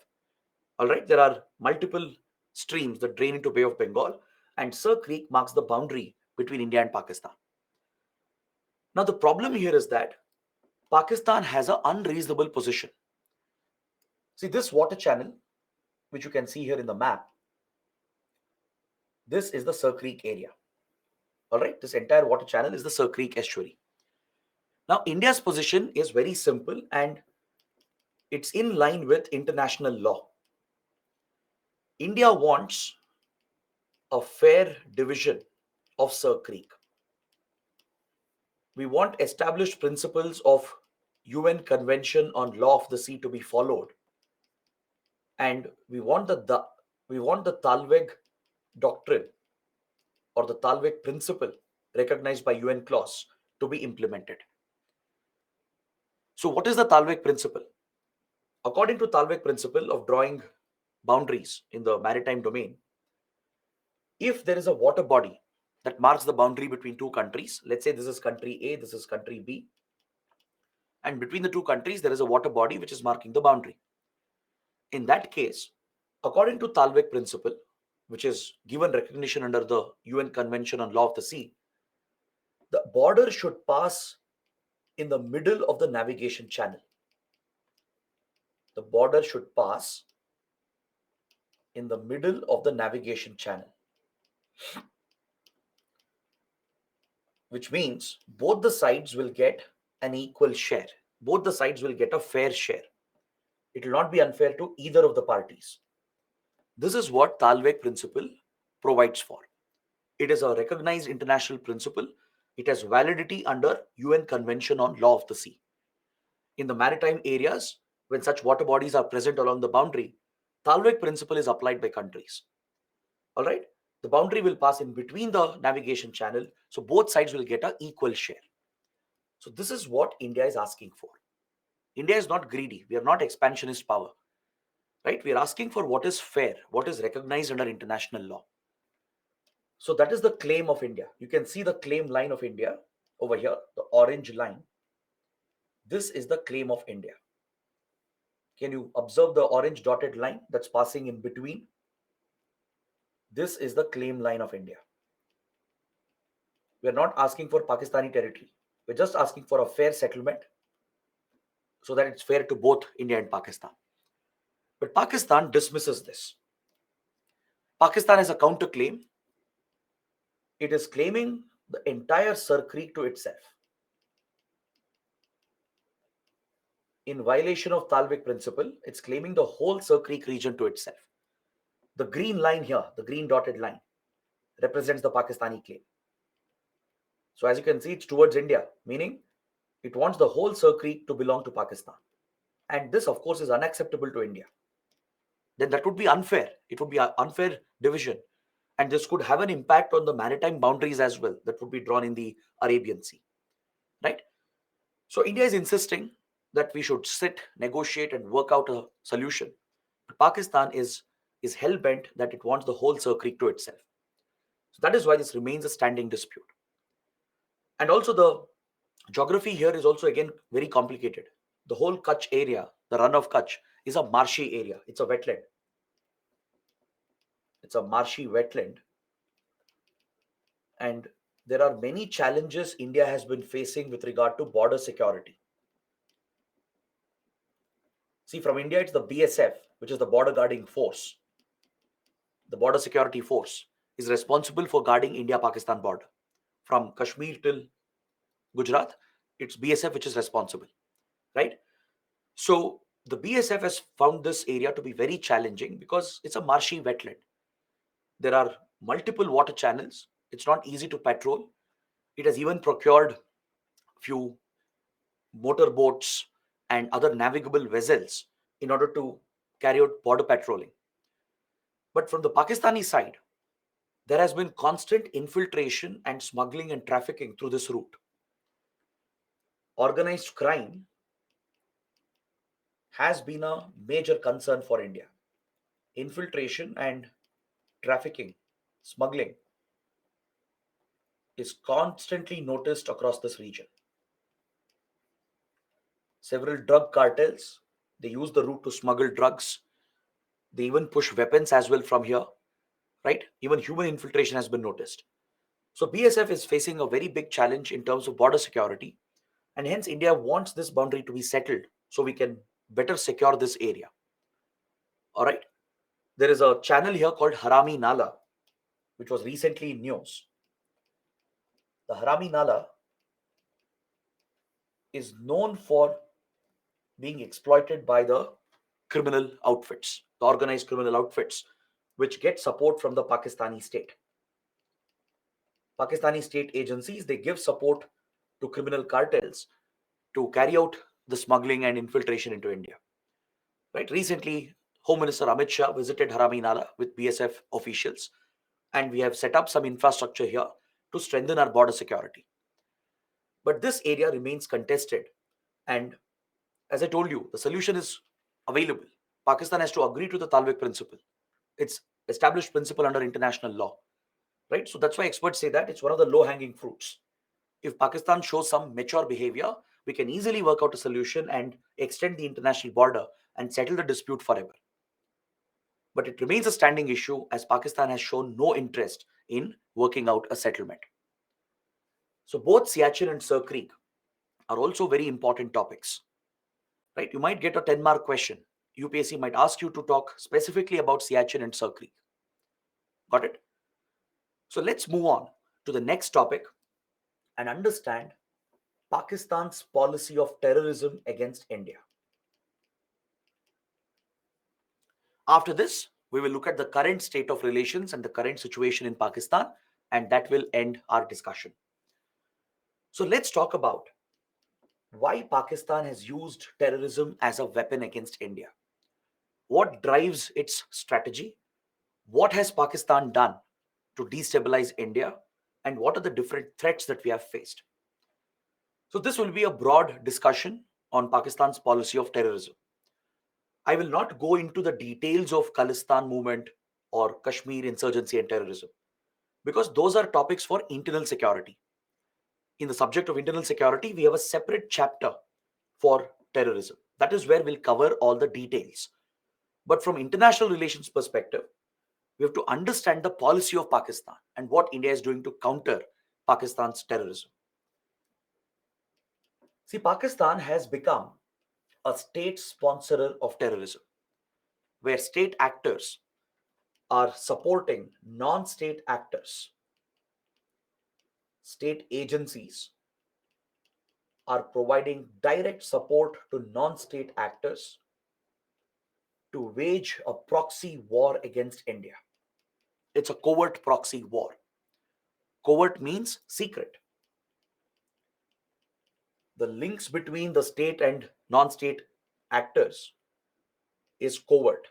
All right, there are multiple streams that drain into Bay of Bengal, and Sir Creek marks the boundary between India and Pakistan. Now, the problem here is that Pakistan has an unreasonable position. See, this water channel, which you can see here in the map, this is the Sir Creek area. All right, this entire water channel is the Sir Creek estuary. Now, India's position is very simple and it's in line with international law. India wants a fair division of Sir Creek. We want established principles of UN Convention on Law of the Sea to be followed. And we want the Talweg doctrine or the Talweg principle recognized by UN clause to be implemented. So what is the Talweg principle? According to Talweg principle of drawing boundaries in the maritime domain, if there is a water body that marks the boundary between two countries, let's say this is country A, this is country B, and between the two countries there is a water body which is marking the boundary. In that case, according to Talweg principle, which is given recognition under the UN Convention on Law of the Sea, the border should pass in the middle of the navigation channel. The border should pass in the middle of the navigation channel, which means both the sides will get an equal share. Both the sides will get a fair share. It will not be unfair to either of the parties. This is what Talweg principle provides for. It is a recognized international principle. It has validity under UN Convention on Law of the Sea. In the maritime areas, when such water bodies are present along the boundary, Talweg principle is applied by countries. All right. The boundary will pass in between the navigation channel, so both sides will get an equal share. So this is what India is asking for. India is not greedy. We are not expansionist power, right? We are asking for what is fair, what is recognized under international law. So that is the claim of India. You can see the claim line of India over here, the orange line. This is the claim of India. Can you observe the orange dotted line that's passing in between? This is the claim line of India. We are not asking for Pakistani territory. We're just asking for a fair settlement so that it's fair to both India and Pakistan. But Pakistan dismisses this. Pakistan has a counterclaim. It is claiming the entire Sir Creek to itself. In violation of Talvik principle, it's claiming the whole Sir Creek region to itself. The green line here, the green dotted line, represents the Pakistani claim. So as you can see, it's towards India, meaning it wants the whole Sir Creek to belong to Pakistan. And this, of course, is unacceptable to India. Then that would be unfair. It would be an unfair division. And this could have an impact on the maritime boundaries as well that would be drawn in the Arabian Sea. Right? So India is insisting that we should sit, negotiate, and work out a solution. But Pakistan is hell-bent that it wants the whole Sir Creek to itself. So that is why this remains a standing dispute. And also the geography here is also again very complicated. The whole Kutch area, the run of Kutch, is a marshy area. It's a wetland. It's a marshy wetland. And there are many challenges India has been facing with regard to border security. See, from India, it's the BSF, which is the border guarding force. The border security force is responsible for guarding India-Pakistan border. From Kashmir till Gujarat, it's BSF which is responsible, right? So the BSF has found this area to be very challenging because it's a marshy wetland. There are multiple water channels. It's not easy to patrol. It has even procured few motorboats and other navigable vessels in order to carry out border patrolling. But from the Pakistani side, there has been constant infiltration and smuggling and trafficking through this route. Organized crime has been a major concern for India. Infiltration and trafficking, smuggling is constantly noticed across this region. Several drug cartels, they use the route to smuggle drugs. They even push weapons as well from here, right? Even human infiltration has been noticed. So BSF is facing a very big challenge in terms of border security, and hence India wants this boundary to be settled so we can better secure this area. All right. There is a channel here called Harami Nala, which was recently in news. The Harami Nala is known for being exploited by the criminal outfits, the organized criminal outfits, which get support from the Pakistani state. Pakistani state agencies, they give support to criminal cartels to carry out the smuggling and infiltration into India. Right? Recently, Home Minister Amit Shah visited Harami Nala with BSF officials, and we have set up some infrastructure here to strengthen our border security. But this area remains contested, and as I told you, the solution is available. Pakistan has to agree to the Talvik principle. It's established principle under international law, right? So that's why experts say that it's one of the low-hanging fruits. If Pakistan shows some mature behavior, we can easily work out a solution and extend the international border and settle the dispute forever. But it remains a standing issue as Pakistan has shown no interest in working out a settlement. So both Siachen and Sir Creek are also very important topics, right? You might get a 10-mark question. UPSC might ask you to talk specifically about Siachen and Sir Creek. Got it? So let's move on to the next topic and understand Pakistan's policy of terrorism against India. After this, we will look at the current state of relations and the current situation in Pakistan, and that will end our discussion. So let's talk about why Pakistan has used terrorism as a weapon against India. What drives its strategy? What has Pakistan done to destabilize India, and what are the different threats that we have faced. So this will be a broad discussion on Pakistan's policy of terrorism. I will not go into the details of Khalistan movement or Kashmir insurgency and terrorism, because those are topics for internal security. In the subject of internal security, we have a separate chapter for terrorism. That is where we'll cover all the details. But from international relations perspective, we have to understand the policy of Pakistan and what India is doing to counter Pakistan's terrorism. See, Pakistan has become a state sponsor of terrorism, where state actors are supporting non-state actors. State agencies are providing direct support to non-state actors to wage a proxy war against India. It's a covert proxy war. Covert means secret. The links between the state and non-state actors is covert.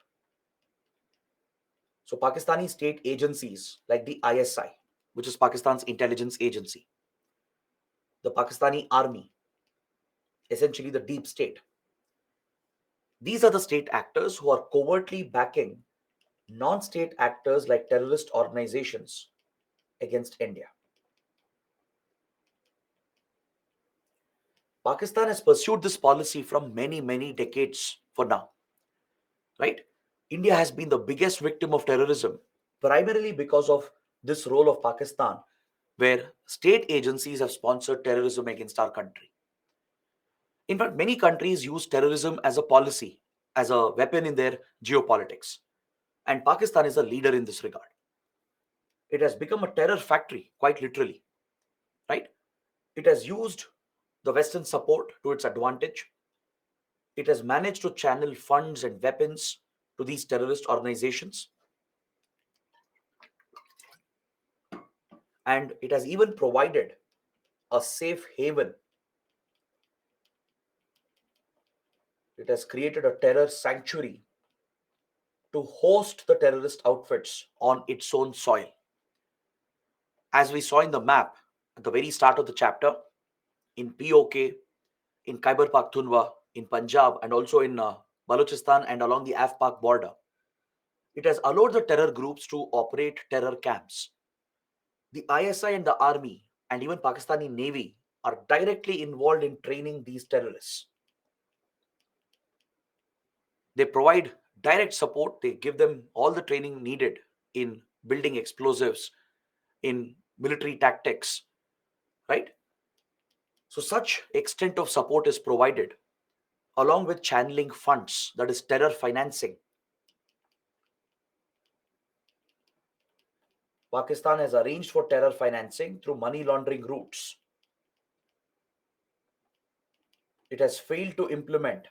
So Pakistani state agencies like the ISI, which is Pakistan's intelligence agency, the Pakistani army, essentially the deep state. These are the state actors who are covertly backing non-state actors like terrorist organizations against India. Pakistan has pursued this policy from many decades for now, right? India has been the biggest victim of terrorism primarily because of this role of Pakistan, where state agencies have sponsored terrorism against our country. In fact, many countries use terrorism as a policy, as a weapon in their geopolitics. And Pakistan is a leader in this regard. It has become a terror factory, quite literally, right? It has used the Western support to its advantage. It has managed to channel funds and weapons to these terrorist organizations. And it has even provided a safe haven. It has created a terror sanctuary to host the terrorist outfits on its own soil. As we saw in the map at the very start of the chapter, in POK, in Khyber Pakhtunkhwa, in Punjab, and also in Balochistan and along the Af-Pak border, it has allowed the terror groups to operate terror camps. The ISI and the army and even Pakistani Navy are directly involved in training these terrorists. They provide direct support. They give them all the training needed in building explosives, in military tactics, right? So such extent of support is provided along with channeling funds, that is terror financing. Pakistan has arranged for terror financing through money laundering routes. It has failed to implement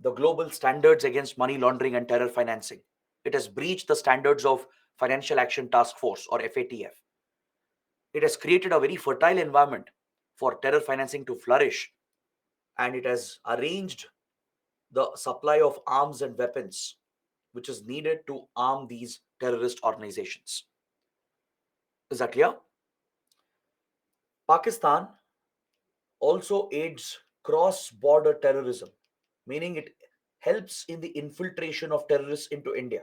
the global standards against money laundering and terror financing. It has breached the standards of Financial Action Task Force or FATF. It has created a very fertile environment for terror financing to flourish, and it has arranged the supply of arms and weapons which is needed to arm these terrorist organizations. Is that clear? Pakistan also aids cross-border terrorism, meaning it helps in the infiltration of terrorists into India.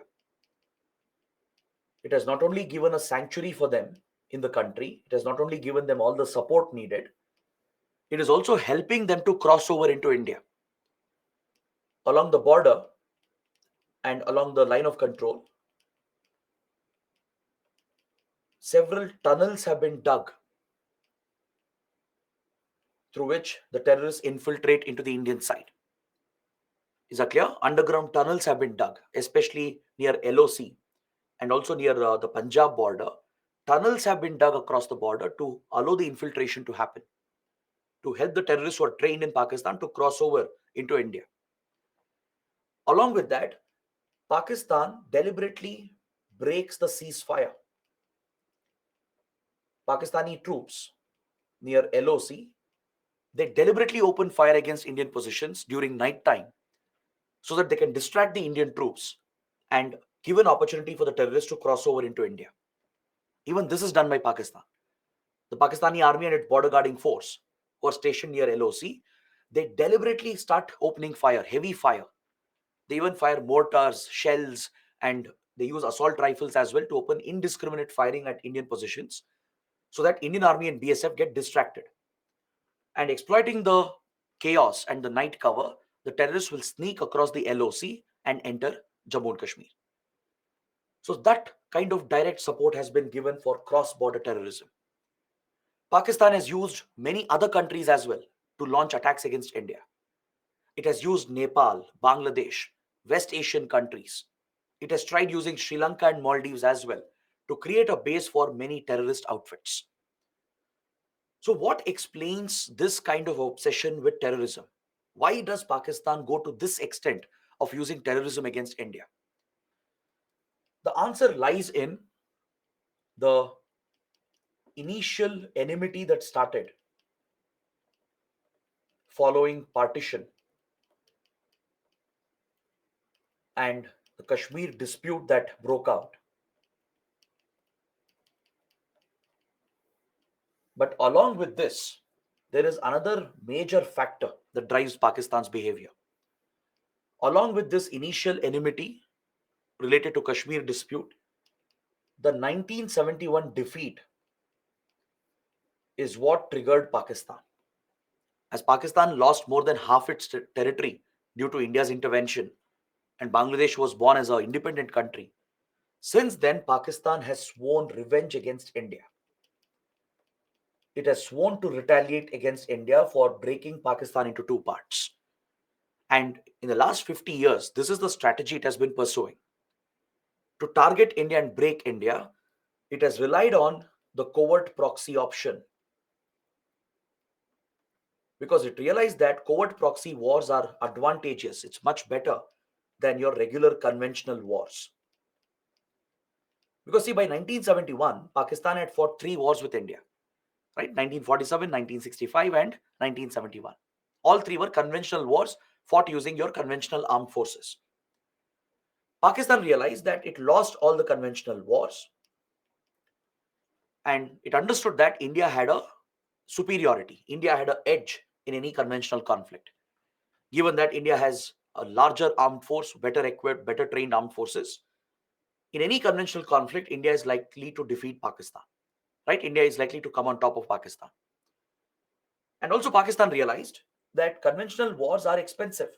It has not only given a sanctuary for them in the country, it has not only given them all the support needed, it is also helping them to cross over into India. Along the border and along the line of control, several tunnels have been dug through which the terrorists infiltrate into the Indian side. Is that clear? Underground tunnels have been dug, especially near LOC and also near the Punjab border. Tunnels have been dug across the border to allow the infiltration to happen, to help the terrorists who are trained in Pakistan to cross over into India. Along with that, Pakistan deliberately breaks the ceasefire. Pakistani troops near LOC, they deliberately open fire against Indian positions during night time so that they can distract the Indian troops and give an opportunity for the terrorists to cross over into India. Even this is done by Pakistan. The Pakistani army and its border guarding force, who are stationed near LOC, they deliberately start opening fire, heavy fire. They even fire mortars, shells, and they use assault rifles as well to open indiscriminate firing at Indian positions so that Indian army and BSF get distracted. And exploiting the chaos and the night cover, the terrorists will sneak across the LOC and enter Jammu and Kashmir. So that kind of direct support has been given for cross-border terrorism. Pakistan has used many other countries as well to launch attacks against India. It has used Nepal, Bangladesh, West Asian countries. It has tried using Sri Lanka and Maldives as well to create a base for many terrorist outfits. So, what explains this kind of obsession with terrorism? Why does Pakistan go to this extent of using terrorism against India? The answer lies in the initial enmity that started following partition and the Kashmir dispute that broke out. But along with this, there is another major factor that drives Pakistan's behavior. Along with this initial enmity related to Kashmir dispute, the 1971 defeat is what triggered Pakistan. As Pakistan lost more than half its territory due to India's intervention, and Bangladesh was born as an independent country, since then Pakistan has sworn revenge against India. It has sworn to retaliate against India for breaking Pakistan into two parts. And in the last 50 years, this is the strategy it has been pursuing. To target India and break India, it has relied on the covert proxy option because it realized that covert proxy wars are advantageous. It's much better than your regular conventional wars. Because see, by 1971, Pakistan had fought three wars with India, right? 1947, 1965, and 1971. All three were conventional wars fought using your conventional armed forces. Pakistan realized that it lost all the conventional wars and it understood that India had a superiority. India had an edge in any conventional conflict. Given that India has a larger armed force, better equipped, better trained armed forces, in any conventional conflict, India is likely to defeat Pakistan, right? India is likely to come on top of Pakistan. And also Pakistan realized that conventional wars are expensive.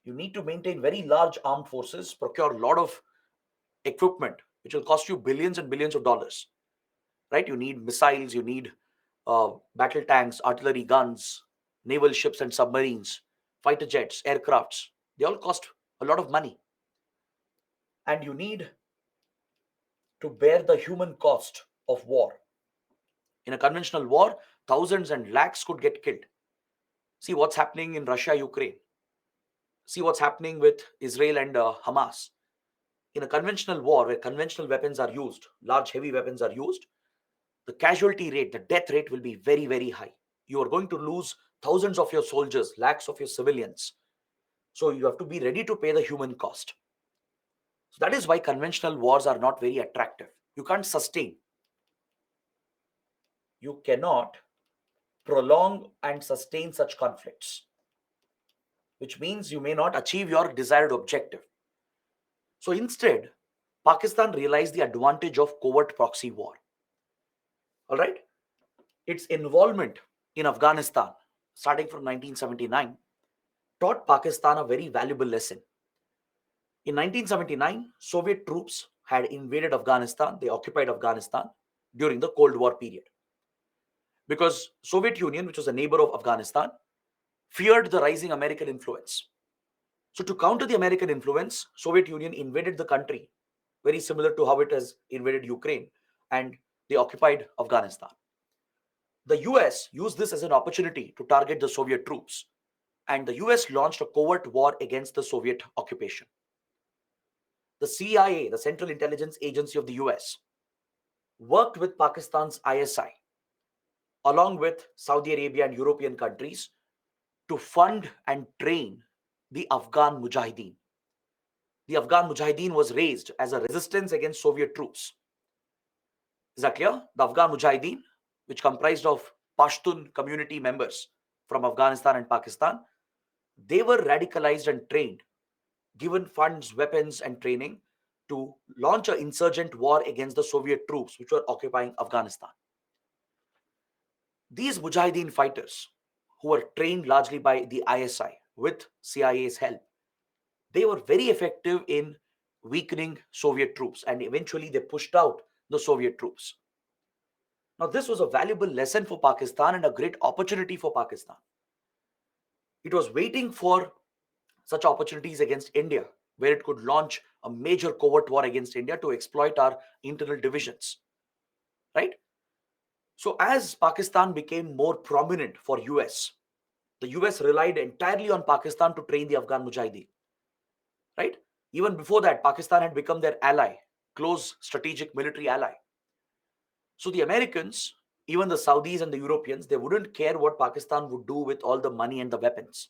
You need to maintain very large armed forces, procure a lot of equipment, which will cost you billions and billions of dollars, right? You need missiles, you need battle tanks, artillery guns, naval ships and submarines, fighter jets, aircrafts. They all cost a lot of money. And you need to bear the human cost of war. In a conventional war, thousands and lakhs could get killed. See what's happening in Russia, Ukraine. See what's happening with Israel and Hamas. In a conventional war where conventional weapons are used, large heavy weapons are used, the casualty rate, the death rate will be very, very high. You are going to lose thousands of your soldiers, lakhs of your civilians. So you have to be ready to pay the human cost. So that is why conventional wars are not very attractive. You can't sustain. You cannot prolong and sustain such conflicts, which means you may not achieve your desired objective. So instead, Pakistan realized the advantage of covert proxy war. All right? Its involvement in Afghanistan, starting from 1979, taught Pakistan a very valuable lesson. In 1979, Soviet troops had invaded Afghanistan, they occupied Afghanistan during the Cold War period. Because Soviet Union, which was a neighbor of Afghanistan, feared the rising American influence. So to counter the American influence, Soviet Union invaded the country, very similar to how it has invaded Ukraine, and they occupied Afghanistan. The US used this as an opportunity to target the Soviet troops, and the US launched a covert war against the Soviet occupation. The CIA, the Central Intelligence Agency of the US, worked with Pakistan's ISI, along with Saudi Arabia and European countries, to fund and train the Afghan Mujahideen. The Afghan Mujahideen was raised as a resistance against Soviet troops. Is that clear? The Afghan Mujahideen, which comprised of Pashtun community members from Afghanistan and Pakistan, they were radicalized and trained, given funds, weapons, and training to launch an insurgent war against the Soviet troops which were occupying Afghanistan. These Mujahideen fighters, who were trained largely by the ISI with CIA's help, they were very effective in weakening Soviet troops, and eventually they pushed out the Soviet troops. Now, this was a valuable lesson for Pakistan and a great opportunity for Pakistan. It was waiting for such opportunities against India, where it could launch a major covert war against India to exploit our internal divisions. Right? So, as Pakistan became more prominent for US, the US relied entirely on Pakistan to train the Afghan Mujahideen. Right? Even before that, Pakistan had become their ally, close strategic military ally. So the Americans, even the Saudis and the Europeans, they wouldn't care what Pakistan would do with all the money and the weapons.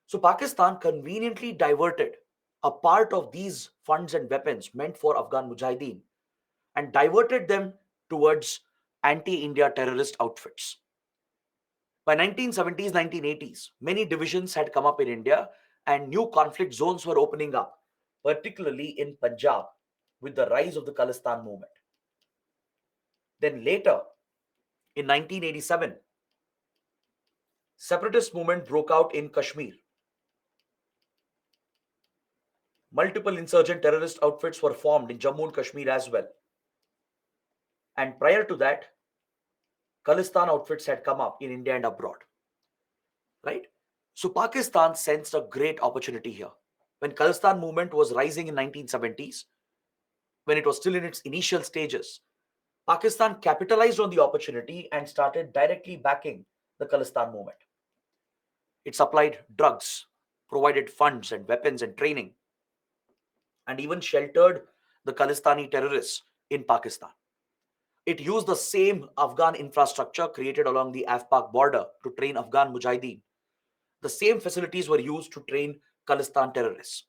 So Pakistan conveniently diverted a part of these funds and weapons meant for Afghan Mujahideen and diverted them towards anti-India terrorist outfits. By 1970s, 1980s, many divisions had come up in India and new conflict zones were opening up, particularly in Punjab with the rise of the Khalistan movement. Then later, in 1987, separatist movement broke out in Kashmir. Multiple insurgent terrorist outfits were formed in Jammu and Kashmir as well. And prior to that, Khalistan outfits had come up in India and abroad. Right? So Pakistan sensed a great opportunity here. When Khalistan movement was rising in 1970s, when it was still in its initial stages, Pakistan capitalized on the opportunity and started directly backing the Khalistan movement. It supplied drugs, provided funds and weapons and training, and even sheltered the Khalistani terrorists in Pakistan. It used the same Afghan infrastructure created along the Af-Pak border to train Afghan Mujahideen. The same facilities were used to train Khalistan terrorists.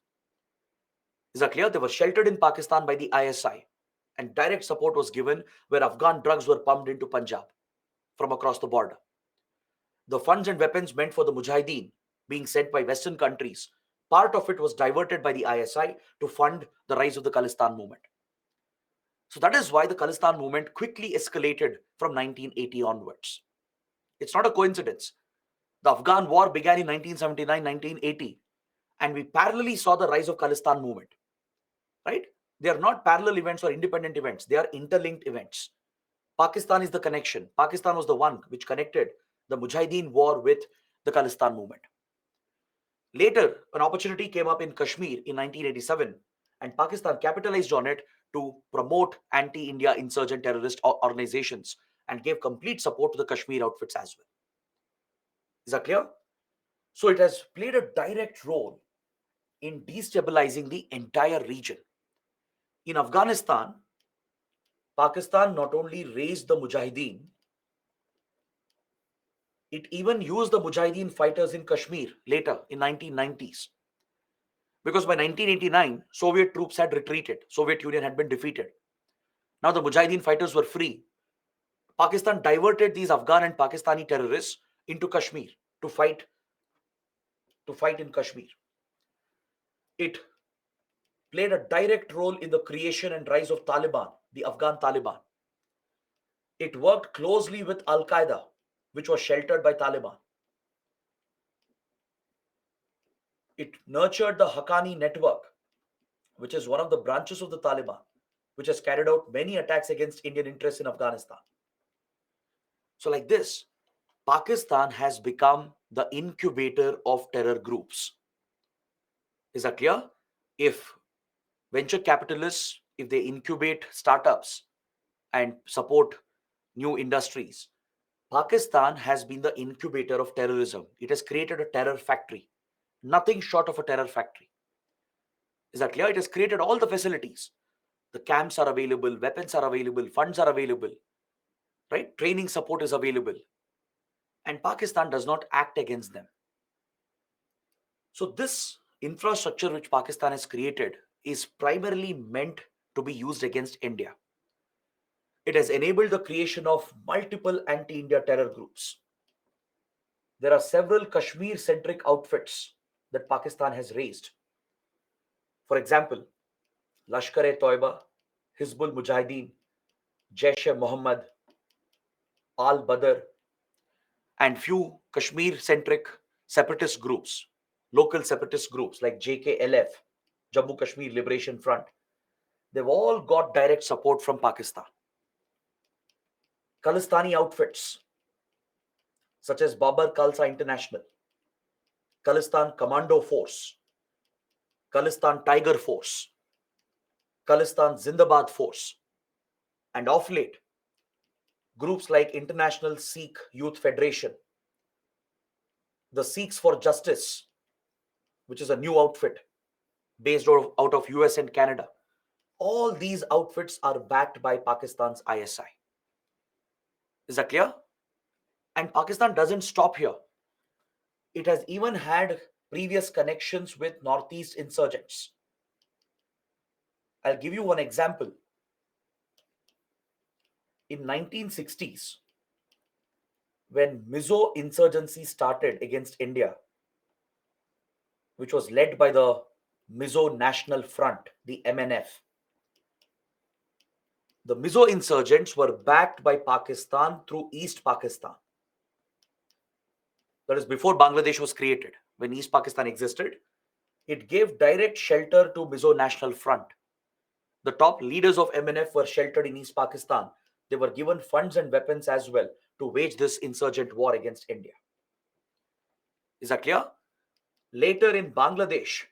Is that clear? They were sheltered in Pakistan by the ISI, and direct support was given where Afghan drugs were pumped into Punjab from across the border. The funds and weapons meant for the Mujahideen being sent by Western countries, part of it was diverted by the ISI to fund the rise of the Khalistan movement. So that is why the Khalistan movement quickly escalated from 1980 onwards. It's not a coincidence. The Afghan war began in 1979, 1980, and we parallelly saw the rise of Khalistan movement. Right? They are not parallel events or independent events. They are interlinked events. Pakistan is the connection. Pakistan was the one which connected the Mujahideen war with the Khalistan movement. Later, an opportunity came up in Kashmir in 1987, and Pakistan capitalized on it to promote anti-India insurgent terrorist organizations and gave complete support to the Kashmir outfits as well. Is that clear? So it has played a direct role in destabilizing the entire region. In Afghanistan, Pakistan not only raised the Mujahideen, it even used the Mujahideen fighters in Kashmir later in 1990s. Because by 1989, Soviet troops had retreated. Soviet Union had been defeated. Now the Mujahideen fighters were free. Pakistan diverted these Afghan and Pakistani terrorists into Kashmir to fight in Kashmir. It played a direct role in the creation and rise of Taliban, the Afghan Taliban. It worked closely with Al-Qaeda, which was sheltered by Taliban. It nurtured the Haqqani network, which is one of the branches of the Taliban, which has carried out many attacks against Indian interests in Afghanistan. So like this, Pakistan has become the incubator of terror groups. Is that clear? If venture capitalists, if they incubate startups and support new industries, Pakistan has been the incubator of terrorism. It has created a terror factory, nothing short of a terror factory. Is that clear? It has created all the facilities. The camps are available, weapons are available, funds are available, right? Training support is available. And Pakistan does not act against them. So this infrastructure which Pakistan has created is primarily meant to be used against India. It has enabled the creation of multiple anti-India terror groups. There are several Kashmir-centric outfits that Pakistan has raised. For example, Lashkar-e-Toiba, Hizbul Mujahideen, Jaish-e-Mohammed, Al-Badr, and few Kashmir-centric separatist groups, local separatist groups like JKLF, Jammu Kashmir Liberation Front. They've all got direct support from Pakistan. Khalistani outfits such as Babar Khalsa International, Khalistan Commando Force, Khalistan Tiger Force, Khalistan Zindabad Force, and of late, groups like International Sikh Youth Federation, the Sikhs for Justice, which is a new outfit based out of US and Canada. All these outfits are backed by Pakistan's ISI. Is that clear? And Pakistan doesn't stop here. It has even had previous connections with Northeast insurgents. I'll give you one example. In 1960s, when Mizo insurgency started against India, which was led by the Mizo National Front, the MNF, the Mizo insurgents were backed by Pakistan through East Pakistan. That is before Bangladesh was created. When East Pakistan existed, it gave direct shelter to Mizo National Front. The top leaders of MNF were sheltered in East Pakistan. They were given funds and weapons as well to wage this insurgent war against India. Is that clear? Later in Bangladesh,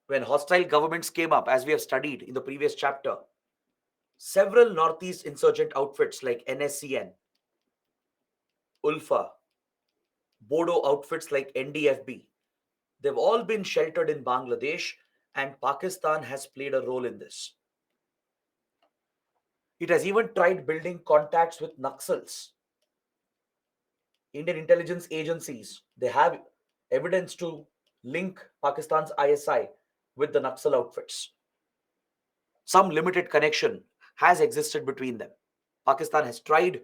when hostile governments came up, as we have studied in the previous chapter, several Northeast insurgent outfits like NSCN, Ulfa, Bodo outfits like NDFB, they've all been sheltered in Bangladesh, and Pakistan has played a role in this. It has even tried building contacts with Naxals. Indian intelligence agencies, they have evidence to link Pakistan's ISI with the Naxal outfits. Some limited connection has existed between them. Pakistan has tried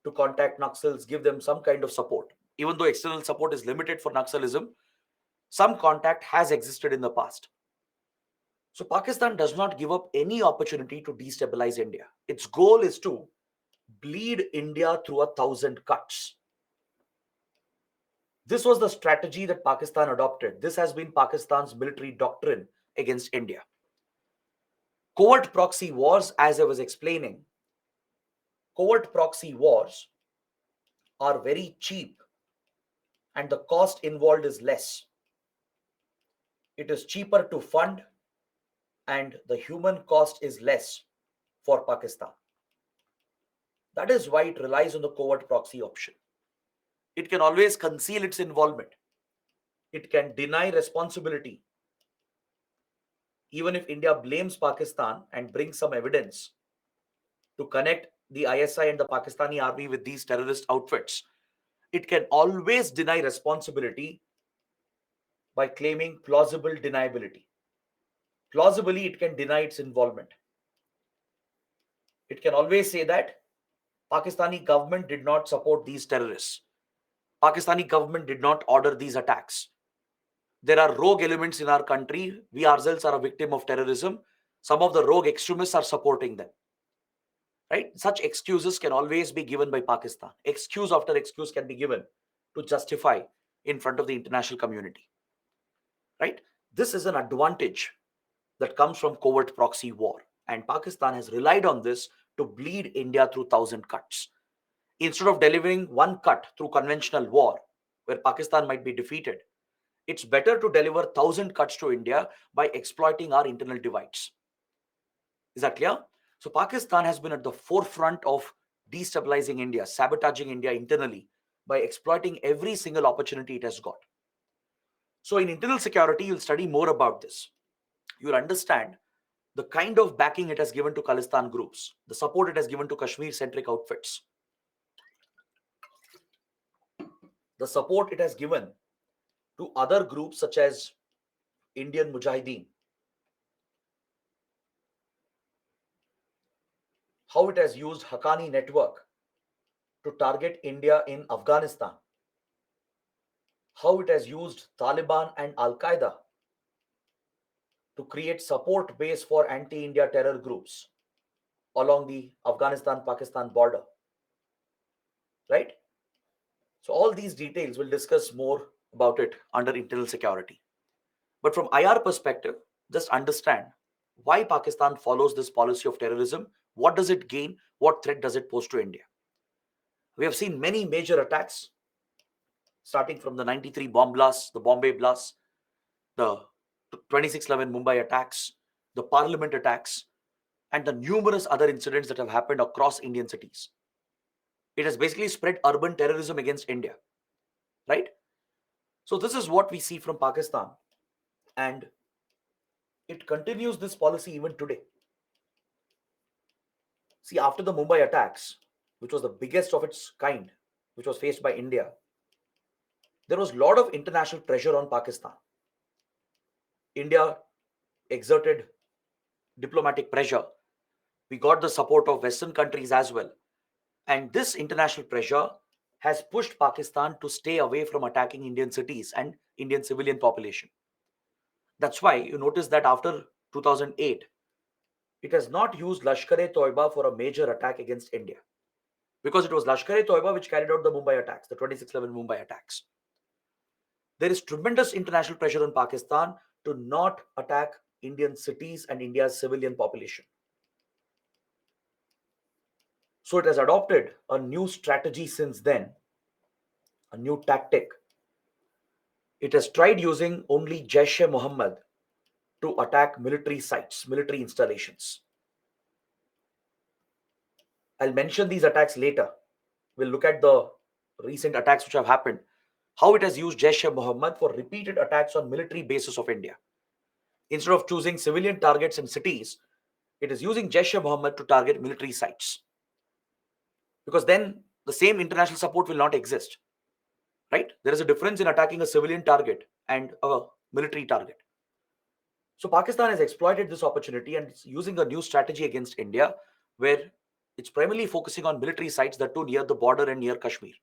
to contact Naxals, give them some kind of support. Even though external support is limited for Naxalism, some contact has existed in the past. So Pakistan does not give up any opportunity to destabilize India. Its goal is to bleed India through 1,000 cuts. This was the strategy that Pakistan adopted. This has been Pakistan's military doctrine against India. Covert proxy wars, as I was explaining, covert proxy wars are very cheap and the cost involved is less. It is cheaper to fund and the human cost is less for Pakistan. That is why it relies on the covert proxy option. It can always conceal its involvement. It can deny responsibility. Even if India blames Pakistan and brings some evidence to connect the ISI and the Pakistani army with these terrorist outfits, it can always deny responsibility by claiming plausible deniability. Plausibly, it can deny its involvement. It can always say that Pakistani government did not support these terrorists. Pakistani government did not order these attacks. There are rogue elements in our country. We ourselves are a victim of terrorism. Some of the rogue extremists are supporting them. Right? Such excuses can always be given by Pakistan. Excuse after excuse can be given to justify in front of the international community. Right? This is an advantage that comes from covert proxy war. And Pakistan has relied on this to bleed India through 1,000 cuts. Instead of delivering one cut through conventional war, where Pakistan might be defeated, it's better to deliver 1,000 cuts to India by exploiting our internal divides. Is that clear? So Pakistan has been at the forefront of destabilizing India, sabotaging India internally by exploiting every single opportunity it has got. So in internal security, you'll study more about this. You'll understand the kind of backing it has given to Khalistan groups, the support it has given to Kashmir-centric outfits, the support it has given to other groups such as Indian Mujahideen. how it has used Haqqani network to target India in Afghanistan, how it has used Taliban and Al Qaeda to create support base for anti-India terror groups along the Afghanistan-Pakistan border, right? So all these details we'll discuss more about it under internal security. But from IR perspective, just understand why Pakistan follows this policy of terrorism. What does it gain? What threat does it pose to India? We have seen many major attacks, starting from the 93 bomb blasts, the Bombay blasts, the 26/11 Mumbai attacks, the parliament attacks, and the numerous other incidents that have happened across Indian cities. It has basically spread urban terrorism against India, right? So this is what we see from Pakistan, and it continues this policy even today. See, after the Mumbai attacks, which was the biggest of its kind, which was faced by India, there was a lot of international pressure on Pakistan. India exerted diplomatic pressure. We got the support of Western countries as well. And this international pressure has pushed Pakistan to stay away from attacking Indian cities and Indian civilian population. That's why you notice that after 2008, it has not used Lashkar-e-Toiba for a major attack against India, because it was Lashkar-e-Toiba which carried out the Mumbai attacks, the 26/11 Mumbai attacks. There is tremendous international pressure on Pakistan to not attack Indian cities and India's civilian population. So it has adopted a new strategy since then, a new tactic. It has tried using only Jaish-e-Mohammed to attack military sites, military installations. I'll mention these attacks later. We'll look at the recent attacks which have happened, how it has used Jaish-e-Mohammed for repeated attacks on military bases of India. Instead of choosing civilian targets and cities, it is using Jaish-e-Mohammed to target military sites. Because then the same international support will not exist, right? There is a difference in attacking a civilian target and a military target. So Pakistan has exploited this opportunity and it's using a new strategy against India, where it's primarily focusing on military sites that too near the border and near Kashmir.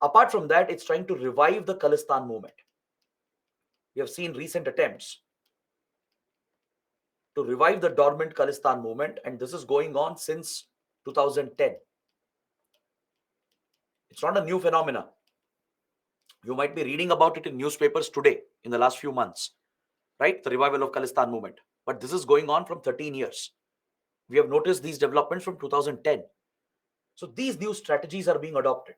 Apart from that, it's trying to revive the Khalistan movement. We have seen recent attempts to revive the dormant Khalistan movement, and this is going on since 2010. It's not a new phenomenon. You might be reading about it in newspapers today in the last few months, right? The revival of Khalistan movement. But this is going on from 13 years. We have noticed these developments from 2010. So these new strategies are being adopted.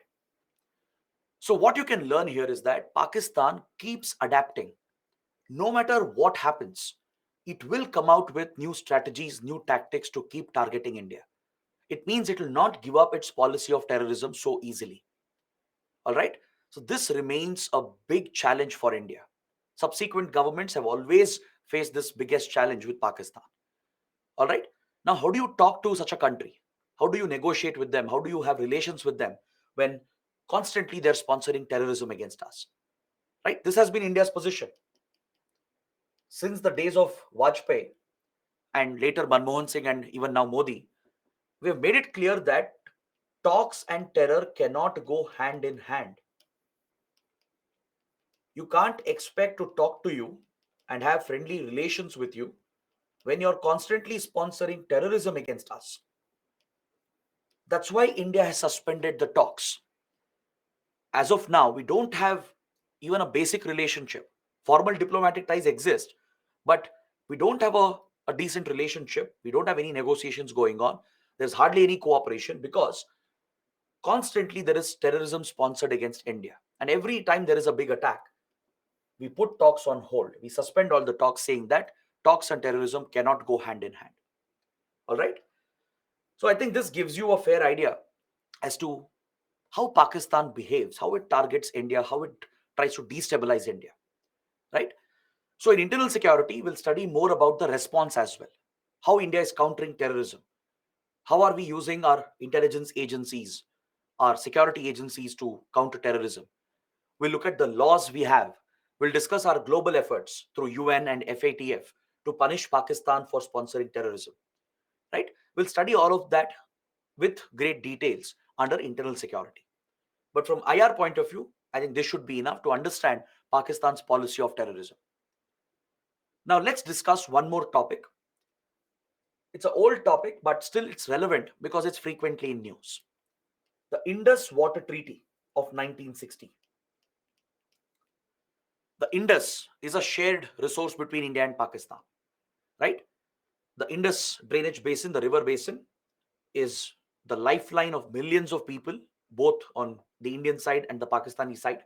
So what you can learn here is that Pakistan keeps adapting. No matter what happens, it will come out with new strategies, new tactics to keep targeting India. It means it will not give up its policy of terrorism so easily. All right. So this remains a big challenge for India. Subsequent governments have always faced this biggest challenge with Pakistan. All right. Now, how do you talk to such a country? How do you negotiate with them? How do you have relations with them when constantly they're sponsoring terrorism against us? Right. This has been India's position since the days of Vajpayee and later Manmohan Singh and even now Modi. We have made it clear that talks and terror cannot go hand in hand. You can't expect to talk to you and have friendly relations with you when you're constantly sponsoring terrorism against us. That's why India has suspended the talks. As of now, we don't have even a basic relationship. Formal diplomatic ties exist, but we don't have a decent relationship. We don't have any negotiations going on. There's hardly any cooperation because constantly there is terrorism sponsored against India. And every time there is a big attack, we put talks on hold. We suspend all the talks, saying that talks and terrorism cannot go hand in hand. All right. So I think this gives you a fair idea as to how Pakistan behaves, how it targets India, how it tries to destabilize India. Right. So in internal security, we'll study more about the response as well. How India is countering terrorism. How are we using our intelligence agencies, our security agencies to counter terrorism? We'll look at the laws we have. We'll discuss our global efforts through UN and FATF to punish Pakistan for sponsoring terrorism. right? We'll study all of that with great details under internal security. But from IR point of view, I think this should be enough to understand Pakistan's policy of terrorism. Now let's discuss one more topic. It's an old topic, but still it's relevant because it's frequently in news. The Indus Water Treaty of 1960. The Indus is a shared resource between India and Pakistan, right? The Indus drainage basin, the river basin, is the lifeline of millions of people, both on the Indian side and the Pakistani side.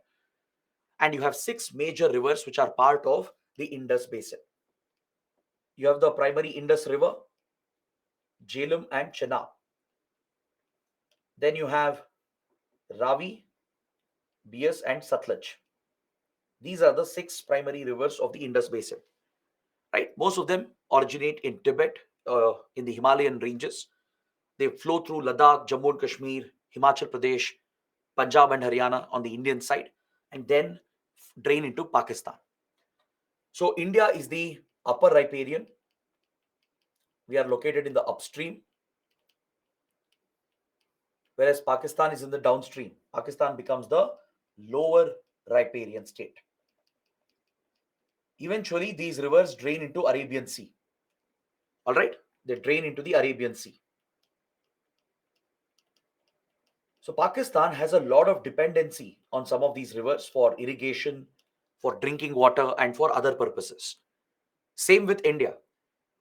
And you have 6 major rivers which are part of the Indus basin. You have the primary Indus River, Jhelum and Chenab. Then you have Ravi, Bias and Satluj. These are the 6 primary rivers of the Indus basin, right? Most of them originate in Tibet, in the Himalayan ranges. They flow through Ladakh, Jammu and Kashmir, Himachal Pradesh, Punjab and Haryana on the Indian side, and then drain into Pakistan. So India is the upper riparian. We are located in the upstream, whereas Pakistan is in the downstream. Pakistan becomes the lower riparian state. Eventually, these rivers drain into Arabian Sea. All right, they drain into the Arabian Sea. So Pakistan has a lot of dependency on some of these rivers for irrigation, for drinking water, and for other purposes. Same with India.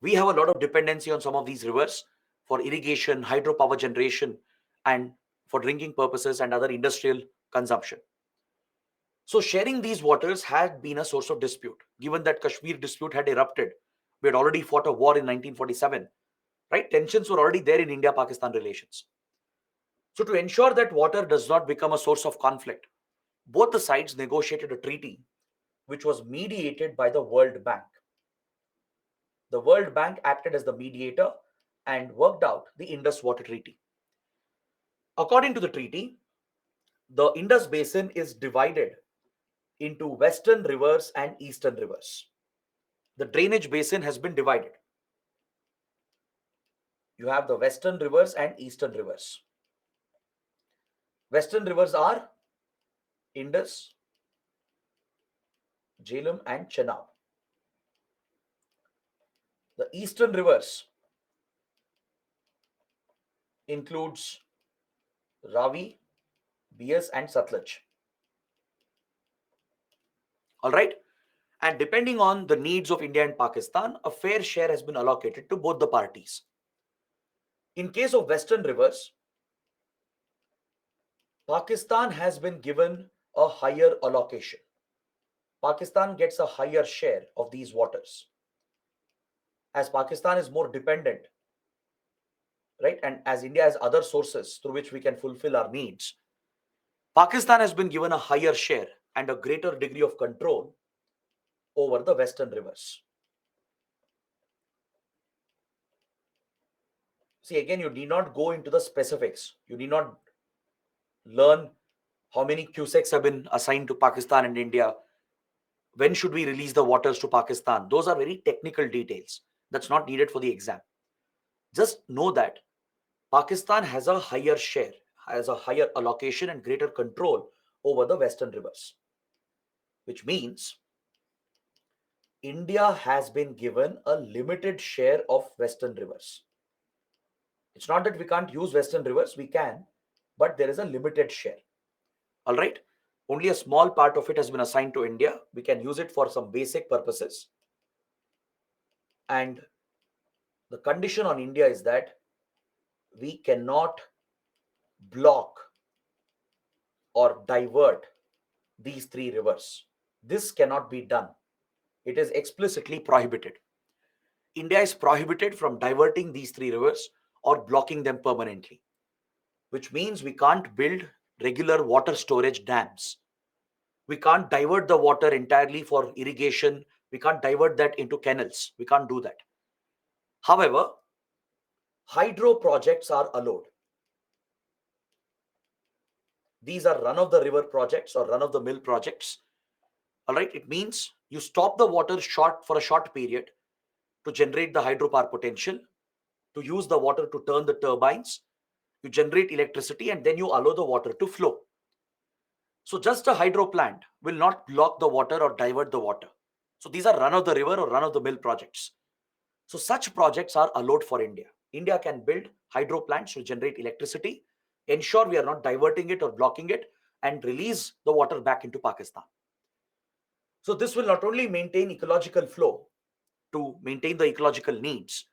We have a lot of dependency on some of these rivers for irrigation, hydropower generation, and for drinking purposes and other industrial consumption. So sharing these waters had been a source of dispute. Given that Kashmir dispute had erupted, we had already fought a war in 1947, right? Tensions were already there in India-Pakistan relations. So to ensure that water does not become a source of conflict, both the sides negotiated a treaty which was mediated by the World Bank. The World Bank acted as the mediator and worked out the Indus Water Treaty. According to the treaty, the Indus Basin is divided into western rivers and eastern rivers. The drainage basin has been divided. You have the western rivers and eastern rivers. Western rivers are Indus, Jhelum and Chenab. The eastern rivers includes Ravi, Bias and Satluj. All right. And depending on the needs of India and Pakistan, a fair share has been allocated to both the parties. In case of western rivers, Pakistan has been given a higher allocation. Pakistan gets a higher share of these waters, as Pakistan is more dependent, right? And as India has other sources through which we can fulfill our needs, Pakistan has been given a higher share and a greater degree of control over the western rivers. See, again, you need not go into the specifics. You need not learn how many cusecs have been assigned to Pakistan and India. When should we release the waters to Pakistan? Those are very technical details. That's not needed for the exam. Just know that Pakistan has a higher share, has a higher allocation and greater control over the western rivers, which means India has been given a limited share of western rivers. It's not that we can't use western rivers, we can, but there is a limited share. All right. Only a small part of it has been assigned to India. We can use it for some basic purposes. And the condition on India is that we cannot block or divert these 3 rivers. This cannot be done. It is explicitly prohibited. India is prohibited from diverting these 3 rivers or blocking them permanently, which means we can't build regular water storage dams. We can't divert the water entirely for irrigation. We can't divert that into canals. We can't do that. However, hydro projects are allowed. These are run-of-the-river projects or run-of-the-mill projects. All right, it means you stop the water for a short period to generate the hydropower potential, to use the water to turn the turbines, you generate electricity, and then you allow the water to flow. So just a hydro plant will not block the water or divert the water. So these are run-of-the-river or run-of-the-mill projects. So such projects are allowed for India. India can build hydro plants to generate electricity, ensure we are not diverting it or blocking it, and release the water back into Pakistan. So this will not only maintain ecological flow to maintain the ecological needs,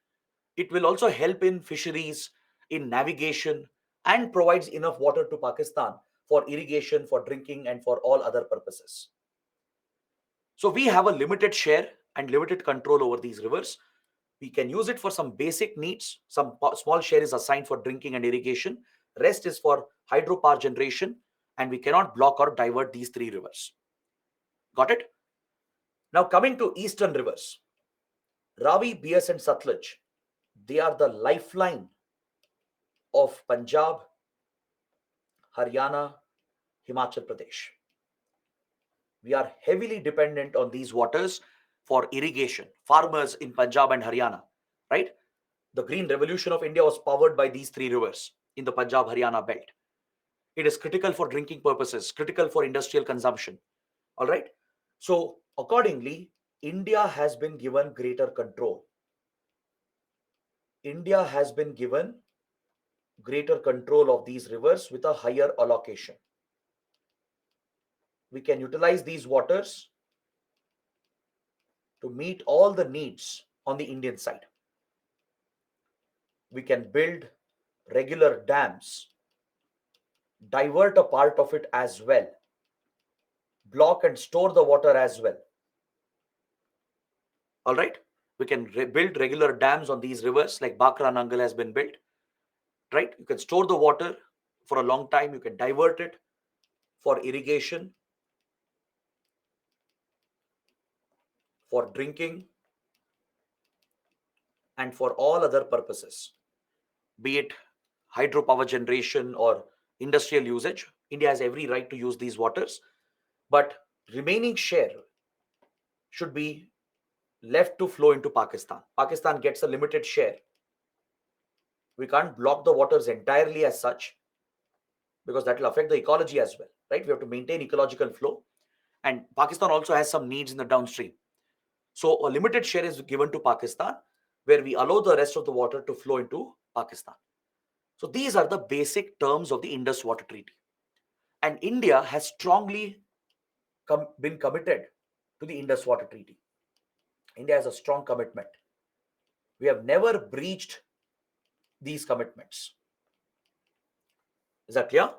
it will also help in fisheries, in navigation, and provides enough water to Pakistan for irrigation, for drinking, and for all other purposes. So we have a limited share and limited control over these rivers. We can use it for some basic needs. Some small share is assigned for drinking and irrigation. Rest is for hydropower generation, and we cannot block or divert these three rivers. Got it? Now coming to eastern rivers, Ravi, Bias, and Satluj, they are the lifeline of Punjab, Haryana, Himachal Pradesh. We are heavily dependent on these waters for irrigation. Farmers in Punjab and Haryana, right? The green revolution of India was powered by these three rivers in the Punjab Haryana belt. It is critical for drinking purposes, critical for industrial consumption. All right. So accordingly, India has been given greater control. India has been given greater control of these rivers with a higher allocation. We can utilize these waters to meet all the needs on the Indian side. We can build regular dams, divert a part of it as well, block and store the water as well. All right. We can build regular dams on these rivers, like Bakra Nangal has been built. Right. You can store the water for a long time. You can divert it for irrigation, for drinking, and for all other purposes, be it hydropower generation or industrial usage. India has every right to use these waters, but remaining share should be left to flow into Pakistan. Pakistan gets a limited share. We can't block the waters entirely as such, because that will affect the ecology as well, right? We have to maintain ecological flow, and Pakistan also has some needs in the downstream. So a limited share is given to Pakistan, where we allow the rest of the water to flow into Pakistan. So these are the basic terms of the Indus Water Treaty. And India has strongly been committed to the Indus Water Treaty. India has a strong commitment. We have never breached these commitments. Is that clear?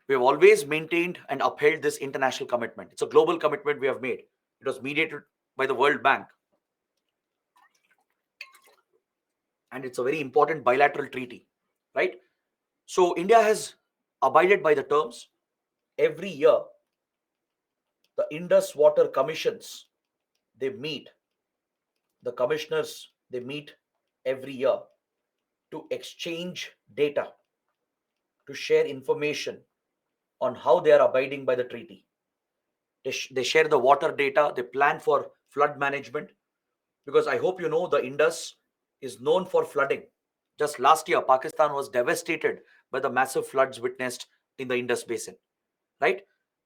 We have always maintained and upheld this international commitment. It's a global commitment we have made. It was mediated by the World Bank. And it's a very important bilateral treaty, right? So India has abided by the terms. Every year, the Indus Water Commissions, they meet. The commissioners, they meet every year to exchange data, to share information on how they are abiding by the treaty. They share the water data, they plan for flood management, because I hope you know the Indus is known for flooding. Just last year, Pakistan was devastated by the massive floods witnessed in the Indus basin, right?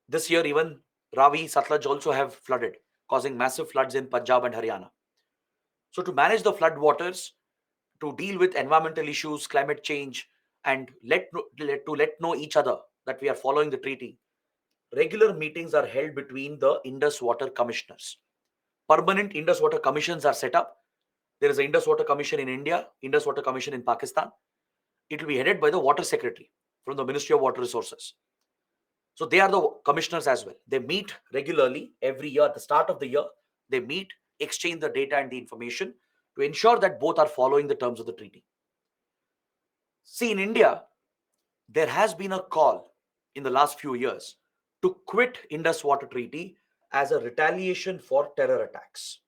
This year, even Ravi, Satluj also have flooded, causing massive floods in Punjab and Haryana. So to manage the flood waters, to deal with environmental issues, climate change, and let know each other that we are following the treaty, regular meetings are held between the Indus Water Commissioners. Permanent Indus Water Commissions are set up. There is an Indus Water Commission in India, Indus Water Commission in Pakistan. It will be headed by the Water Secretary from the Ministry of Water Resources. So they are the commissioners as well. They meet regularly every year. At the start of the year, they meet, exchange the data and the information to ensure that both are following the terms of the treaty. See, in India, there has been a call in the last few years to quit Indus Water Treaty as a retaliation for terror attacks.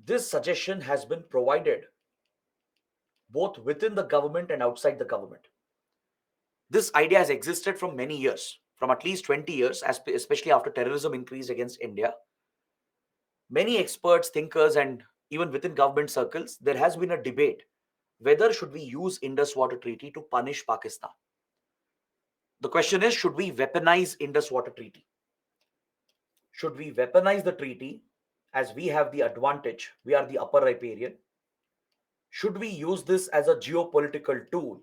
This suggestion has been provided both within the government and outside the government. This idea has existed from many years, from at least 20 years, especially after terrorism increased against India. Many experts, thinkers, and even within government circles, there has been a debate whether should we use Indus Water Treaty to punish Pakistan. The question is, should we weaponize Indus Water Treaty? Should we weaponize the treaty as we have the advantage, we are the upper riparian? Should we use this as a geopolitical tool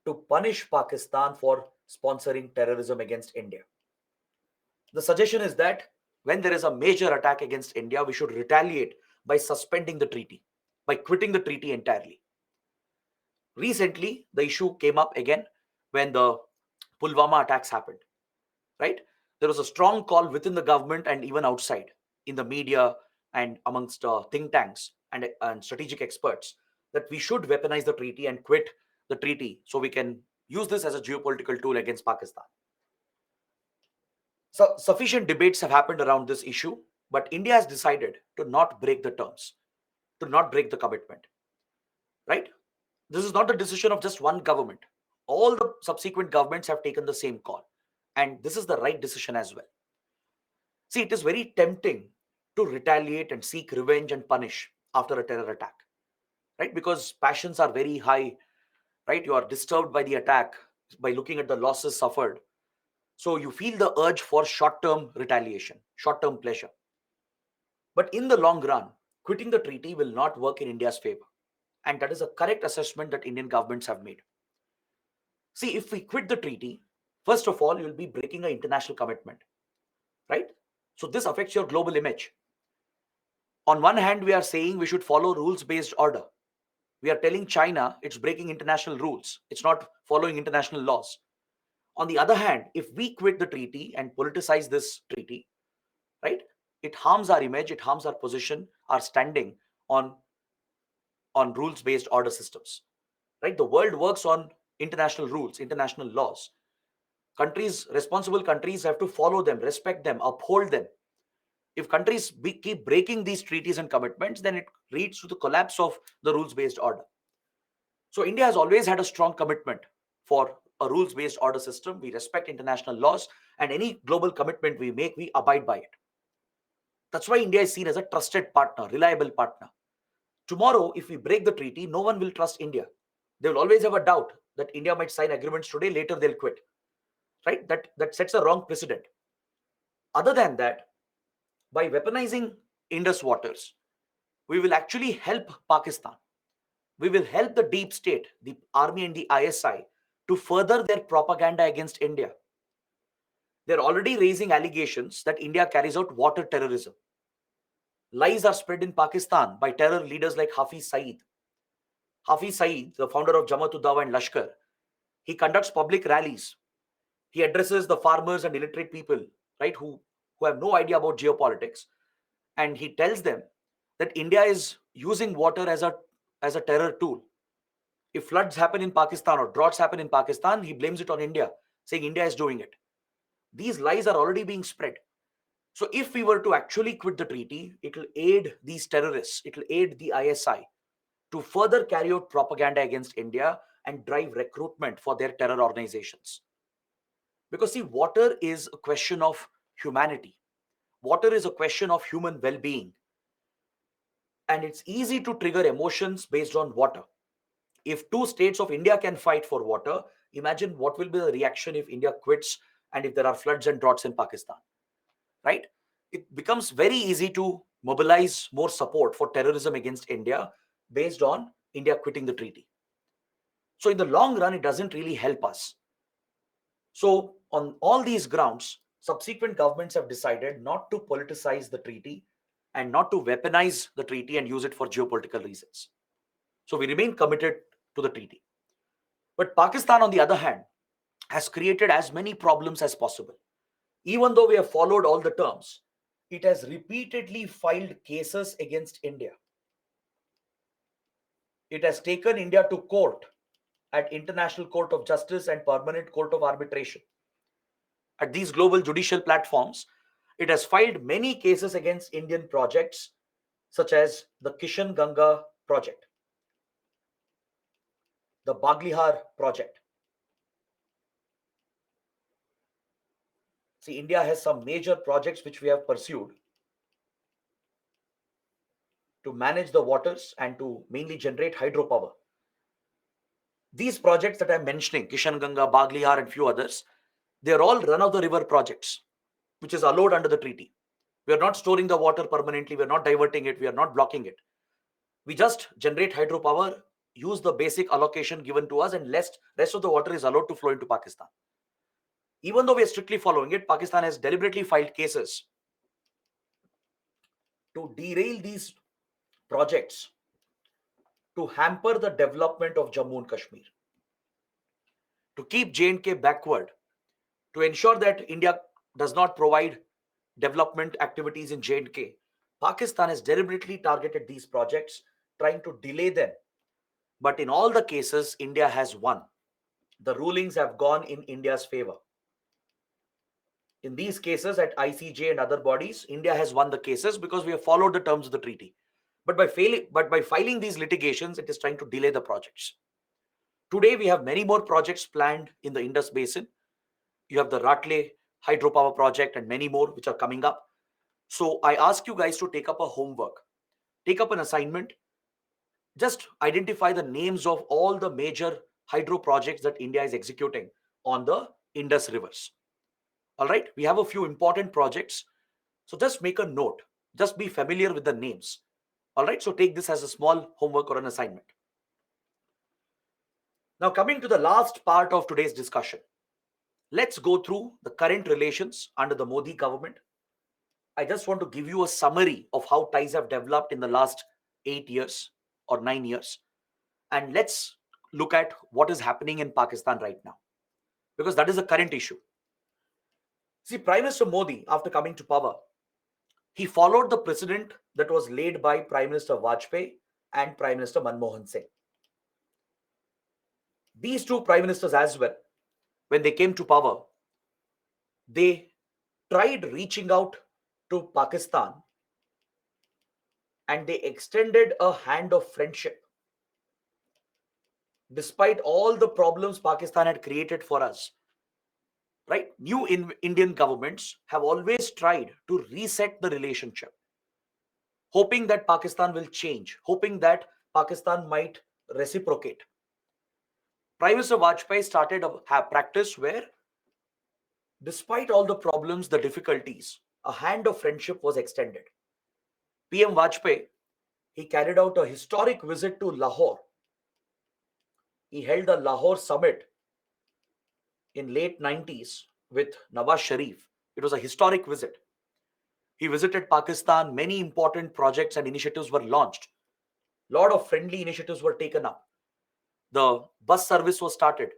to punish Pakistan for sponsoring terrorism against India? The suggestion is that when there is a major attack against India, we should retaliate by suspending the treaty, by quitting the treaty entirely. Recently, the issue came up again when the Pulwama attacks happened, right? There was a strong call within the government and even outside in the media and amongst think tanks and strategic experts that we should weaponize the treaty and quit the treaty so we can use this as a geopolitical tool against Pakistan. So sufficient debates have happened around this issue, but India has decided to not break the terms, to not break the commitment, right? This is not the decision of just one government. All the subsequent governments have taken the same call, and this is the right decision as well. See, it is very tempting to retaliate and seek revenge and punish after a terror attack, right? Because passions are very high, right? You are disturbed by the attack, by looking at the losses suffered. So you feel the urge for short-term retaliation, short-term pleasure. But in the long run, quitting the treaty will not work in India's favor. And that is a correct assessment that Indian governments have made. See, if we quit the treaty, first of all, you'll be breaking an international commitment, right? So this affects your global image. On one hand, we are saying we should follow rules-based order. We are telling China it's breaking international rules. It's not following international laws. On the other hand, if we quit the treaty and politicize this treaty, right, it harms our image, it harms our position, our standing on rules-based order systems, right? The world works on international rules, international laws. Responsible countries have to follow them, respect them, uphold them. If countries keep breaking these treaties and commitments, then it leads to the collapse of the rules-based order. So India has always had a strong commitment for a rules-based order system. We respect international laws, and any global commitment we make, we abide by it. That's why India is seen as a trusted partner, reliable partner. Tomorrow, if we break the treaty, no one will trust India. They will always have a doubt that India might sign agreements today, later they'll quit, right? That sets a wrong precedent. Other than that, by weaponizing Indus waters, we will actually help Pakistan. We will help the deep state, the army and the ISI, to further their propaganda against India. They're already raising allegations that India carries out water terrorism. Lies are spread in Pakistan by terror leaders like Hafiz Saeed. Hafiz Saeed, the founder of Jamaat-ud-Dawa and Lashkar, he conducts public rallies. He addresses the farmers and illiterate people, right, who have no idea about geopolitics. And he tells them that India is using water as a terror tool. If floods happen in Pakistan or droughts happen in Pakistan, he blames it on India, saying India is doing it. These lies are already being spread. So if we were to actually quit the treaty, it will aid these terrorists, it will aid the ISI to further carry out propaganda against India and drive recruitment for their terror organizations. Because see, water is a question of humanity. Water is a question of human well-being. And it's easy to trigger emotions based on water. If two states of India can fight for water, imagine what will be the reaction if India quits and if there are floods and droughts in Pakistan, right? It becomes very easy to mobilize more support for terrorism against India based on India quitting the treaty. So in the long run, it doesn't really help us. So on all these grounds, subsequent governments have decided not to politicize the treaty and not to weaponize the treaty and use it for geopolitical reasons. So we remain committed to the treaty. But Pakistan, on the other hand, has created as many problems as possible. Even though we have followed all the terms, it has repeatedly filed cases against India. It has taken India to court at International Court of Justice and Permanent Court of Arbitration. At these global judicial platforms, it has filed many cases against Indian projects, such as the Kishan Ganga project, the Baglihar project. See, India has some major projects which we have pursued. to manage the waters and to mainly generate hydropower. These projects that I'm mentioning, Kishan Ganga, Baglihar, and few others, they are all run-of-the-river projects, which is allowed under the treaty. We are not storing the water permanently. We are not diverting it. We are not blocking it. We just generate hydropower, use the basic allocation given to us, and rest of the water is allowed to flow into Pakistan. Even though we are strictly following it, Pakistan has deliberately filed cases to derail these projects, to hamper the development of Jammu and Kashmir, to keep J&K backward, to ensure that India does not provide development activities in J&K. Pakistan has deliberately targeted these projects, trying to delay them. But in all the cases, India has won. The rulings have gone in India's favor. In these cases at ICJ and other bodies, India has won the cases because we have followed the terms of the treaty. But by filing these litigations, it is trying to delay the projects. Today, we have many more projects planned in the Indus Basin. You have the Ratle hydropower project and many more which are coming up. So I ask you guys to take up a homework, take up an assignment, just identify the names of all the major hydro projects that India is executing on the Indus rivers. All right, we have a few important projects. So just make a note, just be familiar with the names. All right, so take this as a small homework or an assignment. Now, coming to the last part of today's discussion, let's go through the current relations under the Modi government. I just want to give you a summary of how ties have developed in the last 8 years or 9 years. And let's look at what is happening in Pakistan right now, because that is a current issue. See, Prime Minister Modi, after coming to power, he followed the precedent that was laid by Prime Minister Vajpayee and Prime Minister Manmohan Singh. These two prime ministers as well, when they came to power, they tried reaching out to Pakistan and they extended a hand of friendship. Despite all the problems Pakistan had created for us, right? New Indian governments have always tried to reset the relationship, hoping that Pakistan will change, hoping that Pakistan might reciprocate. Prime Minister Vajpayee started a practice where, despite all the problems, the difficulties, a hand of friendship was extended. PM Vajpayee, he carried out a historic visit to Lahore. He held the Lahore summit in late 90s with Nawaz Sharif. It was a historic visit. He visited Pakistan. Many important projects and initiatives were launched. A lot of friendly initiatives were taken up. The bus service was started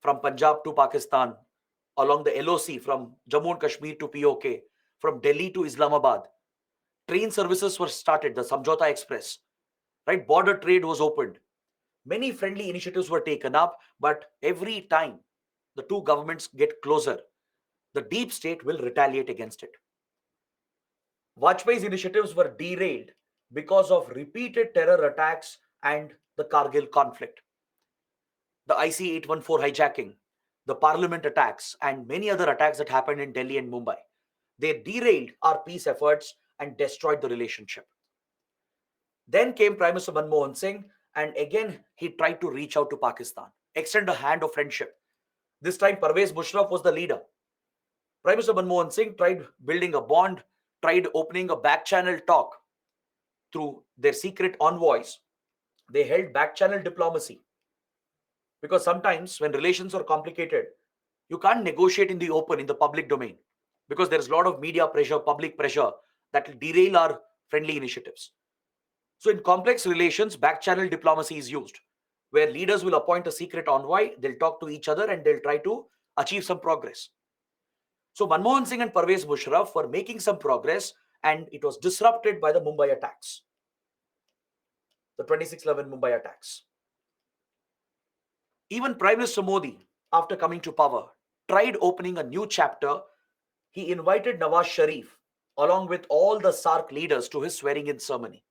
from Punjab to Pakistan, along the LOC from Jammu and Kashmir to POK, from Delhi to Islamabad. Train services were started, the Samjhauta Express. Right? Border trade was opened. Many friendly initiatives were taken up, but every time the two governments get closer, the deep state will retaliate against it. Vajpayee's initiatives were derailed because of repeated terror attacks and the Kargil conflict. The IC-814 hijacking, the parliament attacks, and many other attacks that happened in Delhi and Mumbai. They derailed our peace efforts and destroyed the relationship. Then came Prime Minister Manmohan Singh, and again he tried to reach out to Pakistan, extend a hand of friendship. This time Pervez Musharraf was the leader. Prime Minister Manmohan Singh tried building a bond, tried opening a back channel talk through their secret envoys. They held back channel diplomacy. Because sometimes when relations are complicated, you can't negotiate in the open, in the public domain, because there's a lot of media pressure, public pressure that will derail our friendly initiatives. So in complex relations, back channel diplomacy is used, where leaders will appoint a secret envoy, they'll talk to each other and they'll try to achieve some progress. So Manmohan Singh and Pervez Musharraf were making some progress, and it was disrupted by the Mumbai attacks, the 26/11 Mumbai attacks. Even Prime Minister Modi, after coming to power, tried opening a new chapter. He invited Nawaz Sharif along with all the SARC leaders to his swearing-in ceremony.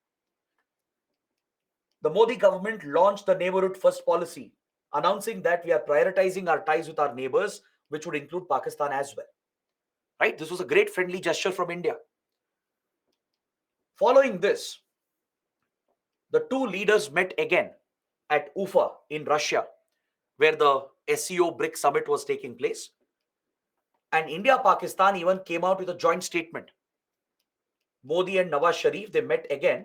The Modi government launched the Neighborhood First policy, announcing that we are prioritizing our ties with our neighbors, which would include Pakistan as well. Right? This was a great friendly gesture from India. Following this, the two leaders met again at Ufa in Russia, where the SEO BRIC summit was taking place. And India, Pakistan even came out with a joint statement. Modi and Nawaz Sharif, they met again.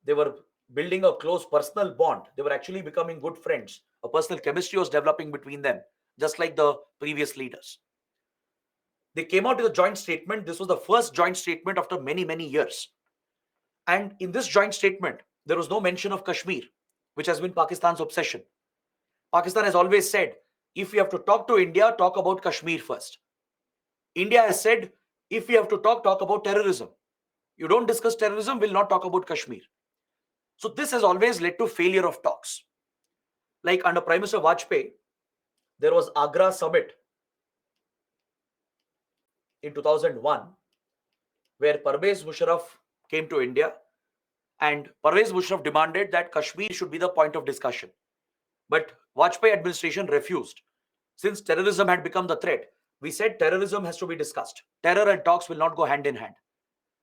They were building a close personal bond. They were actually becoming good friends. A personal chemistry was developing between them, just like the previous leaders. They came out with a joint statement. This was the first joint statement after many, many years. And in this joint statement, there was no mention of Kashmir, which has been Pakistan's obsession. Pakistan has always said, if we have to talk to India, talk about Kashmir first. India has said, if we have to talk about terrorism. You don't discuss terrorism, we'll not talk about Kashmir. So this has always led to failure of talks. Like under Prime Minister Vajpayee, there was Agra summit in 2001, where Parvez Musharraf came to India, and Parvez Musharraf demanded that Kashmir should be the point of discussion. But Vajpayee administration refused. Since terrorism had become the threat, we said terrorism has to be discussed. Terror and talks will not go hand in hand.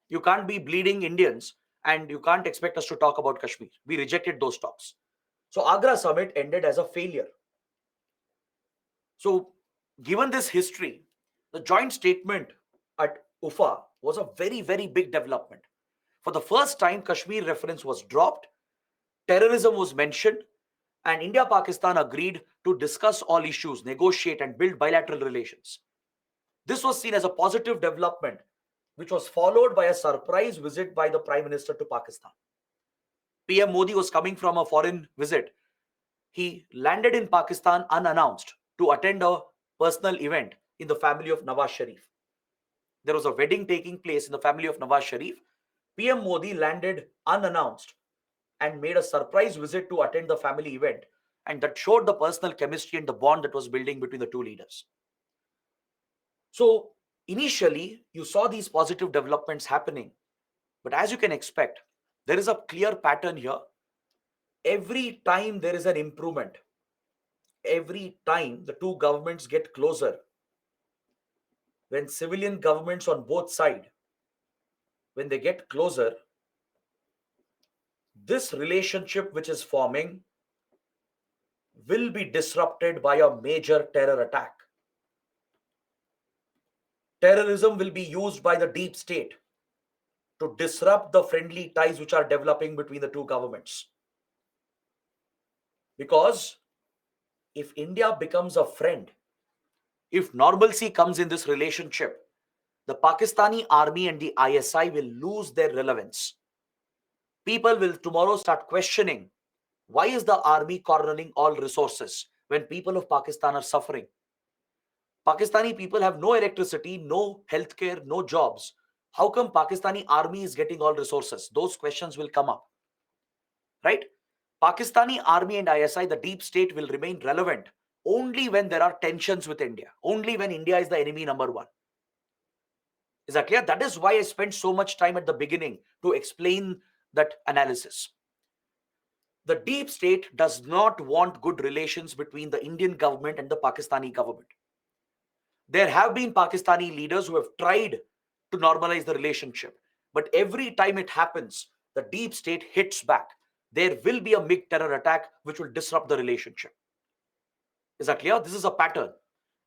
You can't be bleeding Indians and you can't expect us to talk about Kashmir. We rejected those talks. So Agra summit ended as a failure. So given this history, the joint statement at Ufa was a very, very big development. For the first time, Kashmir reference was dropped, terrorism was mentioned, and India-Pakistan agreed to discuss all issues, negotiate and build bilateral relations. This was seen as a positive development, which was followed by a surprise visit by the Prime Minister to Pakistan. PM Modi was coming from a foreign visit. He landed in Pakistan unannounced to attend a personal event in the family of Nawaz Sharif. There was a wedding taking place in the family of Nawaz Sharif. PM Modi landed unannounced and made a surprise visit to attend the family event. And that showed the personal chemistry and the bond that was building between the two leaders. So initially, you saw these positive developments happening. But as you can expect, there is a clear pattern here. Every time there is an improvement, every time the two governments get closer, when civilian governments on both sides, when they get closer, this relationship which is forming will be disrupted by a major terror attack. Terrorism will be used by the deep state to disrupt the friendly ties which are developing between the two governments. Because if India becomes a friend, if normalcy comes in this relationship, the Pakistani army and the ISI will lose their relevance. People will tomorrow start questioning, why is the army cornering all resources when people of Pakistan are suffering? Pakistani people have no electricity, no healthcare, no jobs. How come Pakistani army is getting all resources? Those questions will come up, right? Pakistani army and ISI, the deep state, will remain relevant only when there are tensions with India, only when India is the enemy number one. Is that clear? That is why I spent so much time at the beginning to explain that analysis. The deep state does not want good relations between the Indian government and the Pakistani government. There have been Pakistani leaders who have tried to normalize the relationship, but every time it happens, the deep state hits back. There will be a big terror attack which will disrupt the relationship. Is that clear? This is a pattern.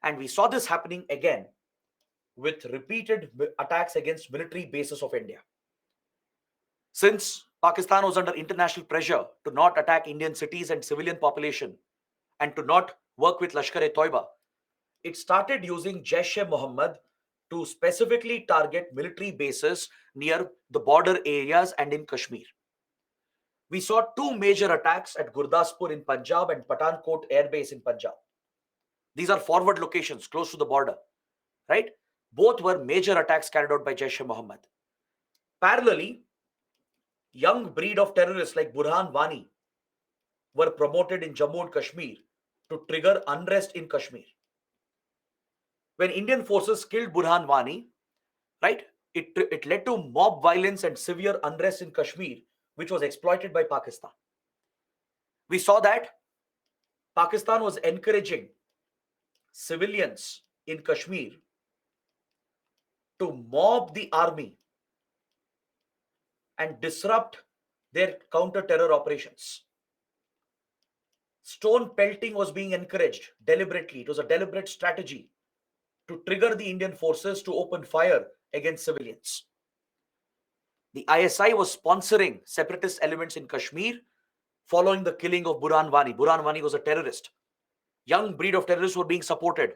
And we saw this happening again with repeated attacks against military bases of India. Since Pakistan was under international pressure to not attack Indian cities and civilian population and to not work with Lashkar-e-Toiba, it started using Jaish-e-Mohammed to specifically target military bases near the border areas and in Kashmir. We saw two major attacks at Gurdaspur in Punjab and Pathankot Air Base in Punjab. These are forward locations close to the border, right? Both were major attacks carried out by Jaish-e-Mohammed. Parallelly, young breed of terrorists like Burhan Wani were promoted in Jammu and Kashmir to trigger unrest in Kashmir. When Indian forces killed Burhan Wani, right, it led to mob violence and severe unrest in Kashmir, which was exploited by Pakistan. We saw that Pakistan was encouraging civilians in Kashmir to mob the army and disrupt their counter-terror operations. Stone pelting was being encouraged deliberately. It was a deliberate strategy to trigger the Indian forces to open fire against civilians. The ISI was sponsoring separatist elements in Kashmir following the killing of Burhan Wani. Burhan Wani was a terrorist. Young breed of terrorists were being supported.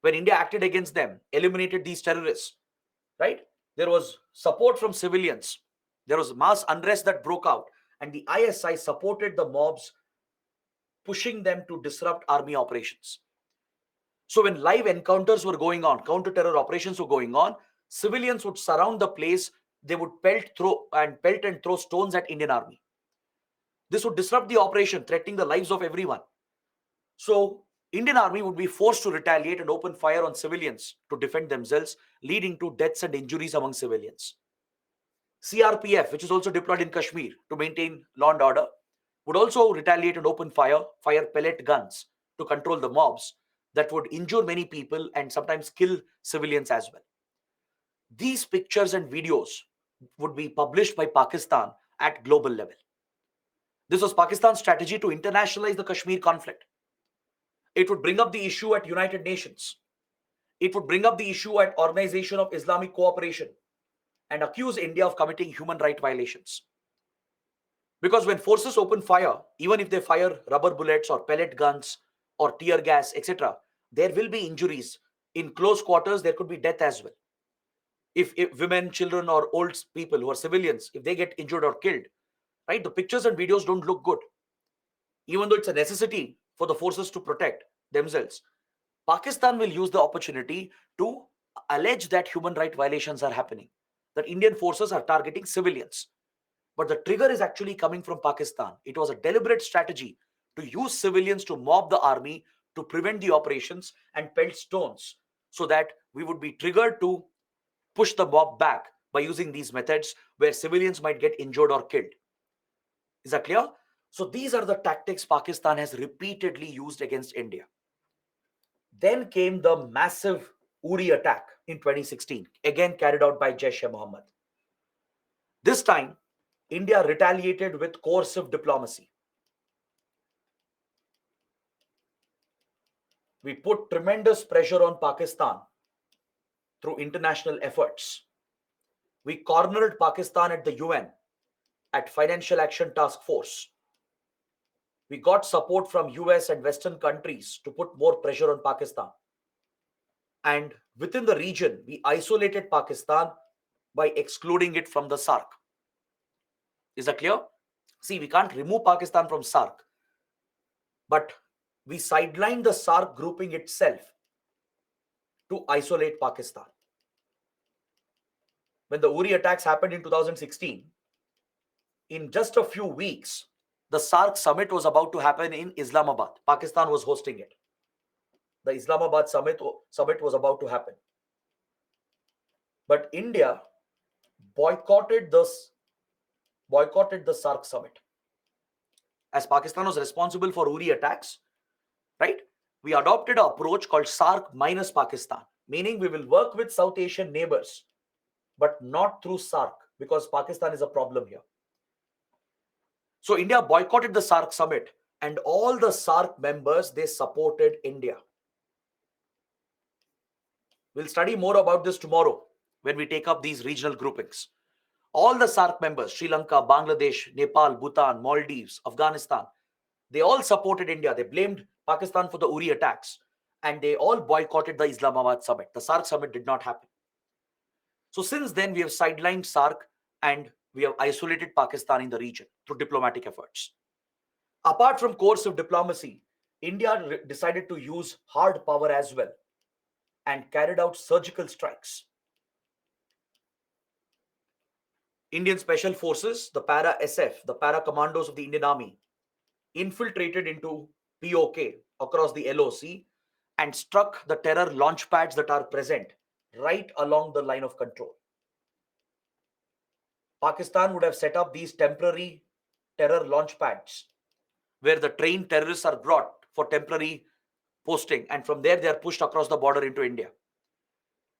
When India acted against them, eliminated these terrorists, right? There was support from civilians. There was mass unrest that broke out, and the ISI supported the mobs, pushing them to disrupt army operations. So when live encounters were going on, counter-terror operations were going on, civilians would surround the place. They would pelt and throw stones at Indian army. This would disrupt the operation, threatening the lives of everyone. So Indian army would be forced to retaliate and open fire on civilians to defend themselves, leading to deaths and injuries among civilians. CRPF, which is also deployed in Kashmir to maintain law and order, would also retaliate and open fire pellet guns to control the mobs that would injure many people and sometimes kill civilians as well. These pictures and videos would be published by Pakistan at global level. This was Pakistan's strategy to internationalize the Kashmir conflict. It would bring up the issue at United Nations. It would bring up the issue at Organization of Islamic Cooperation and accuse India of committing human rights violations. Because when forces open fire, even if they fire rubber bullets or pellet guns or tear gas, etc., there will be injuries. In close quarters, there could be death as well. If women, children, or old people who are civilians, if they get injured or killed, right, the pictures and videos don't look good. Even though it's a necessity for the forces to protect themselves, Pakistan will use the opportunity to allege that human rights violations are happening, that Indian forces are targeting civilians. But the trigger is actually coming from Pakistan. It was a deliberate strategy to use civilians to mob the army, to prevent the operations and pelt stones, so that we would be triggered to push the mob back by using these methods where civilians might get injured or killed. Is that clear? So these are the tactics Pakistan has repeatedly used against India. Then came the massive Uri attack in 2016, again carried out by Jaish-e-Mohammed. This time, India retaliated with coercive diplomacy. We put tremendous pressure on Pakistan through international efforts. We cornered Pakistan at the UN, at Financial Action Task Force. We got support from US and Western countries to put more pressure on Pakistan. And within the region, we isolated Pakistan by excluding it from the SAARC. Is that clear? See, we can't remove Pakistan from SAARC, but we sidelined the SAARC grouping itself to isolate Pakistan. When the Uri attacks happened in 2016, in just a few weeks, the SAARC summit was about to happen in Islamabad. Pakistan was hosting it. The Islamabad summit was about to happen. But India boycotted the SAARC summit. As Pakistan was responsible for Uri attacks, right? We adopted an approach called SAARC minus Pakistan, meaning we will work with South Asian neighbors, but not through SAARC, because Pakistan is a problem here. So India boycotted the SAARC summit, and all the SAARC members, they supported India. We'll study more about this tomorrow when we take up these regional groupings. All the SAARC members, Sri Lanka, Bangladesh, Nepal, Bhutan, Maldives, Afghanistan, they all supported India. They blamed Pakistan for the Uri attacks, and they all boycotted the Islamabad summit. The SAARC summit did not happen. So since then, we have sidelined SAARC and we have isolated Pakistan in the region through diplomatic efforts. Apart from coercive diplomacy, India decided to use hard power as well and carried out surgical strikes. Indian Special Forces, the Para-SF, the Para-Commandos of the Indian Army, infiltrated into POK across the LOC and struck the terror launch pads that are present right along the line of control. Pakistan would have set up these temporary terror launch pads where the trained terrorists are brought for temporary posting, and from there they are pushed across the border into India.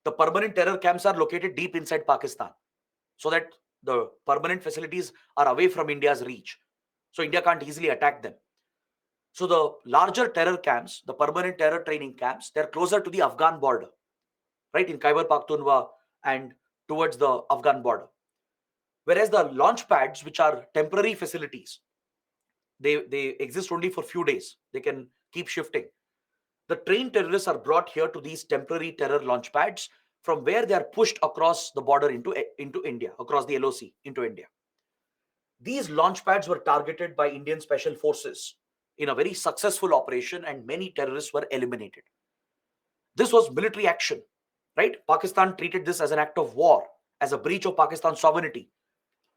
The permanent terror camps are located deep inside Pakistan, so that The permanent facilities are away from India's reach. So India can't easily attack them. So the larger terror camps, the permanent terror training camps, they're closer to the Afghan border, right, in Khyber Pakhtunkhwa and towards the Afghan border. Whereas the launch pads, which are temporary facilities, they exist only for few days. They can keep shifting. The trained terrorists are brought here to these temporary terror launch pads, from where they are pushed across the border into India, across the LOC into India. These launch pads were targeted by Indian special forces in a very successful operation, and many terrorists were eliminated. This was military action, right? Pakistan treated this as an act of war, as a breach of Pakistan's sovereignty.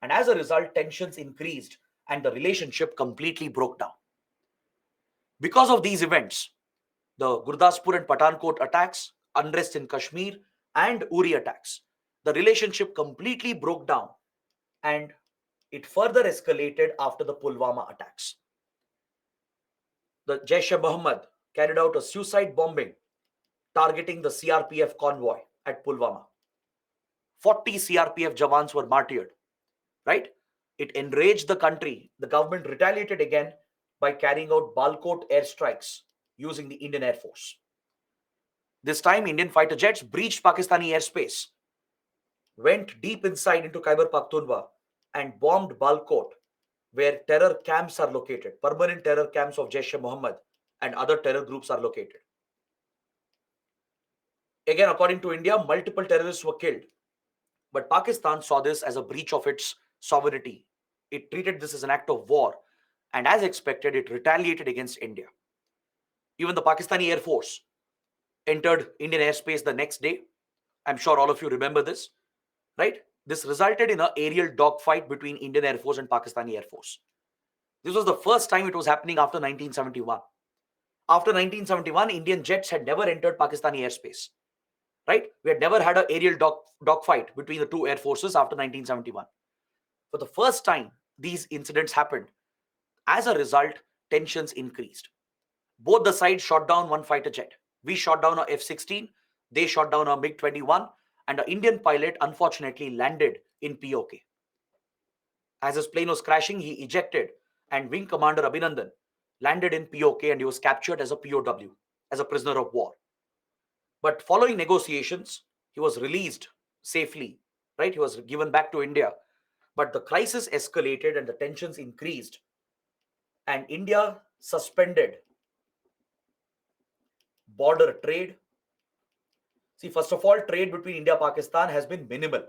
And as a result, tensions increased and the relationship completely broke down. Because of these events, the Gurdaspur and Pathankot attacks, unrest in Kashmir, and Uri attacks, the relationship completely broke down, and it further escalated after the Pulwama attacks. The Jaish-e-Mohammed carried out a suicide bombing targeting the CRPF convoy at Pulwama. 40 CRPF Jawans were martyred, right? It enraged the country. The government retaliated again by carrying out Balkot airstrikes using the Indian Air Force. This time, Indian fighter jets breached Pakistani airspace, went deep inside into Khyber Pakhtunkhwa, and bombed Balkot, where terror camps are located, permanent terror camps of Jaish-e-Mohammed and other terror groups are located. Again, according to India, multiple terrorists were killed. But Pakistan saw this as a breach of its sovereignty. It treated this as an act of war, and as expected, it retaliated against India. Even the Pakistani Air Force entered Indian airspace the next day. I'm sure all of you remember this, right? This resulted in an aerial dogfight between Indian Air Force and Pakistani Air Force. This was the first time it was happening after 1971. After 1971, Indian jets had never entered Pakistani airspace, right? We had never had an aerial dogfight between the two air forces after 1971. For the first time, these incidents happened. As a result, tensions increased. Both the sides shot down one fighter jet. We shot down a F-16, they shot down a MiG-21, and an Indian pilot unfortunately landed in POK. As his plane was crashing, he ejected, and Wing Commander Abhinandan landed in POK and he was captured as a POW, as a prisoner of war. But following negotiations, he was released safely, right? He was given back to India. But the crisis escalated and the tensions increased, and India suspended border trade. See, first of all, trade between India and Pakistan has been minimal.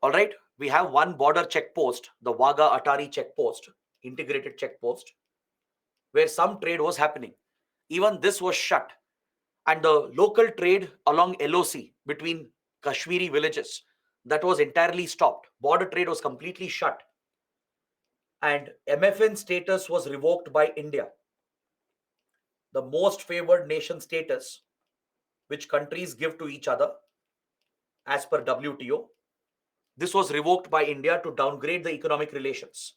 All right, we have one border checkpost, the Wagah Atari checkpost, integrated checkpost, where some trade was happening. Even this was shut. And the local trade along LOC between Kashmiri villages, that was entirely stopped. Border trade was completely shut. And MFN status was revoked by India. The most favored nation status, which countries give to each other as per WTO, this was revoked by India to downgrade the economic relations.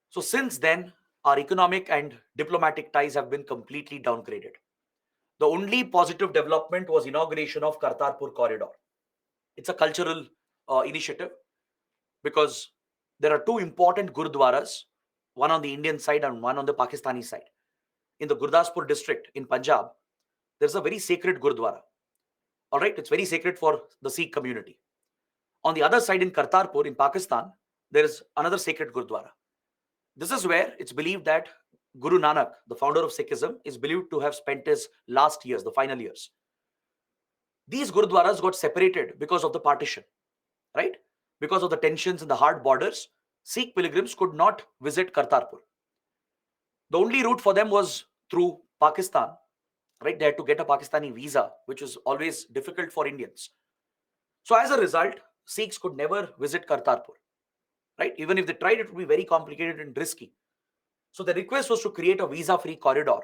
So since then, our economic and diplomatic ties have been completely downgraded. The only positive development was inauguration of Kartarpur corridor. It's a cultural initiative, because there are two important gurudwaras, one on the Indian side and one on the Pakistani side. In the Gurdaspur district in Punjab, there's a very sacred gurudwara. All right, it's very sacred for the Sikh community. On the other side in Kartarpur in Pakistan, there is another sacred gurudwara. This is where it's believed that Guru Nanak, the founder of Sikhism, is believed to have spent his last years, the final years. These gurudwaras got separated because of the partition, right? Because of the tensions in the hard borders, Sikh pilgrims could not visit Kartarpur. The only route for them was through Pakistan, right? They had to get a Pakistani visa, which was always difficult for Indians. So as a result, Sikhs could never visit Kartarpur, right? Even if they tried, it would be very complicated and risky. So the request was to create a visa-free corridor.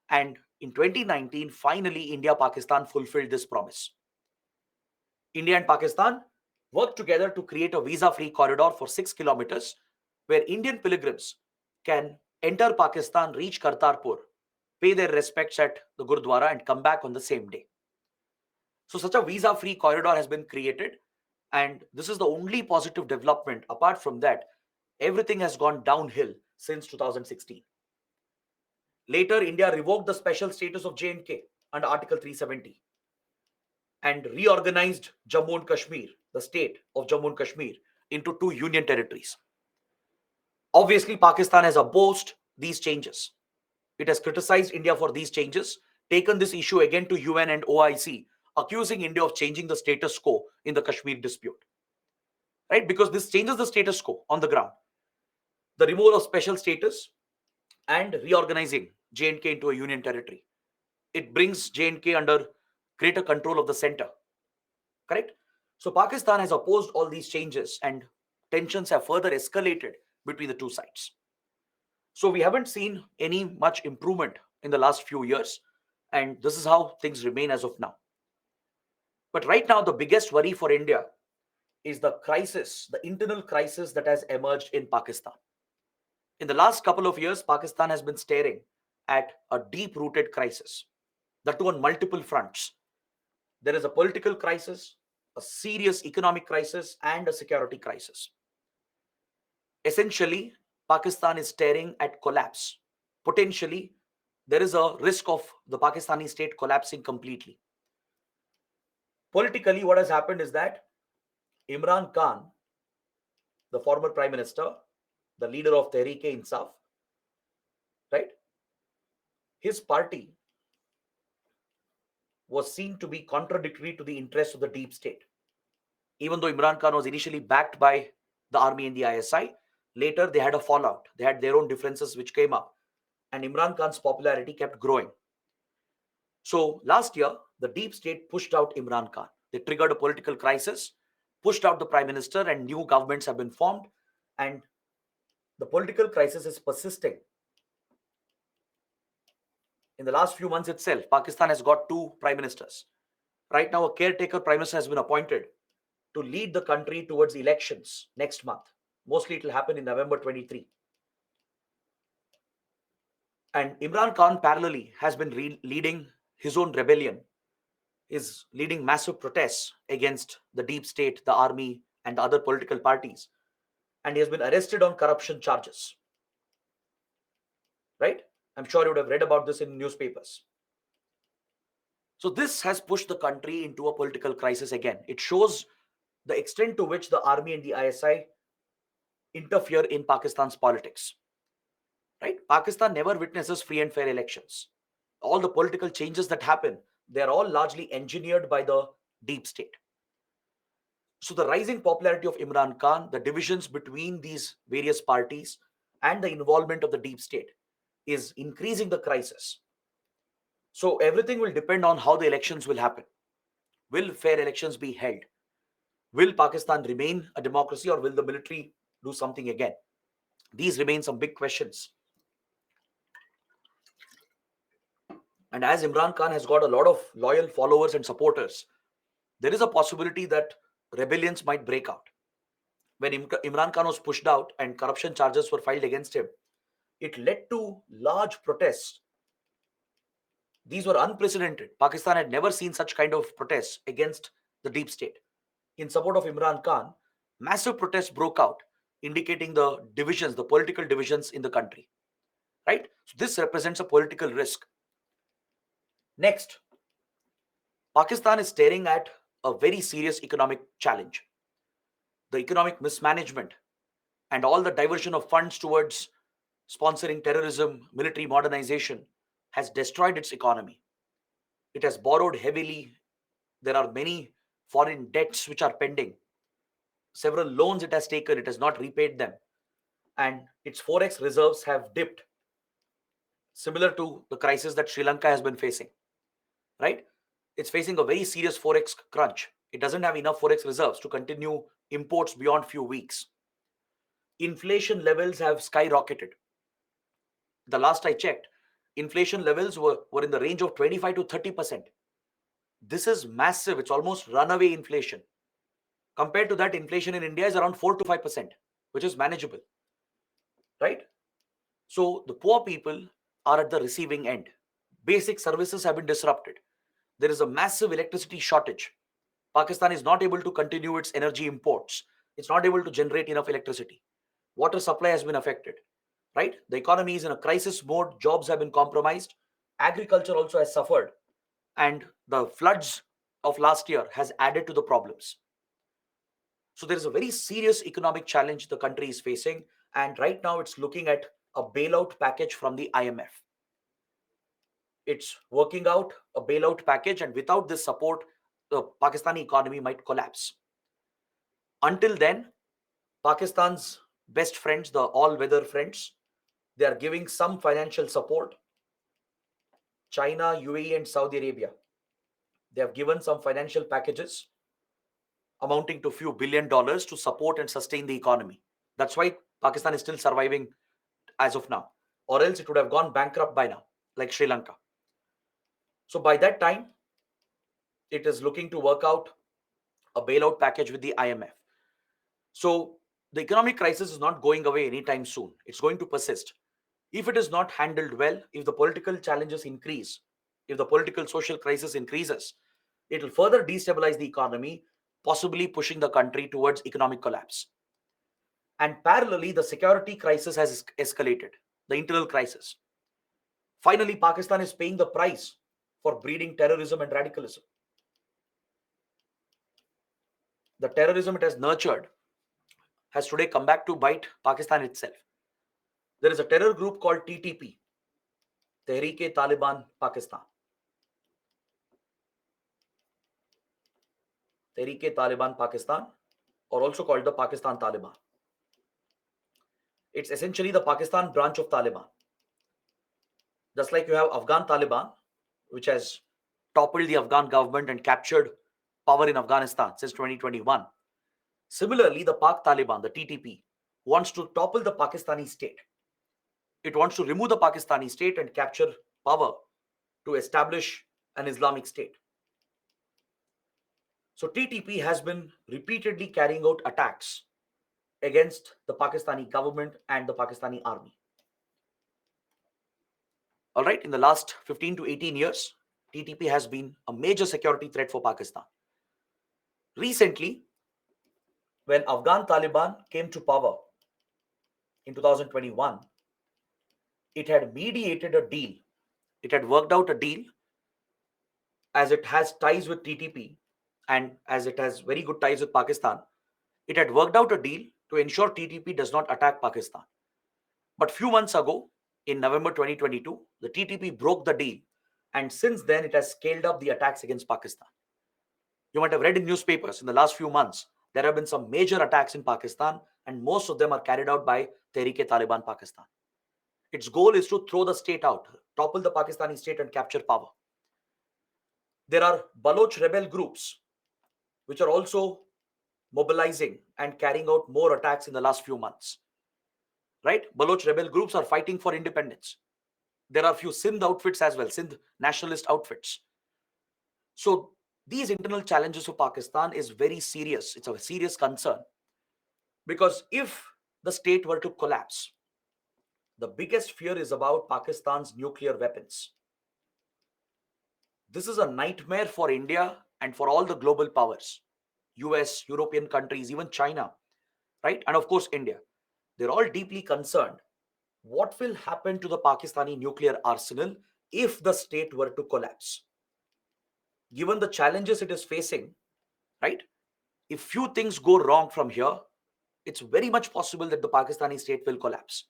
And in 2019, finally, India-Pakistan fulfilled this promise. India and Pakistan worked together to create a visa-free corridor for 6 kilometers, where Indian pilgrims can enter Pakistan, reach Kartarpur, pay their respects at the Gurudwara, and come back on the same day. So such a visa-free corridor has been created, And this is the only positive development. Apart from that, everything has gone downhill since 2016. Later, India revoked the special status of J&K under Article 370 and reorganized Jammu and Kashmir, the state of Jammu and Kashmir, into two union territories. Obviously, Pakistan has opposed these changes. It has criticized India for these changes, taken this issue again to UN and OIC, accusing India of changing the status quo in the Kashmir dispute. Right? Because this changes the status quo on the ground. The removal of special status and reorganizing J&K into a union territory. It brings J&K under greater control of the center. Correct? So Pakistan has opposed all these changes and tensions have further escalated between the two sides. So we haven't seen any much improvement in the last few years, and this is how things remain as of now. But right now, the biggest worry for India is the crisis, the internal crisis that has emerged in Pakistan. In the last couple of years, Pakistan has been staring at a deep-rooted crisis, that too on multiple fronts. There is a political crisis, a serious economic crisis, and a security crisis. Essentially, Pakistan is staring at collapse. Potentially, there is a risk of the Pakistani state collapsing completely. Politically, what has happened is that Imran Khan, the former prime minister, the leader of Tehreek-e-Insaf, right? His party was seen to be contradictory to the interests of the deep state. Even though Imran Khan was initially backed by the army and the ISI, later they had a fallout. They had their own differences which came up, and Imran Khan's popularity kept growing. So last year, the deep state pushed out Imran Khan. They triggered a political crisis, pushed out the prime minister, and new governments have been formed, and the political crisis is persisting. In the last few months itself, Pakistan has got two prime ministers. Right now, a caretaker prime minister has been appointed to lead the country towards elections next month. Mostly it will happen in November 23. And Imran Khan parallelly has been leading his own rebellion, is leading massive protests against the deep state, the army, and the other political parties. And he has been arrested on corruption charges. Right? I'm sure you would have read about this in newspapers. So this has pushed the country into a political crisis again. It shows the extent to which the army and the ISI interfere in Pakistan's politics. Right? Pakistan never witnesses free and fair elections. All the political changes that happen, they're all largely engineered by the deep state. So the rising popularity of Imran Khan, the divisions between these various parties, and the involvement of the deep state is increasing the crisis. So everything will depend on how the elections will happen. Will fair elections be held? Will Pakistan remain a democracy, or will the military do something again? These remain some big questions. And as Imran Khan has got a lot of loyal followers and supporters, there is a possibility that rebellions might break out. When Imran Khan was pushed out and corruption charges were filed against him, it led to large protests. These were unprecedented. Pakistan had never seen such kind of protests against the deep state. In support of Imran Khan, massive protests broke out, indicating the divisions, the political divisions in the country. Right? So this represents a political risk. Next, Pakistan is staring at a very serious economic challenge. The economic mismanagement and all the diversion of funds towards sponsoring terrorism, military modernization has destroyed its economy. It has borrowed heavily. There are many foreign debts which are pending. Several loans it has taken, it has not repaid them. And its forex reserves have dipped, similar to the crisis that Sri Lanka has been facing. Right? It's facing a very serious forex crunch. It doesn't have enough forex reserves to continue imports beyond few weeks. Inflation levels have skyrocketed. The last I checked, inflation levels were in the range of 25 to 30%. This is massive. It's almost runaway inflation. Compared to that, inflation in India is around 4 to 5%, which is manageable. Right? So the poor people are at the receiving end. Basic services have been disrupted. There is a massive electricity shortage. Pakistan is not able to continue its energy imports. It's not able to generate enough electricity. Water supply has been affected, right? The economy is in a crisis mode. Jobs have been compromised. Agriculture also has suffered. And the floods of last year has added to the problems. So there is a very serious economic challenge the country is facing. And right now it's looking at a bailout package from the IMF. It's working out a bailout package, and without this support, the Pakistani economy might collapse. Until then, Pakistan's best friends, the all-weather friends, they are giving some financial support. China, UAE, and Saudi Arabia, they have given some financial packages amounting to a few $1 billion to support and sustain the economy. That's why Pakistan is still surviving as of now, or else it would have gone bankrupt by now, like Sri Lanka. So by that time, it is looking to work out a bailout package with the IMF. So the economic crisis is not going away anytime soon. It's going to persist. If it is not handled well, if the political challenges increase, if the political social crisis increases, it will further destabilize the economy, possibly pushing the country towards economic collapse. And parallelly, the security crisis has escalated, the internal crisis. Finally, Pakistan is paying the price for breeding terrorism and radicalism. The terrorism it has nurtured has today come back to bite Pakistan itself. There is a terror group called TTP, Tehreek-e-Taliban Pakistan. Tehreek-e-Taliban Pakistan, or also called the Pakistan Taliban. It's essentially the Pakistan branch of Taliban. Just like you have Afghan Taliban, which has toppled the Afghan government and captured power in Afghanistan since 2021. Similarly, the Pak Taliban, the TTP, wants to topple the Pakistani state. It wants to remove the Pakistani state and capture power to establish an Islamic state. So TTP has been repeatedly carrying out attacks against the Pakistani government and the Pakistani army. All right, in the last 15 to 18 years, TTP has been a major security threat for Pakistan. Recently, when Afghan Taliban came to power in 2021, it had mediated a deal. It had worked out a deal, as it has ties with TTP and as it has very good ties with Pakistan. It had worked out a deal to ensure TTP does not attack Pakistan. But few months ago, in November 2022, the TTP broke the deal, and since then it has scaled up the attacks against Pakistan. You might have read in newspapers in the last few months, there have been some major attacks in Pakistan, and most of them are carried out by Tehreek-e-Taliban Pakistan. Its goal is to throw the state out, topple the Pakistani state and capture power. There are Baloch rebel groups which are also mobilizing and carrying out more attacks in the last few months. Right? Baloch rebel groups are fighting for independence. There are few Sindh outfits as well, Sindh nationalist outfits. So these internal challenges for Pakistan is very serious. It's a serious concern, because if the state were to collapse, the biggest fear is about Pakistan's nuclear weapons. This is a nightmare for India and for all the global powers, US, European countries, even China, right? And of course, India. They're all deeply concerned. What will happen to the Pakistani nuclear arsenal if the state were to collapse? Given the challenges it is facing, right? If few things go wrong from here, it's very much possible that the Pakistani state will collapse.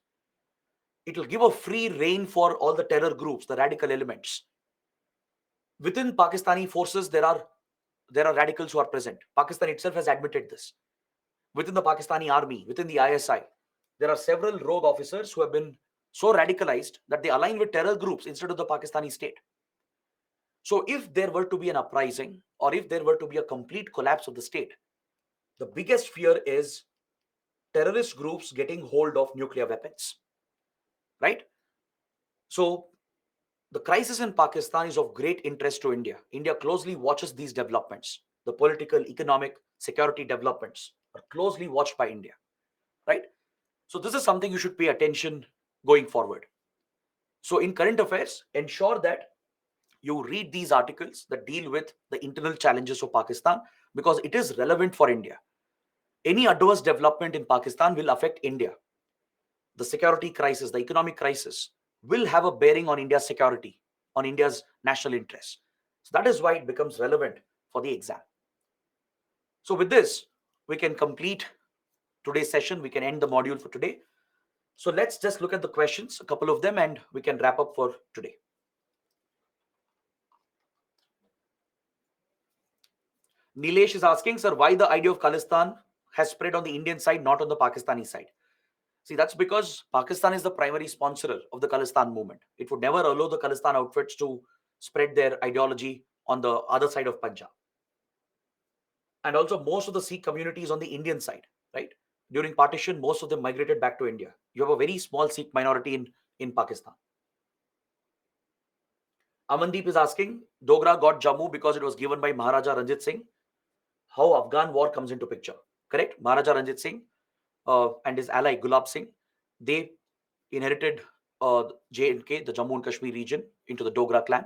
It will give a free rein for all the terror groups, the radical elements. Within Pakistani forces, there are radicals who are present. Pakistan itself has admitted this. Within the Pakistani army, within the ISI, there are several rogue officers who have been so radicalized that they align with terror groups instead of the Pakistani state. So if there were to be an uprising, or if there were to be a complete collapse of the state, the biggest fear is terrorist groups getting hold of nuclear weapons, right? So the crisis in Pakistan is of great interest to India. India closely watches these developments. The political, economic, security developments are closely watched by India, right? So this is something you should pay attention going forward. So in current affairs, ensure that you read these articles that deal with the internal challenges of Pakistan, because it is relevant for India. Any adverse development in Pakistan will affect India. The security crisis, the economic crisis will have a bearing on India's security, on India's national interests. So that is why it becomes relevant for the exam. So with this, we can complete today's session. We can end the module for today. So let's just look at the questions, a couple of them, and we can wrap up for today. Nilesh is asking, sir, why the idea of Khalistan has spread on the Indian side, not on the Pakistani side? See, that's because Pakistan is the primary sponsor of the Khalistan movement. It would never allow the Khalistan outfits to spread their ideology on the other side of Punjab. And also, most of the Sikh community is on the Indian side, right? During partition, most of them migrated back to India. You have a very small Sikh minority in Pakistan. Amandeep is asking, Dogra got Jammu because it was given by Maharaja Ranjit Singh. How Afghan war comes into picture? Correct? Maharaja Ranjit Singh and his ally Gulab Singh, they inherited J&K, the Jammu and Kashmir region, into the Dogra clan.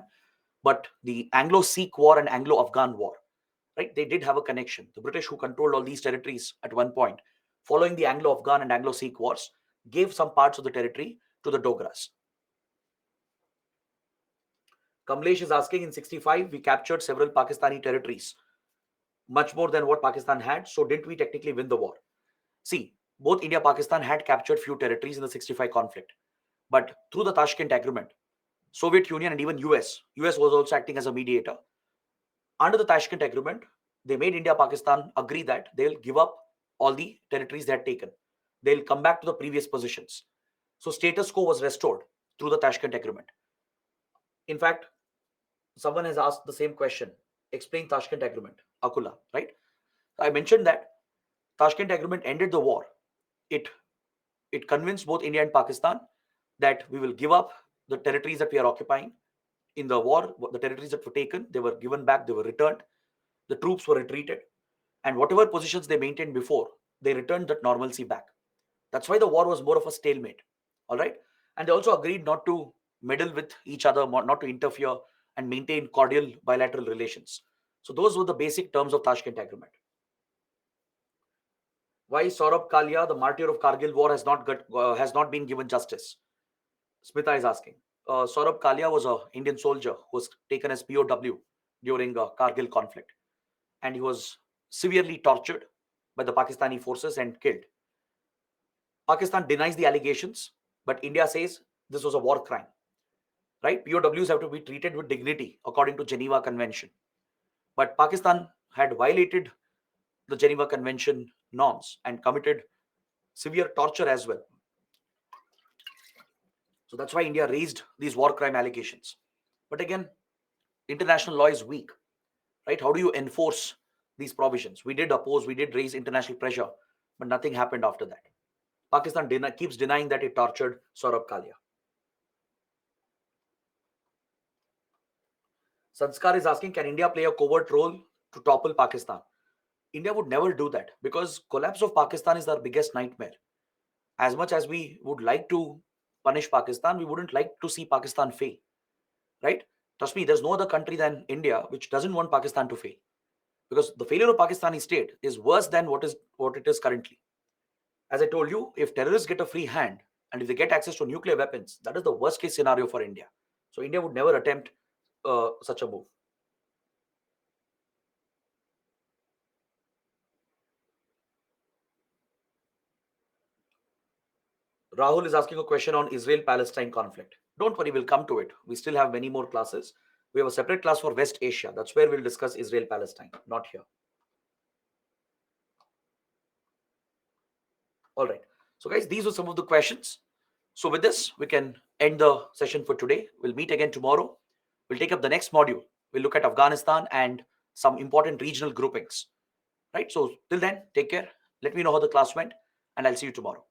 But the Anglo-Sikh war and Anglo-Afghan war, right? They did have a connection. The British, who controlled all these territories at one point, following the Anglo-Afghan and Anglo-Sikh wars, gave some parts of the territory to the Dogras. Kamlesh is asking, in 65, we captured several Pakistani territories, much more than what Pakistan had. So didn't we technically win the war? See, both India and Pakistan had captured few territories in the 65 conflict. But through the Tashkent Agreement, Soviet Union and even US was also acting as a mediator. Under the Tashkent Agreement, they made India and Pakistan agree that they'll give up all the territories they had taken. They'll come back to the previous positions. So status quo was restored through the Tashkent Agreement. In fact, someone has asked the same question. Explain Tashkent Agreement, Akula, right? I mentioned that Tashkent Agreement ended the war. It convinced both India and Pakistan that we will give up the territories that we are occupying. In the war, the territories that were taken, they were given back, they were returned. The troops were retreated. And whatever positions they maintained before, they returned that normalcy back. That's why the war was more of a stalemate. All right. And they also agreed not to meddle with each other, not to interfere, and maintain cordial bilateral relations. So those were the basic terms of Tashkent Agreement. Why Saurabh Kalia, the martyr of Kargil war, has not been given justice? Smita is asking. Saurabh Kalia was an Indian soldier who was taken as POW during the Kargil conflict, and he was severely tortured by the Pakistani forces and killed. Pakistan denies the allegations, but India says this was a war crime. Right? POWs have to be treated with dignity according to Geneva Convention. But Pakistan had violated the Geneva Convention norms and committed severe torture as well. So that's why India raised these war crime allegations. But again, international law is weak, right? How do you enforce these provisions? We did raise international pressure, but nothing happened after that. Pakistan keeps denying that it tortured Saurabh Kalia. Sanskar is asking, can India play a covert role to topple Pakistan? India would never do that, because collapse of Pakistan is our biggest nightmare. As much as we would like to punish Pakistan, we wouldn't like to see Pakistan fail, right? Trust me, there's no other country than India which doesn't want Pakistan to fail, because the failure of Pakistani state is worse than what it is currently. As I told you, if terrorists get a free hand and if they get access to nuclear weapons, that is the worst case scenario for India. So India would never attempt such a move. Rahul is asking a question on Israel-Palestine conflict. Don't worry, we'll come to it. We still have many more classes. We have a separate class for West Asia. That's where we'll discuss Israel-Palestine, not here. All right. So guys, these were some of the questions. So with this, we can end the session for today. We'll meet again tomorrow. We'll take up the next module. We'll look at Afghanistan and some important regional groupings. Right. So till then, take care. Let me know how the class went, and I'll see you tomorrow.